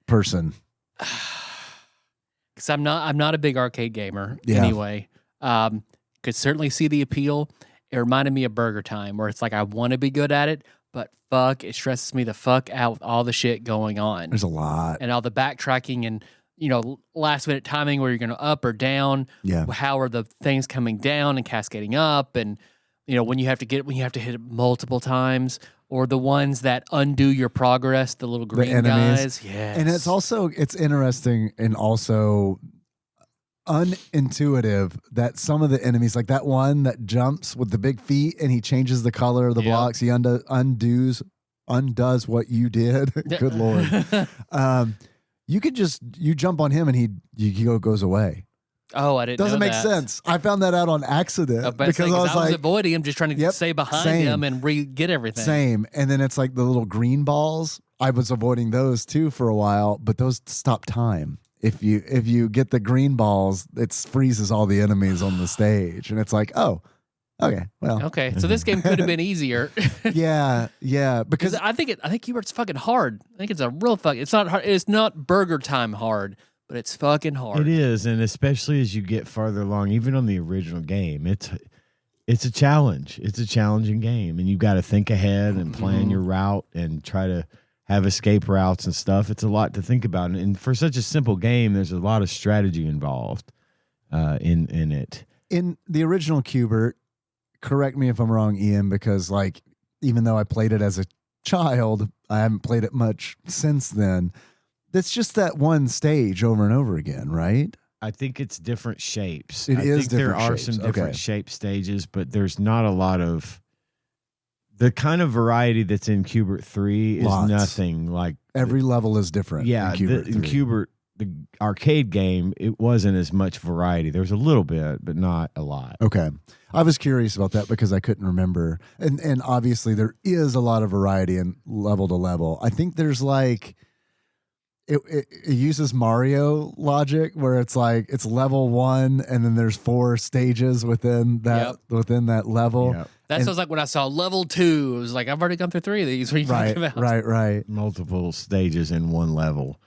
person. Because I'm not a big arcade gamer Yeah. anyway. Could certainly see the appeal. It reminded me of Burger Time, where it's like I want to be good at it, but fuck, it stresses me the fuck out with all the shit going on There's a lot. and all the backtracking and last minute timing where you're going to up or down. Yeah. How are the things coming down and cascading up, and when you have to hit it multiple times, or the ones that undo your progress, the little green enemies. guys. Yes. And it's interesting and also unintuitive that some of the enemies, like that one that jumps with the big feet and he changes the color of the Yep. blocks, he undoes what you did. Good Lord. You jump on him and he goes away. Oh, I didn't. Doesn't know make that. sense. I found that out on accident because I was like, avoiding him, just trying to Yep, stay behind same. him and get everything. same. And then it's like the little green balls. I was avoiding those too for a while, but those stop time. If you get the green balls, it freezes all the enemies on the stage, and it's like, oh, okay, well, Okay, so this game could have been easier. yeah, Because because I think Cubert's fucking hard. I think it's a real fuck. It's not hard. It's not Burger Time hard, but it's fucking hard. It is, and especially as you get farther along, even on the original game, it's a challenge. It's a challenging game, and you've got to think ahead and plan your route and try to have escape routes and stuff. It's a lot to think about, and for such a simple game, there's a lot of strategy involved in it. in the original Cubert, correct me if I'm wrong, Ian, because like even though I played it as a child, I haven't played it much since then. It's just that one stage over and over again, right? I think it's different shapes. It I is think there different are shapes. some different Okay. shape stages, but there's not a lot of the kind of variety that's in Cubert 3 is Lots. nothing like Every level is different. yeah, in Cubert in 3. Cubert, the arcade game, it wasn't as much variety. There was a little bit, but not a lot. Okay. I was curious about that because I couldn't remember. And obviously there is a lot of variety in level to level. I think there's like it uses Mario logic where it's like it's level 1 and then there's 4 stages within that level. Yep. That sounds like when I saw level 2. It was like I've already gone through 3 of these. What are you Right, talking about? right. Multiple stages in one level.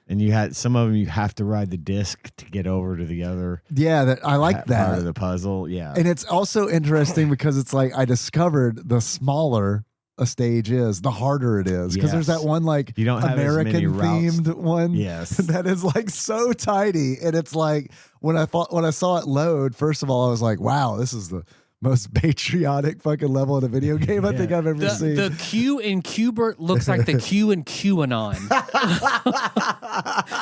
And you had some of them you have to ride the disc to get over to the other. Yeah, I like that part of the puzzle. Yeah, and it's also interesting because it's like I discovered the smaller a stage is, the harder it is. Because there's Yes. that one like You don't have as many American routes. themed one Yes. that is like so tiny. And it's like when I saw it load, first of all, I was like, wow, this is the most patriotic fucking level in a video game I think I've ever seen. The Q in Qbert looks like the Q in QAnon.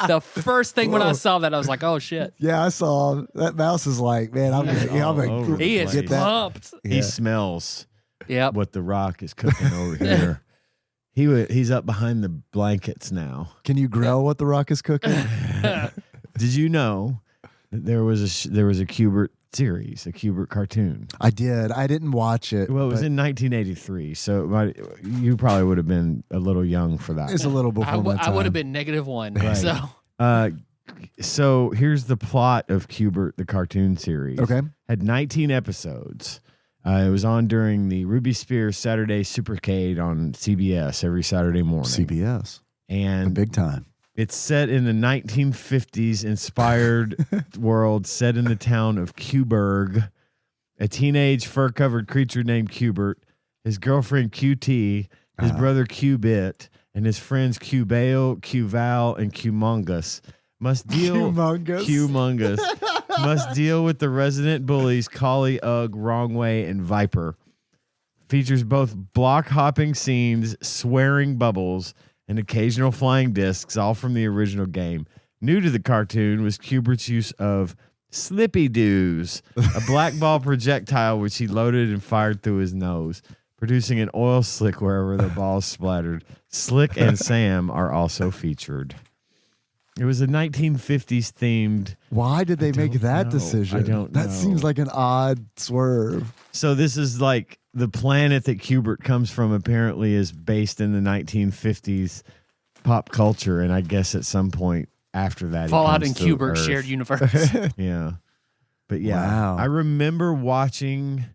The first thing when I saw that, I was like, oh shit. Yeah, I saw that mouse is like, man, I'm all gonna over the He is place. pumped. Yeah. He smells Yep. what the Rock is cooking over here. He's up behind the blankets now. Can you grill what the Rock is cooking? Did you know that there was a Qbert series, a Qbert cartoon? I did. I didn't watch it. Well, it was but in 1983, so you probably would have been a little young for that. it's a little before my I time. would have been -1. Right. So So here's the plot of Qbert, the cartoon series. Okay. Had 19 episodes. It was on during the Ruby Spears Saturday Supercade on CBS every Saturday morning. CBS. The And big time. it's set in the 1950s inspired world set in the town of Qberg. A teenage fur-covered creature named Qbert, his girlfriend QT, his brother Qbit, and his friends Qbale, Qval, and Qmongus must deal Humongous. must deal with the resident bullies Collie, Ugg, Wrong Way, and Viper. Features both block hopping scenes, swearing bubbles, and occasional flying discs, all from the original game. New to the cartoon was Qbert's use of Slippy Doos, a black ball projectile which he loaded and fired through his nose, producing an oil slick wherever the balls splattered. Slick and Sam are also featured. It was a 1950s themed. Why did they make don't that know. decision? I don't That know. seems like an odd swerve. So this is like the planet that Qbert comes from apparently is based in the 1950s pop culture. And I guess at some point after that, he Fallout comes and to Qbert Earth. shared universe. Yeah. But yeah, Wow. I remember watching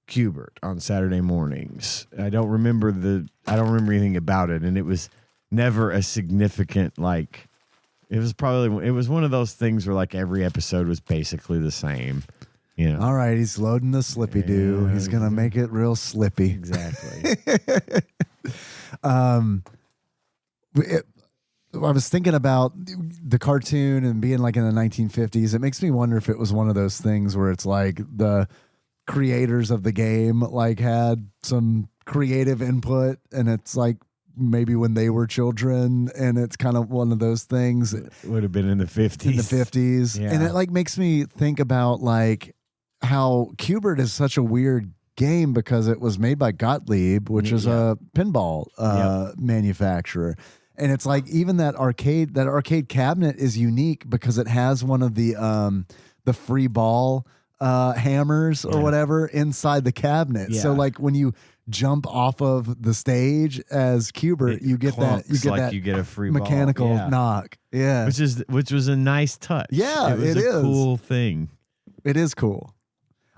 Qbert on Saturday mornings. I don't remember anything about it. And it was never a significant, like, it was one of those things where like every episode was basically the same. You know. All right, he's loading the slippy do. Yeah. He's gonna make it real slippy. Exactly. I was thinking about the cartoon and being like in the 1950s. It makes me wonder if it was one of those things where it's like the creators of the game like had some creative input, and it's like maybe when they were children, and it's kind of one of those things It would have been in the 50s. in the 50s. Yeah. And it like makes me think about like how Qbert is such a weird game because it was made by Gottlieb, which is a pinball manufacturer. And it's like even that arcade cabinet is unique because it has one of the free ball hammers or whatever inside the cabinet. Yeah. So like when you jump off of the stage as Qbert, you get you get a free mechanical ball. Yeah. knock. Yeah. Which was a nice touch. Yeah, it was it a is. cool thing. It is cool.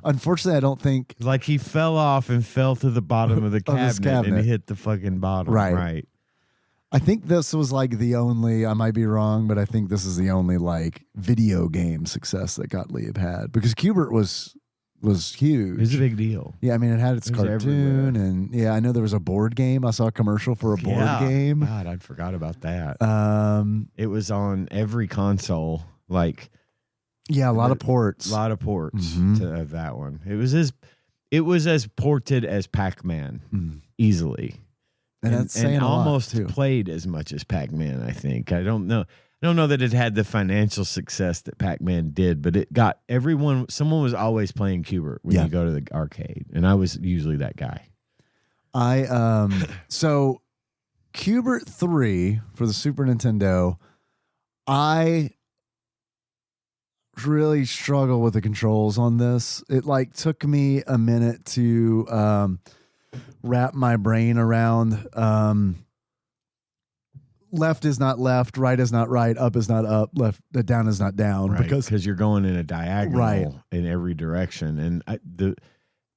Unfortunately, I don't think Like he fell off and fell to the bottom of the this cabinet, cabinet. and hit the fucking bottom. Right. I think this was like the only, I might be wrong, but I think this is the only like video game success that Gottlieb had because Qbert was huge. It was a big deal. Yeah, I mean, it had its It was cartoon, everywhere. and yeah, I know there was a board game. I saw a commercial for a board game. God, I forgot about that. It It was on every console. Like yeah, a lot of ports. a lot of ports Mhm. to that one. It was as ported as Pac-Man Mm. easily. And that's saying a lot, almost too. played as much as Pac-Man, I think. I don't know that it had the financial success that Pac-Man did, but it got someone was always playing Qbert when Yeah. you go to the arcade, and I was usually that guy. So Qbert 3 for the Super Nintendo, I really struggle with the controls on this. It like took me a minute to wrap my brain around. Left is not left, right is not right, up is not up, left down is not down, Right, because you're going in a diagonal Right. in every direction, and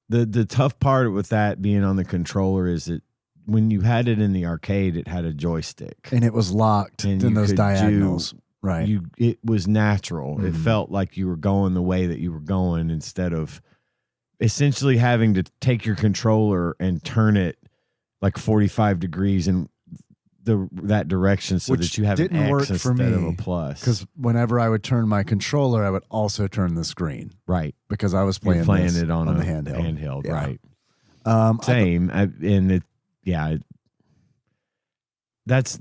the tough part with that being on the controller is that when you had it in the arcade, it had a joystick. And it was locked And in you those could diagonals. Right. It was natural. It Mhm. felt like you were going the way that you were going instead of essentially having to take your controller and turn it like 45 degrees in that direction so Which that you have an didn't X work for instead of me, a plus. Because whenever I would turn my controller, I would also turn the screen right, because I was you're playing, it on the a handheld. Yeah. right? I Same, and it, yeah. That's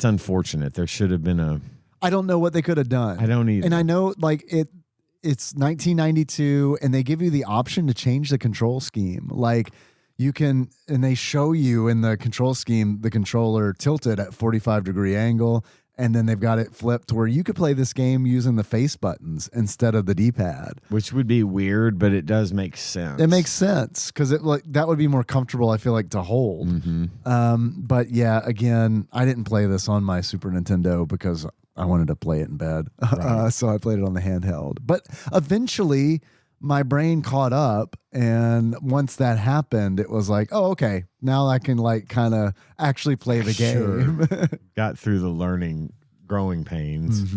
unfortunate. There should have been I don't know what they could have done. I don't either. And I know like it's 1992 and they give you the option to change the control scheme. Like you can, and they show you in the control scheme, the controller tilted at 45-degree angle. And then they've got it flipped to where you could play this game using the face buttons instead of the D-pad. Which would be weird, but it does make sense. It makes sense because it like that would be more comfortable, I feel like, to hold. Mm-hmm. But yeah, again, I didn't play this on my Super Nintendo because I wanted to play it in bed. Right. So I played it on the handheld. But eventually my brain caught up. And once that happened, it was like, oh, okay, now I can like kind of actually play the game. Got through the growing pains.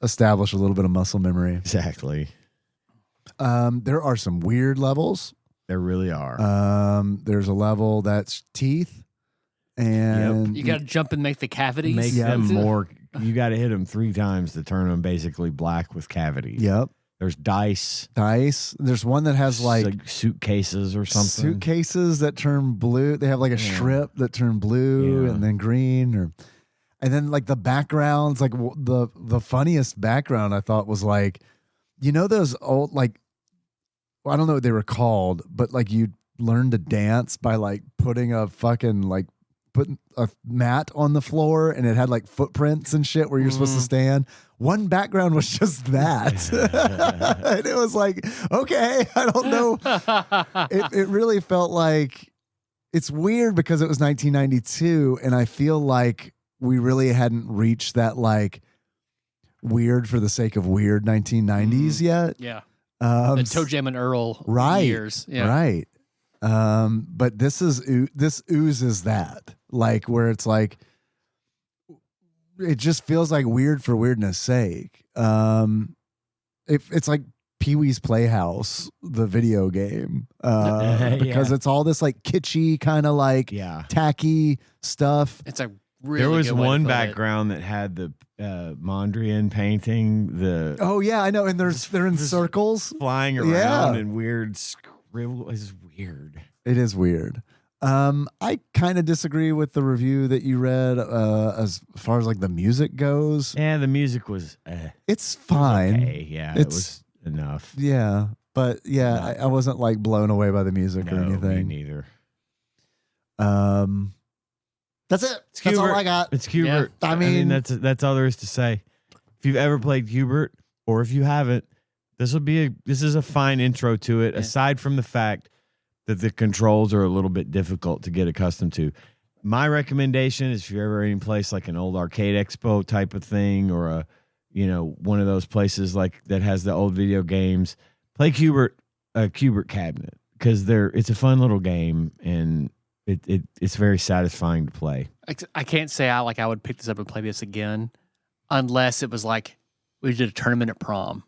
Establish a little bit of muscle memory. Exactly. There are some weird levels. There really are. There's a level that's teeth. And You got to jump and make the cavities. Make them more. You got to hit them 3 times to turn them basically black with cavities. Yep. There's dice. There's one that has like suitcases or something. Suitcases that turn blue. They have like a strip that turn blue and then green, and then like the backgrounds. Like the funniest background I thought was like, you know, those old like, well, I don't know what they were called, but like you learn to dance by like putting a fucking like putting a mat on the floor and it had like footprints and shit where you're supposed to stand. One background was just that. And it was like, okay, I don't know. It really felt like it's weird because it was 1992 and I feel like we really hadn't reached that like weird for the sake of weird 1990s yet. Yeah. The Toe Jam and Earl years. Yeah. Right. But this oozes that, like where it's like it just feels like weird for weirdness sake. It's like Pee-wee's Playhouse, the video game, because it's all this like kitschy kind of like tacky stuff. It's a really there was good way to one put background that had the Mondrian painting. Oh yeah, I know, and they're in circles flying around and weird scribble. It's weird. It is weird. I kind of disagree with the review that you read as far as like the music goes. Yeah, the music was it's fine. It was okay. Yeah, it was enough. Yeah, but yeah, I wasn't like blown away by the music or anything. Me neither. That's it. That's all I got. It's Hubert. Yeah. I mean that's all there is to say. If you've ever played Hubert, or if you haven't, this is a fine intro to it. Yeah. Aside from the fact that the controls are a little bit difficult to get accustomed to. My recommendation is if you're ever in a place like an old arcade expo type of thing, or one of those places like that has the old video games, play Hubert cabinet, because it's a fun little game and it's very satisfying to play. I can't say I would pick this up and play this again, unless it was like we did a tournament at prom.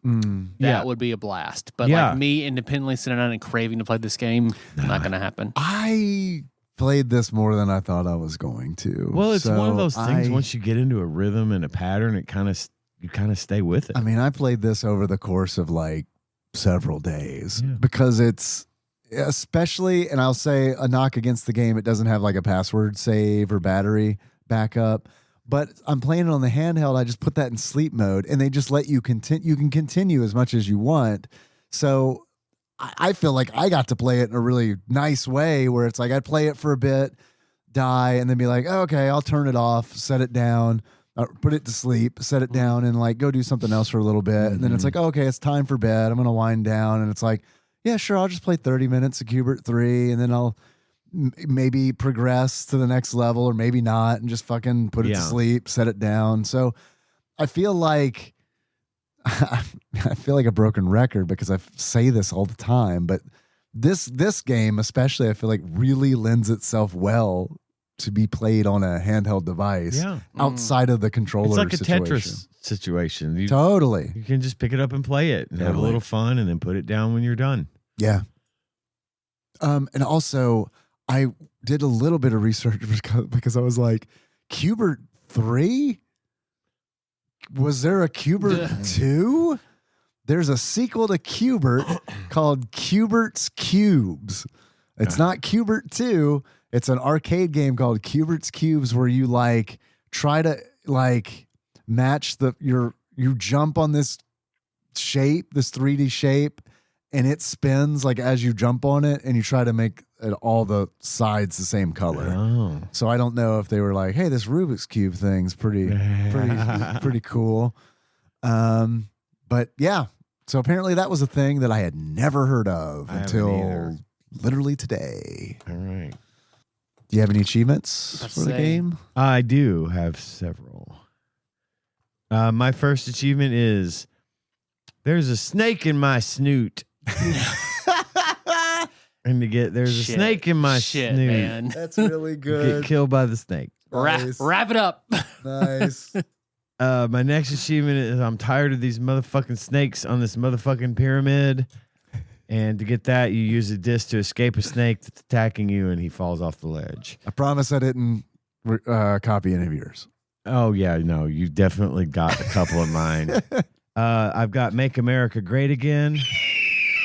That would be a blast. But like me independently sitting down and craving to play this game, not going to happen. I played this more than I thought I was going to. Well, it's one of those things. Once you get into a rhythm and a pattern, you kind of stay with it. I mean, I played this over the course of like several days because it's especially, and I'll say a knock against the game, it doesn't have like a password save or battery backup. But I'm playing it on the handheld. I just put that in sleep mode, and they just let you continue. You can continue as much as you want. So I feel like I got to play it in a really nice way, where it's like I'd play it for a bit, die, and then be like, oh, okay, I'll turn it off, set it down, put it to sleep, set it down, and like go do something else for a little bit. And then it's like, oh, okay, it's time for bed. I'm gonna wind down, and it's like, yeah, sure, I'll just play 30 minutes of Hubert 3, and then I'll maybe progress to the next level, or maybe not, and just fucking put it to sleep, set it down. So I feel like a broken record because I say this all the time, but this game especially, I feel like really lends itself well to be played on a handheld device Yeah. outside of the controller. It's like a situation. Tetris situation. You Totally. can just pick it up and play it and have a Totally. little fun and then put it down when you're done. Yeah. And also, I did a little bit of research because I was like, Cubert 3? Was there a Cubert 2? There's a sequel to Cubert called Cubert's Cubes. It's not Cubert 2. It's an arcade game called Cubert's Cubes where you like try to like match you jump on this shape, this 3D shape, and it spins like as you jump on it, and you try to make all the sides the same color. Oh. So I don't know if they were like, hey, this Rubik's Cube thing's pretty cool. But yeah. So apparently that was a thing that I had never heard of I haven't until either. literally today. All right. Do you have any achievements Let's for the say- game? I do have several. My first achievement is there's a snake in my snoot. And there's a Shit. snake in my Shit, snoot. man. That's really Get killed by the snake. Wrap it up. Nice. My next achievement is I'm tired of these motherfucking snakes on this motherfucking pyramid. And to get that, you use a disc to escape a snake that's attacking you, and he falls off the ledge. I promise I didn't copy any of yours. Oh yeah, no, you definitely got a couple of mine. I've got Make America Great Again,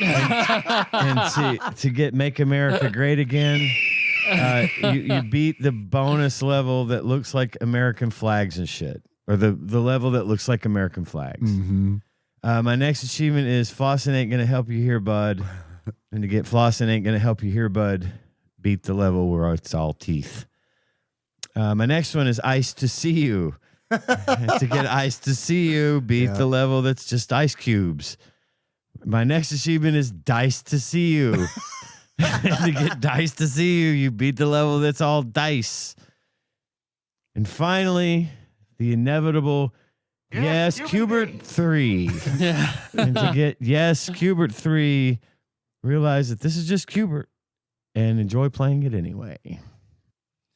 and to get Make America Great Again, you beat the bonus level that looks like American flags and shit, or the level that looks like American flags. Mm-hmm. My next achievement is Flossing Ain't Gonna Help You Here, Bud. And to get Flossing Ain't Gonna Help You Here, Bud, beat the level where it's all teeth. My next one is Ice to See You. And to get Ice to See You, beat the level that's just ice cubes. My next achievement is Dice to See You. And to get Dice to See You, you beat the level that's all dice. And finally, the inevitable Yes, Cubert 3. And to get Yes, Cubert 3, realize that this is just Cubert and enjoy playing it anyway.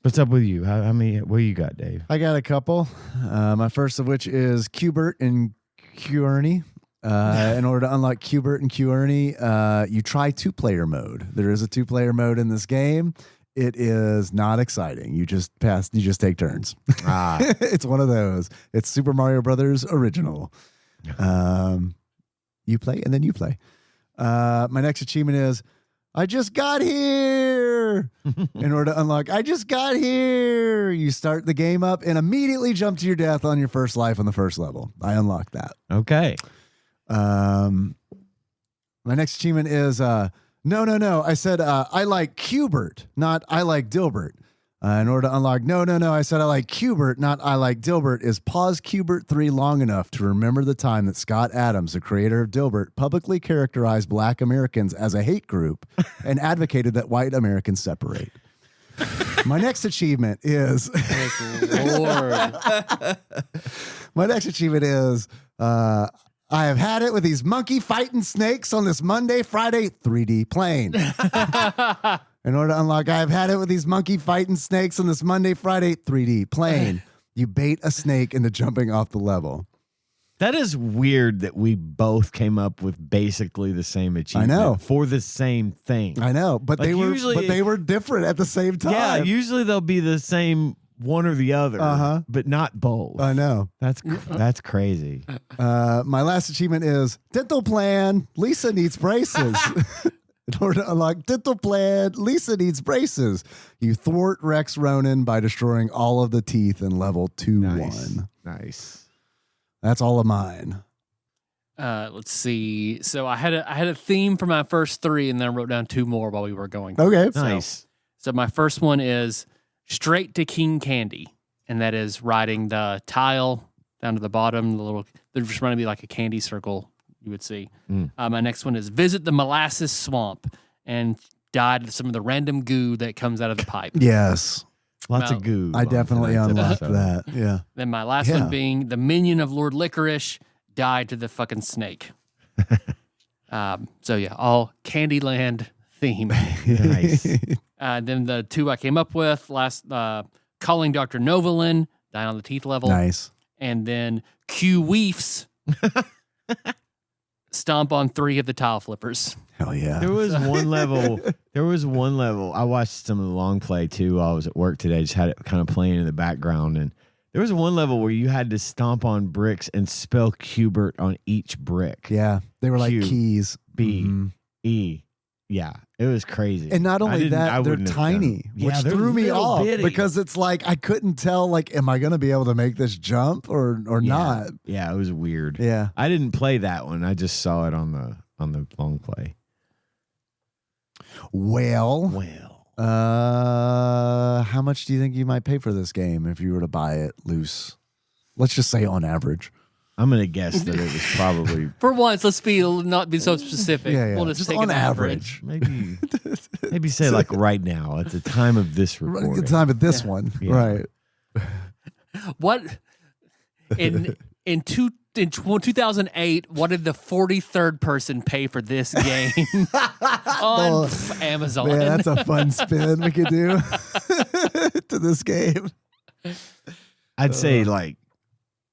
What's up with you? How many? What you got, Dave? I got a couple. My first of which is Cubert and Q-Ernie. In order to unlock Cubert and Q-Ernie, you try 2-player mode. There is a 2-player mode in this game. It is not exciting. You just take turns. It's one of those. It's Super Mario Brothers original. You play and then you play. My next achievement is I just got here. In order to unlock I just got here, you start the game up and immediately jump to your death on your first life on the first level. I unlocked that. Okay. My next achievement is no. I said I like Cubert, not I like Dilbert. In order to unlock no. I said I like Cubert, not I like Dilbert. Is pause Cubert 3 long enough to remember the time that Scott Adams, the creator of Dilbert, publicly characterized Black Americans as a hate group and advocated that white Americans separate. My next achievement is Lord. my next achievement is I have had it with these monkey fighting snakes on this Monday, Friday 3D plane. In order to unlock, I have had it with these monkey fighting snakes on this Monday, Friday 3D plane. You bait a snake into jumping off the level. That is weird that we both came up with basically the same achievement. I know. For the same thing. I know, but Like they were different at the same time. Yeah, usually they'll be the same one or the other, but not both. I know. That's crazy. My last achievement is dental plan. Lisa needs braces. In order to unlock dental plan, Lisa needs braces. You thwart Rex Ronan by destroying all of the teeth in level 2-1. Nice. That's all of mine. Let's see. So I had a theme for my first 3, and then I wrote down 2 more while we were going. Okay. Nice. So my first one is straight to King Candy, and that is riding the tile down to the bottom. They're just reminding me like a candy circle you would see. My next one is visit the molasses swamp and dive to some of the random goo that comes out of the pipe. Yes. Lots Well, of goo. I on definitely tonight's unlocked episode. that. Yeah. Then my last one being the minion of Lord Licorice died to the fucking snake. So yeah, all Candyland theme. Nice. Then the two I came up with calling Dr. Novalin, dying on the teeth level. Nice. And then Q Weefs, stomp on 3 of the tile flippers. Hell yeah. There was one level. I watched some of the long play too while I was at work today. Just had it kind of playing in the background, and there was one level where you had to stomp on bricks and spell Qbert on each brick. Yeah. They were like Q, keys. B, Mhm. E. Yeah, it was crazy. And not only that, they're tiny, which they're threw me little off bitty. because it's like I couldn't tell, like, am I going to be able to make this jump or not? Yeah, it was weird. Yeah. I didn't play that one. I just saw it on the long play. Well, how much do you think you might pay for this game if you were to buy it loose? Let's just say on average. I'm gonna guess that it was probably For once, let's not be so specific. Yeah, yeah. We'll just take on an average. maybe say like right now at the time of this recording. Good time at this one, Yeah. right? What in 2008? What did the 43rd person pay for this game on Amazon? Man, that's a fun spin we could do to this game. I'd say like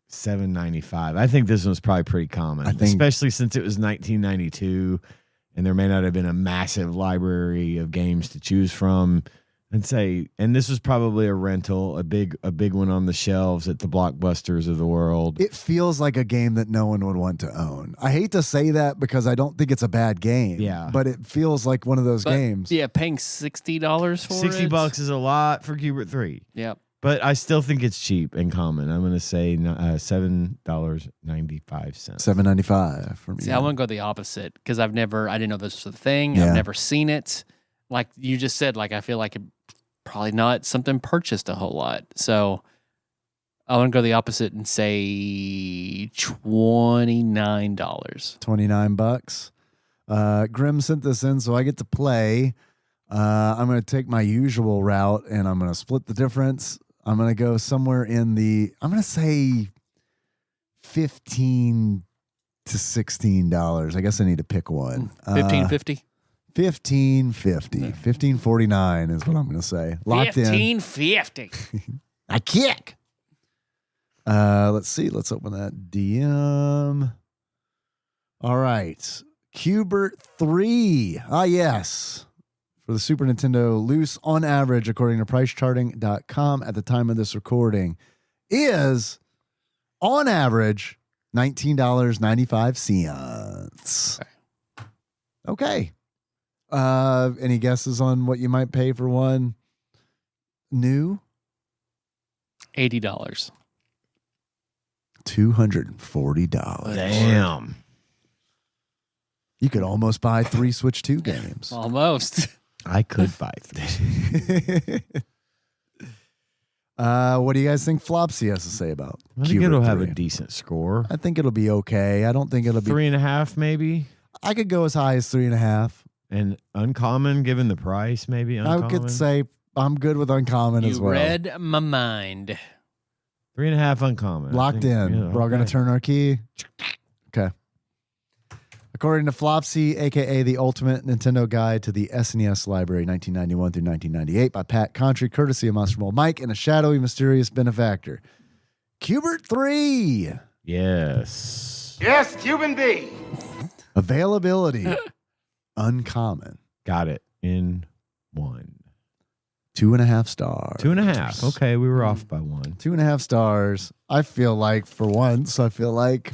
$7.95. I think this one's probably pretty common, especially since it was 1992, and there may not have been a massive library of games to choose from. And this was probably a rental, a big one on the shelves at the Blockbusters of the world. It feels like a game that no one would want to own. I hate to say that because I don't think it's a bad game. Yeah. But it feels like one of those games. Yeah, paying $60 for it. $60 is a lot for Qbert 3. Yep. But I still think it's cheap and common. I'm going to say $7.95. $7.95 for me. See, I want to go the opposite because I didn't know this was a thing. Yeah. I've never seen it. Like you just said, like I feel like it probably not something purchased a whole lot. So I want to go the opposite and say $29. $29. Grim sent this in, so I get to play. I'm going to take my usual route, and I'm going to split the difference. I'm going to go somewhere I'm going to say $15 to $16. I guess I need to pick one. $15.50. $15.50. $15.49 is what I'm going to say. Locked in. $15.50. I kick. Let's see. Let's open that DM. All right. Qbert 3. Ah, yes. For the Super Nintendo, loose on average, according to pricecharting.com at the time of this recording, is on average $19.95. Okay. Any guesses on what you might pay for one new? $80. $240. Damn. You could almost buy 3 Switch 2 games. Almost. I could buy 3. What do you guys think Flopsy has to say about I think Qbert it'll have 3? a decent score. I think it'll be okay. I don't think it'll be 3.5 maybe. I could go as high as 3.5. And uncommon, given the price, maybe uncommon. I could say I'm good with uncommon as You well. read my mind. 3.5 uncommon. Locked in. We're all going to turn our key. Okay. According to Flopsy, a.k.a. the Ultimate Nintendo Guide to the SNES Library, 1991 through 1998, by Pat Contry, courtesy of Monster Mole Mike and a shadowy, mysterious benefactor. Qbert 3. Yes. Yes, Cuban B. Availability. Uncommon. Got it in 1. 2.5 stars. 2.5. Okay, we were off by 1. 2.5 stars. I feel like for once,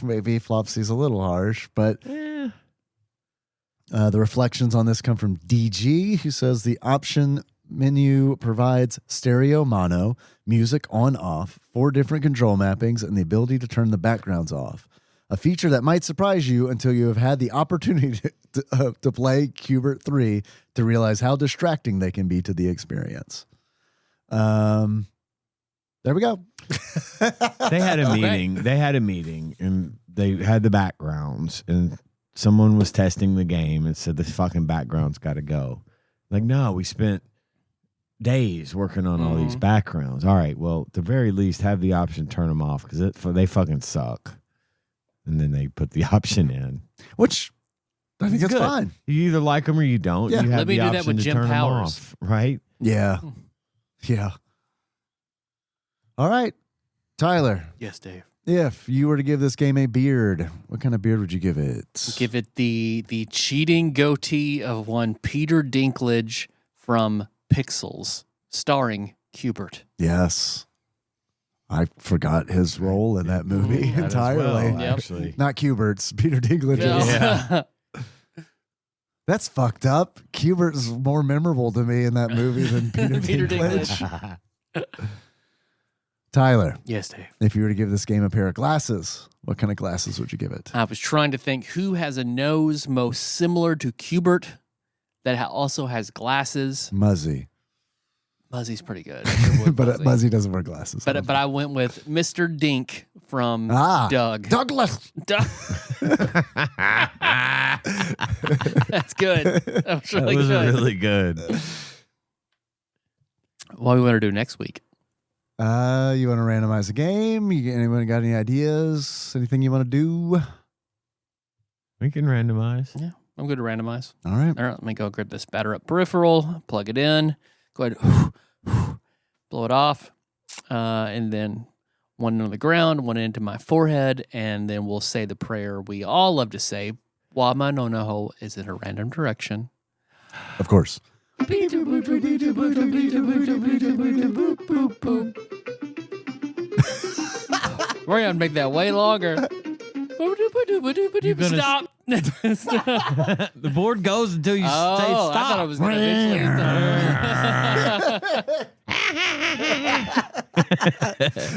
maybe Flopsy's a little harsh, but the reflections on this come from DG, who says the option menu provides stereo mono, music on off, 4 different control mappings, and the ability to turn the backgrounds off. A feature that might surprise you until you have had the opportunity to play Qbert 3 to realize how distracting they can be to the experience. There we go. They had a meeting. They had a meeting, and they had the backgrounds, and someone was testing the game and said, the fucking background's got to go. Like, no, we spent days working on all these backgrounds. All right, well, at the very least, have the option turn them off because they fucking suck. And then they put the option in. Which I think it's good. fine. You either like them or you don't. Yeah. You have Let me the do that option with to Jim turn 'em Powers. off, right? Yeah. Yeah. All right. Tyler, Yes, Dave. if you were to give this game a beard, what kind of beard would you give it? Give it the cheating goatee of one Peter Dinklage from Pixels, starring Qbert. Yes. I forgot his role in that movie That as entirely. well, Yep. actually. Not Cubert's, Peter Dinklage's. Yeah. That's fucked up. Cubert's more memorable to me in that movie than Peter, Peter Dinklage. Tyler, Yes, Dave. if you were to give this game a pair of glasses, what kind of glasses would you give it? I was trying to think who has a nose most similar to Qbert that also has glasses. Muzzy. Muzzy's pretty good. I should with But Muzzy doesn't wear glasses. But I went with Mr. Dink from Ah, Doug. Douglas. Doug. That's good. That was really That was good. really good. What do we want to do next week? You want to randomize a game? Anyone got any ideas? Anything you want to do? We can randomize. Yeah, I'm good to randomize. All right. All right, let me go grab this batter up peripheral, plug it in, go ahead, blow it off, and then one on the ground, one into my forehead, and then we'll say the prayer we all love to say while my no-no is in a random direction. Of course. We're going to make that way longer. gonna Stop. The board goes until you say Oh, stop. I thought I was going to eventually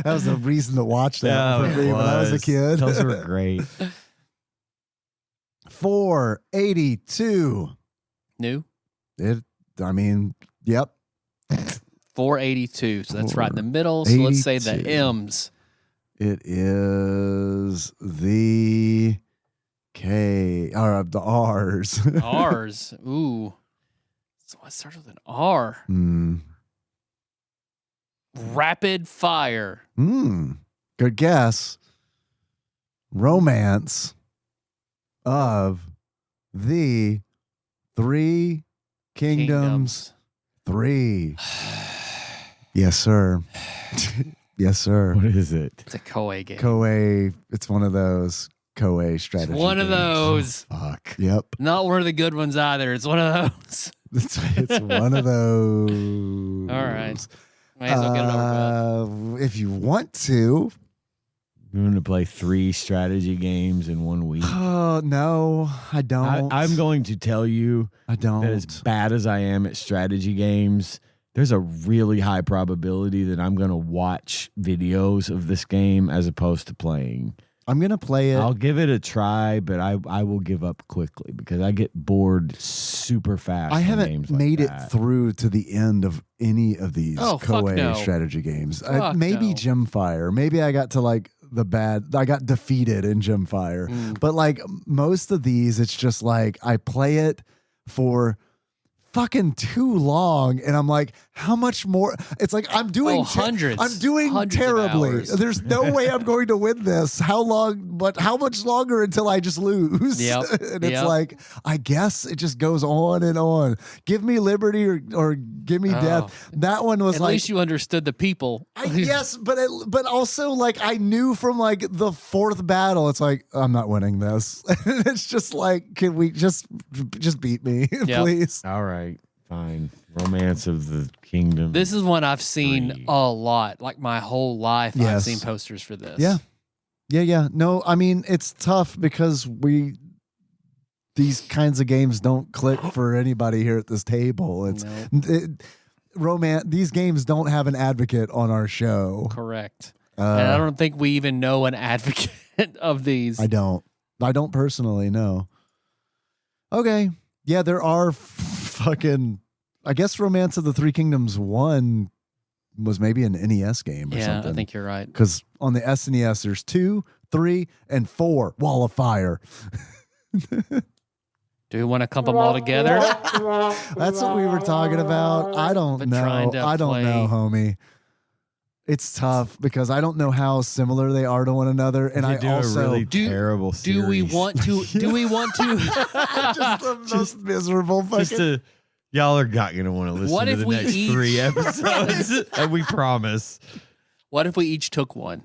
That was a reason to watch that Yeah, for me it when I was a kid. Those were great. 482. New? Yep. 482. So that's right in the middle. So let's say the 482. M's. It is the K, or the R's. R's. Ooh. So what starts with an R? Rapid fire. Good guess. Romance of the Three Kingdoms 3. Yes, sir. Yes, sir. What is it? It's a Koei game. Koei. It's one of those Koei strategy. One of games. those. Fuck. Yep. Not one of the good ones either. It's one of those. It's one of those. All right. Might as well get it over with. If you want to. You want to play 3 strategy games in 1 week? Oh, no, I don't. I'm going to tell you I don't. that as bad as I am at strategy games, there's a really high probability that I'm going to watch videos of this game as opposed to playing. I'm going to play it. I'll give it a try, but I will give up quickly because I get bored super fast. I in haven't games like made it that. through to the end of any of these Oh, fuck Koei no. strategy games. Fuck Maybe no. Gemfire. Maybe I got to like I got defeated in Gemfire. But like most of these, it's just like I play it for fucking too long, and I'm like, how much more? It's like I'm doing hundreds. I'm doing Hundreds of terribly. hours. There's no way I'm going to win this. How long? But how much longer until I just lose? Yep. And it's Yep. like I guess it just goes on and on. Give me liberty or give me death. That one was At like. least you understood the people. Yes, but also like I knew from like the 4th battle, it's like I'm not winning this. It's just like, can we just beat me, Yep. please? All right, fine. Romance of the Kingdom. This is one I've seen 3. a lot. Like my whole life, I've Yes. seen posters for this. Yeah. No, I mean it's tough because these kinds of games don't click for anybody here at this table. It's these games don't have an advocate on our show. Correct. And I don't think we even know an advocate of these. I don't personally know. Okay. Yeah, there are fucking. I guess Romance of the Three Kingdoms 1 was maybe an NES game or Yeah, something. I think you're right. Because on the SNES, there's 2, 3, and 4 Wall of Fire. Do we want to clump them all together? That's what we were talking about. I don't But know. trying to I don't play- know, homie. It's tough because I don't know how similar they are to one another, and They I do also a really terrible series. Do we want to? Do we want to? just the most miserable fucking. Y'all are not going to want to listen What to if the we next each- 3 episodes. And we promise. What if we each took one?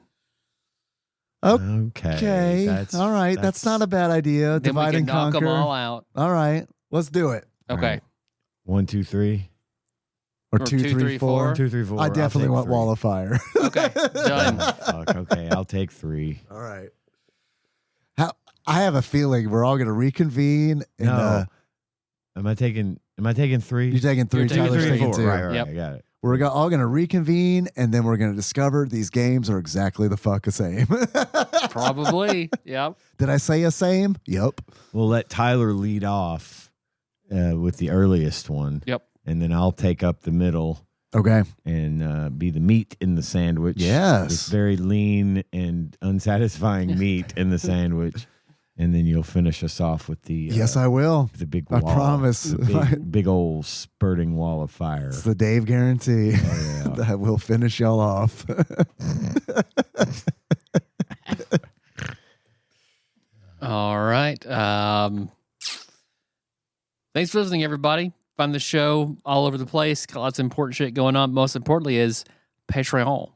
Okay. All right. That's not a bad idea. Then we Divide can and knock conquer. them all out. All right. Let's do it. Okay. Right. 1, 2, 3. Or Or 2, 3, 4. 1, 2, 3, 4. I definitely want Wall of Fire. Okay. Done. Fuck. Okay, I'll take 3. All right. I have a feeling we're all going to reconvene. No. Am I taking 3? You're taking 3. You're taking Tyler's 3 and taking 4. 2. Right, Yep. I got it. We're all going to reconvene, and then we're going to discover these games are exactly the fuck the same. Probably. Yep. Did I say a same? Yep. We'll let Tyler lead off with the earliest one. Yep. And then I'll take up the middle Okay. and be the meat in the sandwich. Yes. This very lean and unsatisfying meat in the sandwich. And then you'll finish us off with the Yes, I will. the big I wall. promise. The big old spurting wall of fire. It's the Dave guarantee Oh, yeah. that will finish y'all off. All right. Thanks for listening, everybody. Find the show all over the place. Got lots of important shit going on. Most importantly is Patreon.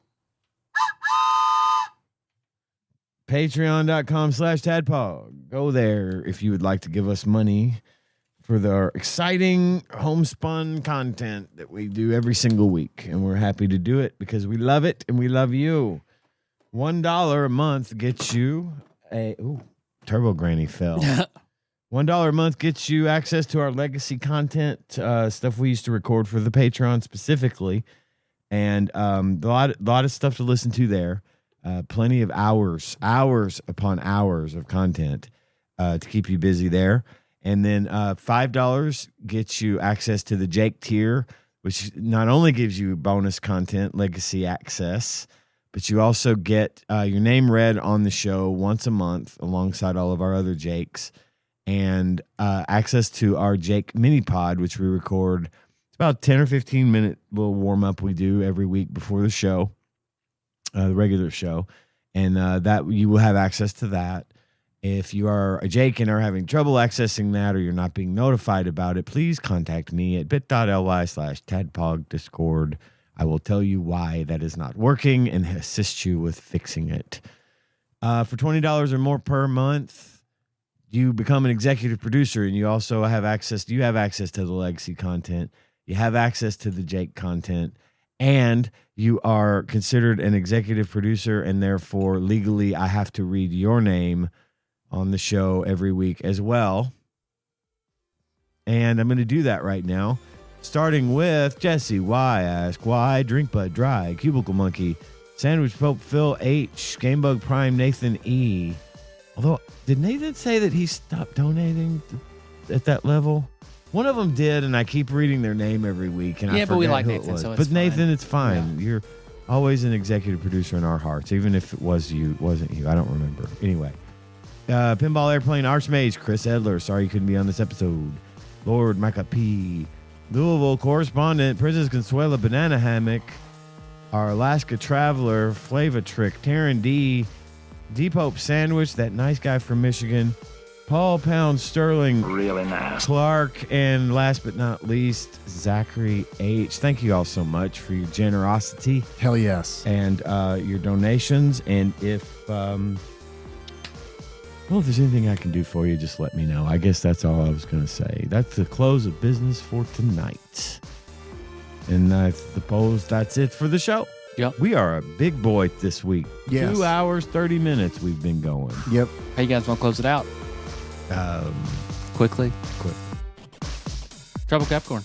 Patreon.com/TADPOG. Go there if you would like to give us money for the exciting homespun content that we do every single week. And we're happy to do it because we love it and we love you. $1 a month gets you Turbo Granny fell. $1 a month gets you access to our legacy content, stuff we used to record for the Patreon specifically. And a lot of stuff to listen to there. Plenty of hours upon hours of content to keep you busy there. And then $5 gets you access to the Jake tier, which not only gives you bonus content, legacy access, but you also get your name read on the show once a month alongside all of our other Jakes, and access to our Jake mini pod, which we record. It's about 10 or 15 minute little warm up we do every week before the show. The regular show, and that you will have access to that. If you are a Jake and are having trouble accessing that, or you're not being notified about it, please contact me at bit.ly/TADPOG Discord. I will tell you why that is not working and assist you with fixing it. For $20 or more per month, you become an executive producer, and you also have access. You have access to the legacy content. You have access to the Jake content. And you are considered an executive producer, and therefore legally I have to read your name on the show every week as well. And I'm going to do that right now, starting with Jesse Y. Ask Why, Drink Bud Dry, Cubicle Monkey, Sandwich Pope Phil H, Gamebug Prime Nathan E. Although, did Nathan say that he stopped donating at that level? One of them did, and I keep reading their name every week. And Yeah, but we like who it Nathan, was. so it's But Nathan, fine. it's fine. Yeah. You're always an executive producer in our hearts, even if it was you, wasn't you. I don't remember. Anyway, Pinball Airplane Archmage, Chris Edler. Sorry you couldn't be on this episode. Lord Micah P. Louisville correspondent, Princess Consuela Banana Hammock. Our Alaska Traveler, Flava Trick, Taryn D. Pope Sandwich, that nice guy from Michigan. Paul Pound Sterling, Really nice. Clark, and last but not least, Zachary H. Thank you all so much for your generosity Hell yes. and your donations. And if there's anything I can do for you, just let me know. I guess that's all I was going to say. That's the close of business for tonight. And I suppose that's it for the show. Yep. We are a big boy this week. Yes. 2 hours, 30 minutes we've been going. Yep. How you guys want to close it out? Quickly. Quick. Trouble Capricorn.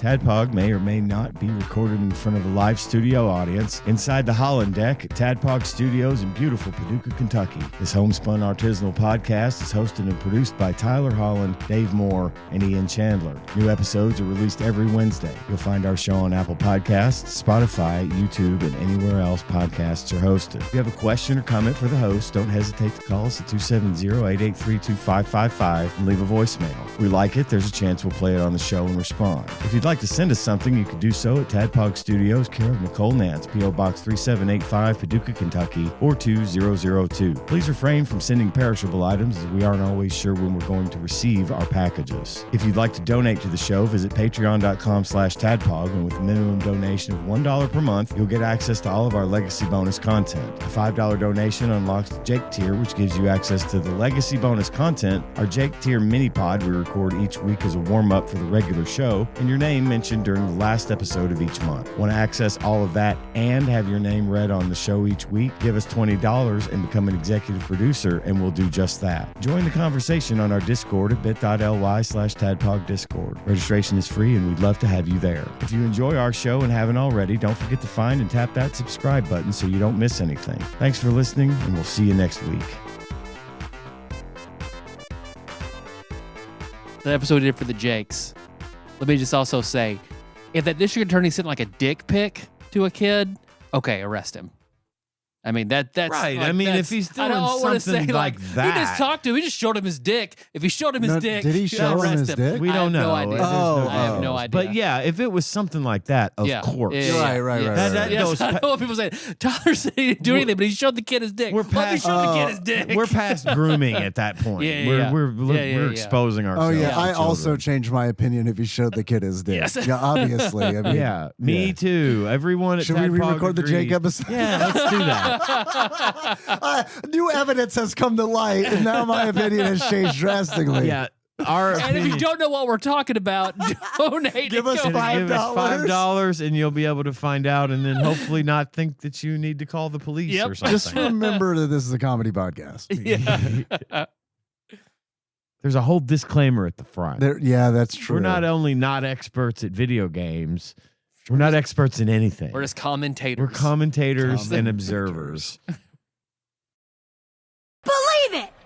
TADPOG may or may not be recorded in front of a live studio audience inside the Holland Deck at TADPOG Studios in beautiful Paducah, Kentucky. This homespun artisanal podcast is hosted and produced by Tyler Holland, Dave Moore, and Ian Chandler. New episodes are released every Wednesday. You'll find our show on Apple Podcasts, Spotify, YouTube, and anywhere else podcasts are hosted. If you have a question or comment for the host, don't hesitate to call us at 270-883-2555 and leave a voicemail. We like it. There's a chance we'll play it on the show and respond. If you'd like to send us something, you can do so at TADPOG Studios, care of Nicole Nance, P.O. Box 3785, Paducah, Kentucky, 42002. Please refrain from sending perishable items as we aren't always sure when we're going to receive our packages. If you'd like to donate to the show, visit patreon.com/TADPOG, and with a minimum donation of $1 per month, you'll get access to all of our legacy bonus content. A $5 donation unlocks the Jake tier, which gives you access to the legacy bonus content, our Jake tier mini pod we record each week as a warm-up for the regular show, and your name mentioned during the last episode of each month. Want to access all of that and have your name read on the show each week? Give us $20 and become an executive producer, and we'll do just that. Join the conversation on our Discord at bit.ly/TADPOG Discord. Registration is free, and we'd love to have you there. If you enjoy our show and haven't already, don't forget to find and tap that subscribe button so you don't miss anything. Thanks for listening, and we'll see you next week. The episode we did for the Jakes. Let me just also say, if that district attorney sent like a dick pic to a kid, okay, arrest him. I mean, that's right. Like, I mean, if he's doing something like that, he just talked to him. He just showed him his dick. If he showed him his dick, did he show him his dick? We don't know. I have no idea. But yeah, if it was something like that, of course. Yeah, right. That goes. I know what people say. Tyler said he didn't do anything, but he showed the kid his dick. We're past, the kid his dick. We're past grooming at that point. We're exposing ourselves. Oh yeah, I to also children. changed my opinion if he showed the kid his dick. Yes. Yeah, obviously. I mean, Yeah, me too. Everyone at Should we TADPOG re-record the Jake agrees. episode? Yeah, let's do that. New evidence has come to light, and now my opinion has changed drastically. Yeah, our And if you don't know what we're talking about, donate. Give us and go- $5. Give us $5 and you'll be able to find out, and then hopefully not think that you need to call the police Yep. or something. Just remember that this is a comedy podcast. Yeah. There's a whole disclaimer at the front. That's true. We're not only not experts at video games, we're not experts in anything. We're just commentators. We're commentators and observers.